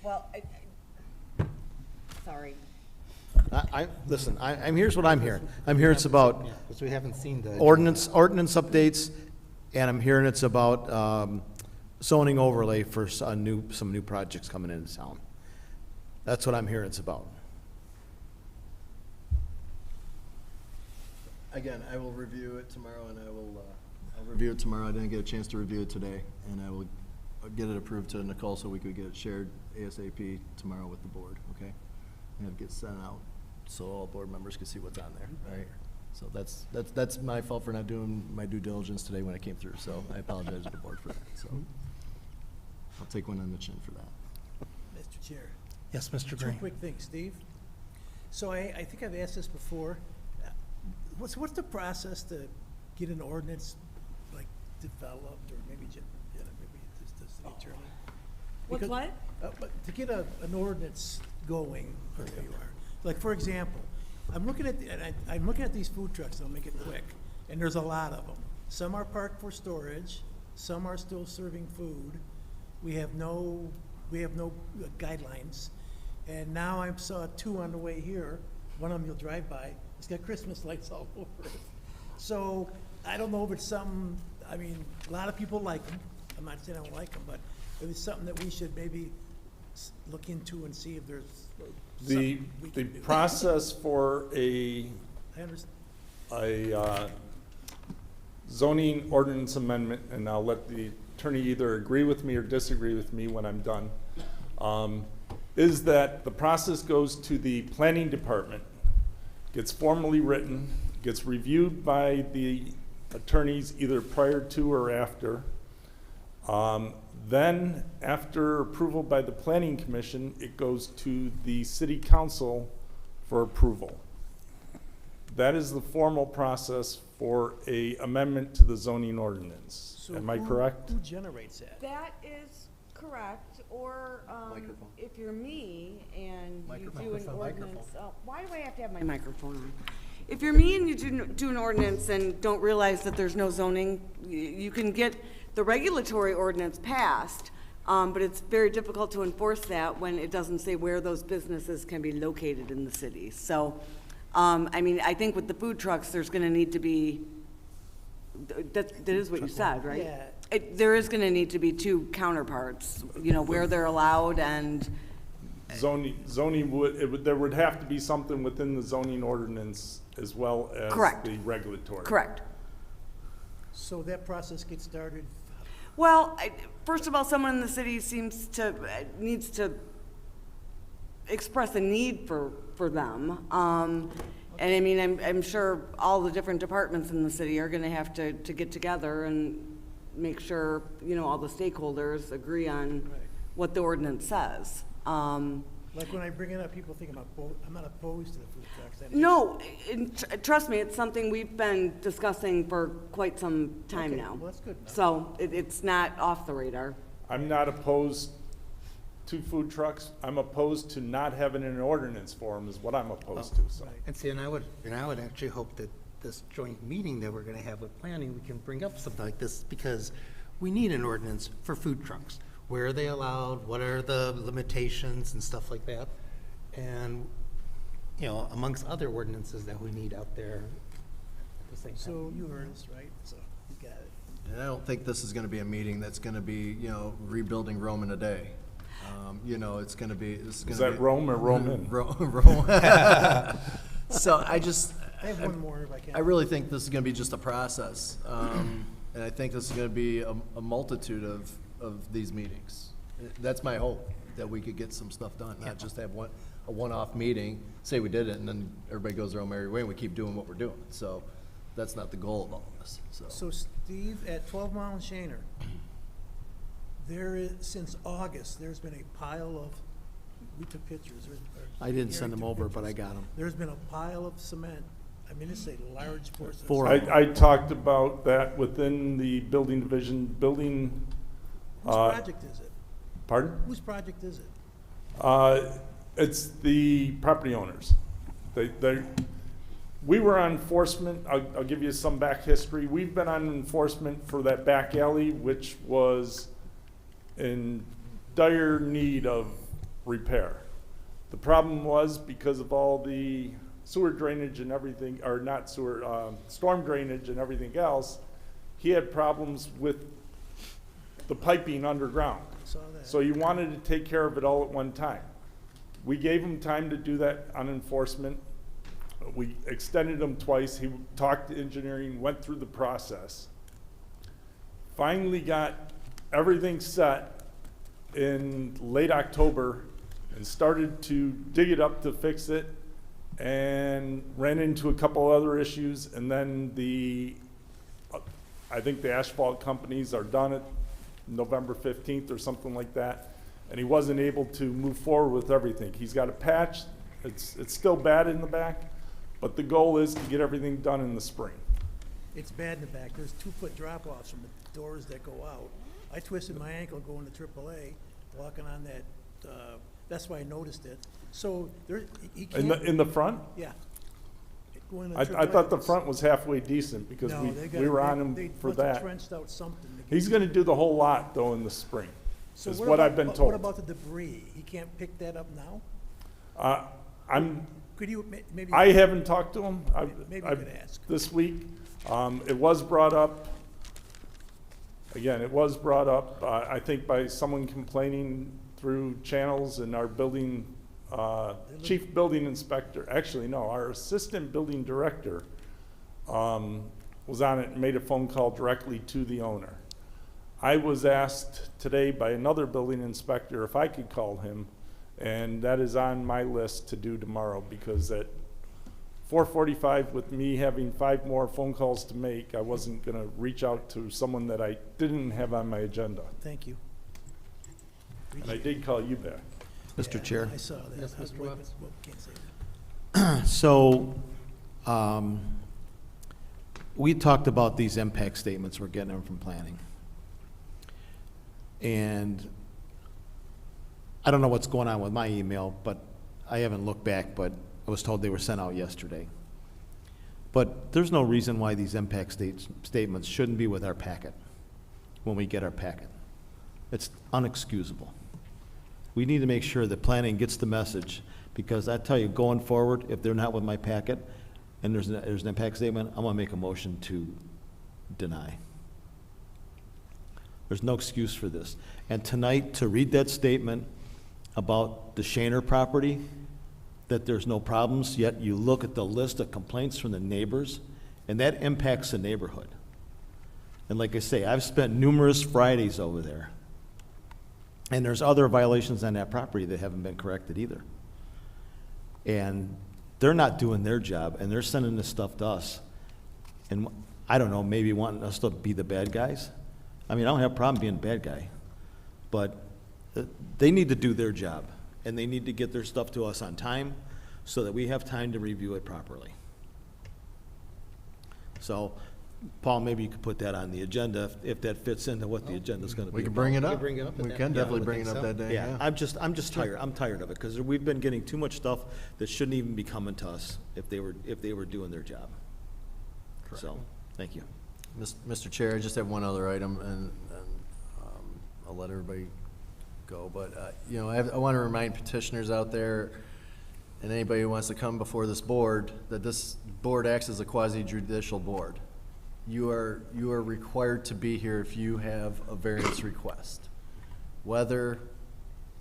Well, sorry. Listen, here's what I'm hearing. I'm hearing it's about Because we haven't seen the. ordinance updates, and I'm hearing it's about zoning overlay for some new projects coming into town. That's what I'm hearing it's about. Again, I will review it tomorrow, and I'll review it tomorrow. I didn't get a chance to review it today, and I'll get it approved to Nicole so we could get it shared ASAP tomorrow with the board, okay? And have it get sent out so all board members can see what's on there, all right? So that's my fault for not doing my due diligence today when it came through, so I apologize to the board for that, so. I'll take one on the chin for that. Mr. Chair. Yes, Mr. Two Green. quick things, Steve. So I think I've asked this before. What's the process to get an ordinance, like, developed, or maybe just the attorney? What's Because- what? But to get an ordinance going, wherever you are, like, for example, I'm looking at these food trucks, I'll make it quick, and there's a lot of them. Some are parked for storage, some are still serving food. We have no guidelines. And now I saw two on the way here, one of them you'll drive by, it's got Christmas lights all over it. So, I don't know if it's something, I mean, a lot of people like them, I'm not saying I don't like them, but if it's something that we should maybe look into and see if there's The, something we the can do. process for a I understand. Zoning ordinance amendment, and I'll let the attorney either agree with me or disagree with me when I'm done, is that the process goes to the planning department, gets formally written, gets reviewed by the attorneys either prior to or after. Then, after approval by the planning commission, it goes to the city council for approval. That is the formal process for a amendment to the zoning ordinance. So Am I who- correct? Who generates that? That is correct, or, Microphone. if you're me and you do an Microphone. ordinance, why do I have to have my microphone on? If you're me and you do an ordinance and don't realize that there's no zoning, you can get the regulatory ordinance passed, but it's very difficult to enforce that when it doesn't say where those businesses can be located in the city. So, I mean, I think with the food trucks, there's gonna need to be, that is what you said, right? Yeah. There is gonna need to be two counterparts, you know, where they're allowed and, Zoning would, there would have to be something within the zoning ordinance as well as Correct. the regulatory. correct. So that process gets started. Well, first of all, someone in the city needs to express a need for them. And I mean, I'm sure all the different departments in the city are gonna have to get together and make sure, you know, all the stakeholders agree on what the ordinance says. Like when I bring it up, people think I'm not opposed to the food trucks. I'm just- No, trust me, it's something we've been discussing for quite some time Okay, now. well, that's good enough. So it's not off the radar. I'm not opposed to food trucks. I'm opposed to not having an ordinance for them is what I'm opposed to, so. And see, and I would actually hope that this joint meeting that we're gonna have with planning, we can bring up something like this, because we need an ordinance for food trucks. Where are they allowed? What are the limitations and stuff like that? And, you know, amongst other ordinances that we need out there at the same time. So you heard us, right? So you got it. And I don't think this is gonna be a meeting that's gonna be, you know, rebuilding Rome in a day. You know, it's gonna be, Is that Rome or Roman? Rome. So I have one more if I can. I really think this is gonna be just a process. And I think this is gonna be a multitude of these meetings. That's my hope, that we could get some stuff done, not just have a one-off meeting, say we did it, and then everybody goes their own merry way, and we keep doing what we're doing. So that's not the goal of all of this, so. So Steve, at 12 Mile and Shaner, since August, there's been a pile of, we took pictures. I didn't send them over, but I got them. There's been a pile of cement. I mean, it's a large portion. of Four. cement. I talked about that within the building division, Whose project is it? Pardon? Whose project is it? It's the property owners. We were on enforcement, I'll give you some back history. We've been on enforcement for that back alley, which was in dire need of repair. The problem was because of all the sewer drainage and everything, or not sewer, storm drainage and everything else, he had problems with the piping underground. Saw that. So you wanted to take care of it all at one time. We gave him time to do that on enforcement. We extended him twice. He talked to engineering, went through the process. Finally got everything set in late October and started to dig it up to fix it, and ran into a couple other issues, and then I think the asphalt companies are done at November 15th or something like that, and he wasn't able to move forward with everything. He's got a patch. It's still bad in the back, but the goal is to get everything done in the spring. It's bad in the back. There's 2-foot drop-offs from the doors that go out. I twisted my ankle going to AAA, walking on that, that's why I noticed it. So there, he can't. In the front? Yeah. Going to I AAA. thought the front was halfway decent because No, they got- we were on they him for must have that. trenched out something. He's gonna do the whole lot though in the spring, So is what what about- I've been but told. What about the debris? He can't pick that up now? Could you, maybe? I haven't talked to him. Maybe you could ask. This week. It was brought up, again, it was brought up, I think by someone complaining through channels, and our building, chief building inspector, actually, no, our assistant building director, was on it and made a phone call directly to the owner. I was asked today by another building inspector if I could call him, and that is on my list to do tomorrow, because at 4:45, with me having 5 more phone calls to make, I wasn't gonna reach out to someone that I didn't have on my agenda. Thank you. And I did call you back. Mr. Chair. I saw that. Yes, Mr. Webb. Well, can't say that. So, we talked about these impact statements, we're getting them from planning. And I don't know what's going on with my email, but I haven't looked back, but I was told they were sent out yesterday. But there's no reason why these impact statements shouldn't be with our packet when we get our packet. It's unexcusable. We need to make sure that planning gets the message, because I tell you, going forward, if they're not with my packet and there's an impact statement, I'm gonna make a motion to deny. There's no excuse for this. And tonight, to read that statement about the Shaner property, that there's no problems, yet you look at the list of complaints from the neighbors, and that impacts the neighborhood. And like I say, I've spent numerous Fridays over there, and there's other violations on that property that haven't been corrected either. And they're not doing their job, and they're sending this stuff to us. And I don't know, maybe wanting us to be the bad guys. I mean, I don't have a problem being a bad guy, but they need to do their job, and they need to get their stuff to us on time so that we have time to review it properly. So, Paul, maybe you could put that on the agenda if that fits into what the agenda's gonna be. We can bring it You up. can bring it up at We that- can yeah, I definitely would bring it think up so. that day, Yeah, yeah. I'm just tired, I'm tired of it, because we've been getting too much stuff that shouldn't even be coming to us if they were doing their job. So, thank you. Mr. Chair, I just have one other item, and I'll let everybody go, but, you know, I want to remind petitioners out there, and anybody who wants to come before this board, that this board acts as a quasi-judicial board. You are required to be here if you have a variance request. Weather,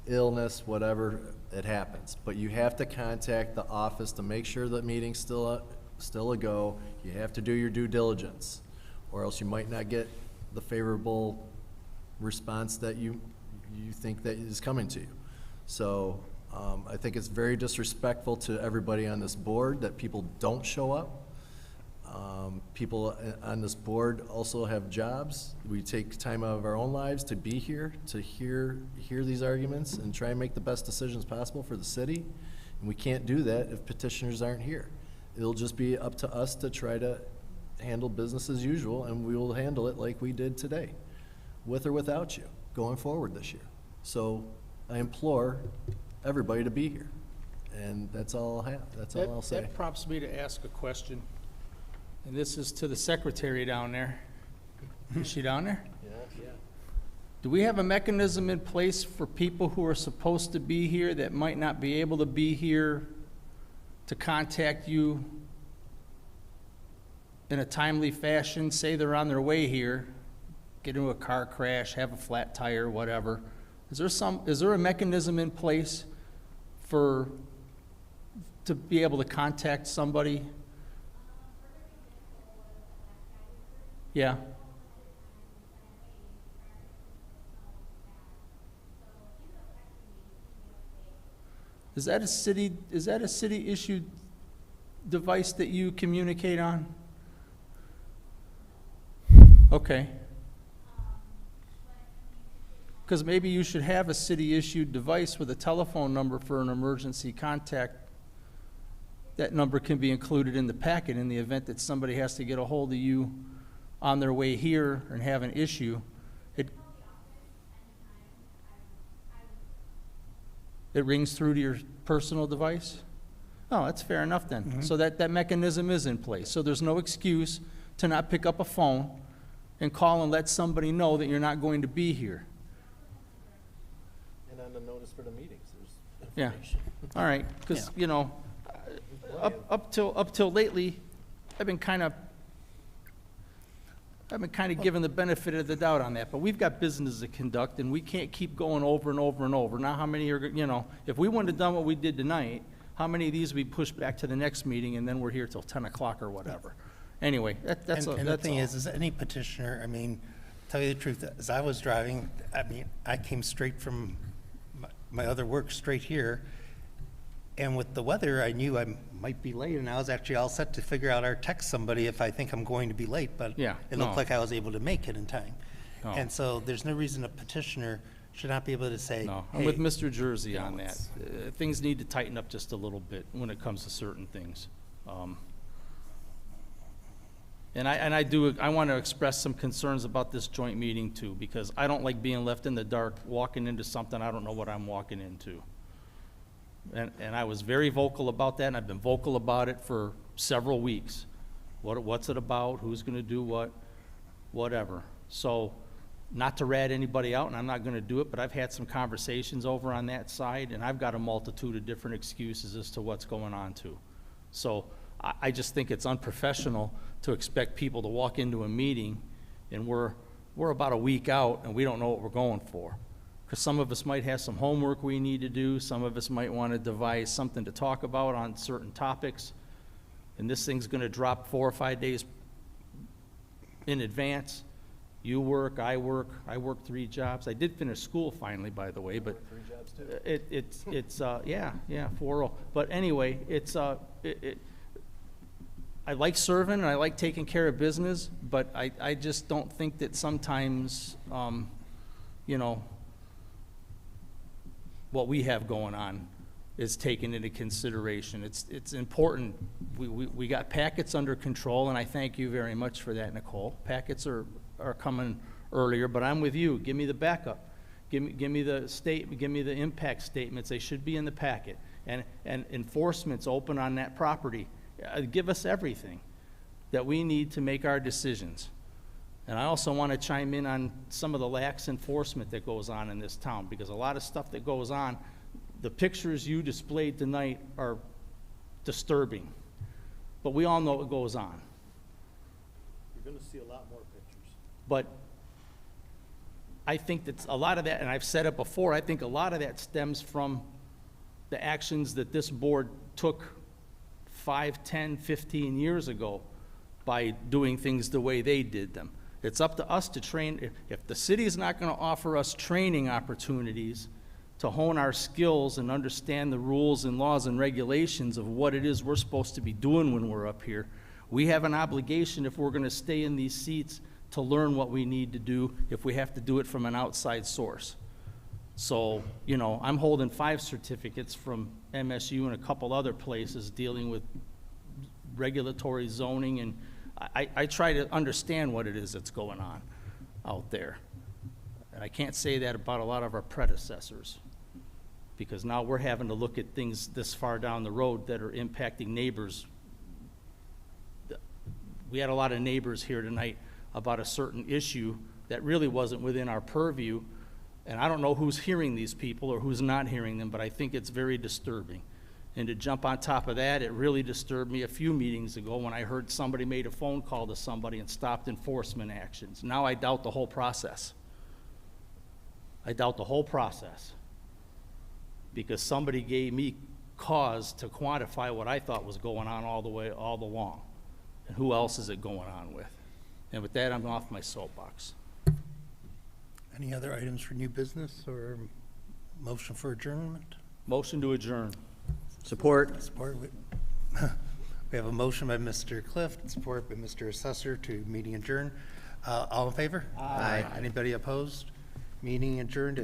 illness, whatever, it happens. But you have to contact the office to make sure the meeting's still a go. You have to do your due diligence, or else you might not get the favorable response that you think that is coming to you. So I think it's very disrespectful to everybody on this board that people don't show up. People on this board also have jobs. We take time out of our own lives to be here, to hear these arguments and try and make the best decisions possible for the city. And we can't do that if petitioners aren't here. It'll just be up to us to try to handle business as usual, and we will handle it like we did today, with or without you, going forward this year. So I implore everybody to be here, and that's all I'll have, that's all I'll say. That prompts me to ask a question, and this is to the secretary down there. Is she down there? Yeah. Do we have a mechanism in place for people who are supposed to be here that might not be able to be here to contact you in a timely fashion? Say they're on their way here, get into a car crash, have a flat tire, whatever. Is there a mechanism in place to be able to contact somebody? Yeah. Is that a city issued device that you communicate on? Okay. Because maybe you should have a city issued device with a telephone number for an emergency contact. That number can be included in the packet in the event that somebody has to get a hold of you on their way here and have an issue. It rings through to your personal device? Oh, that's fair enough then. So that mechanism is in place. So there's no excuse to not pick up a phone and call and let somebody know that you're not going to be here. And on the notice for the meetings, there's Yeah. information. All right, because, you know, up till lately, I've been kind of given the benefit of the doubt on that, but we've got business to conduct, and we can't keep going over and over and over. Now, how many are, you know, if we wouldn't have done what we did tonight, how many of these we pushed back to the next meeting, and then we're here till 10 o'clock or whatever? Anyway, that's And the thing all. is any petitioner, I mean, tell you the truth, as I was driving, I mean, I came straight from my other work straight here, and with the weather, I knew I might be late, and I was actually all set to figure out or text somebody if I think I'm going to be late, but Yeah, it looked no. like I was able to make it in time. No. And so there's no reason a petitioner should not be able to say, No, I'm hey, with Mr. Jersey on that. it's- Things need to tighten up just a little bit when it comes to certain things. And I want to express some concerns about this joint meeting too, because I don't like being left in the dark, walking into something I don't know what I'm walking into. And I was very vocal about that, and I've been vocal about it for several weeks. What's it about? Who's going to do what? Whatever. So, not to rat anybody out, and I'm not going to do it, but I've had some conversations over on that side, and I've got a multitude of different excuses as to what's going on too. So, I just think it's unprofessional to expect people to walk into a meeting, and we're about a week out, and we don't know what we're going for. Because some of us might have some homework we need to do, some of us might want to devise something to talk about on certain topics, and this thing's going to drop 4 or 5 days in advance. You work, I work 3 jobs. I did finish school finally, by the way, but 3 jobs too. it's 4. But anyway, I like serving and I like taking care of business, but I just don't think that sometimes, you know, what we have going on is taken into consideration. It's important. We got packets under control, and I thank you very much for that, Nicole. Packets are coming earlier, but I'm with you. Give me the backup. Give me the impact statements. They should be in the packet. And enforcement's open on that property. Give us everything that we need to make our decisions. And I also want to chime in on some of the lax enforcement that goes on in this town, because a lot of stuff that goes on, the pictures you displayed tonight are disturbing. But we all know what goes on. You're going to see a lot more pictures. But I think that a lot of that, and I've said it before, I think a lot of that stems from the actions that this board took 5, 10, 15 years ago by doing things the way they did them. It's up to us to train. If the city is not going to offer us training opportunities to hone our skills and understand the rules and laws and regulations of what it is we're supposed to be doing when we're up here, we have an obligation, if we're going to stay in these seats, to learn what we need to do if we have to do it from an outside source. So, you know, I'm holding 5 certificates from MSU and a couple other places dealing with regulatory zoning, and I try to understand what it is that's going on out there. And I can't say that about a lot of our predecessors, because now we're having to look at things this far down the road that are impacting neighbors. We had a lot of neighbors here tonight about a certain issue that really wasn't within our purview. And I don't know who's hearing these people or who's not hearing them, but I think it's very disturbing. And to jump on top of that, it really disturbed me a few meetings ago when I heard somebody made a phone call to somebody and stopped enforcement actions. Now I doubt the whole process. I doubt the whole process. Because somebody gave me cause to quantify what I thought was going on all along. And who else is it going on with? And with that, I'm off my soapbox. Any other items for new business or motion for adjournment? Motion to adjourn. Support. Support. We have a motion by Mr. Clift, support by Mr. Assessor to meeting adjourn. All in favor? Aye. Anybody opposed? Meeting adjourned at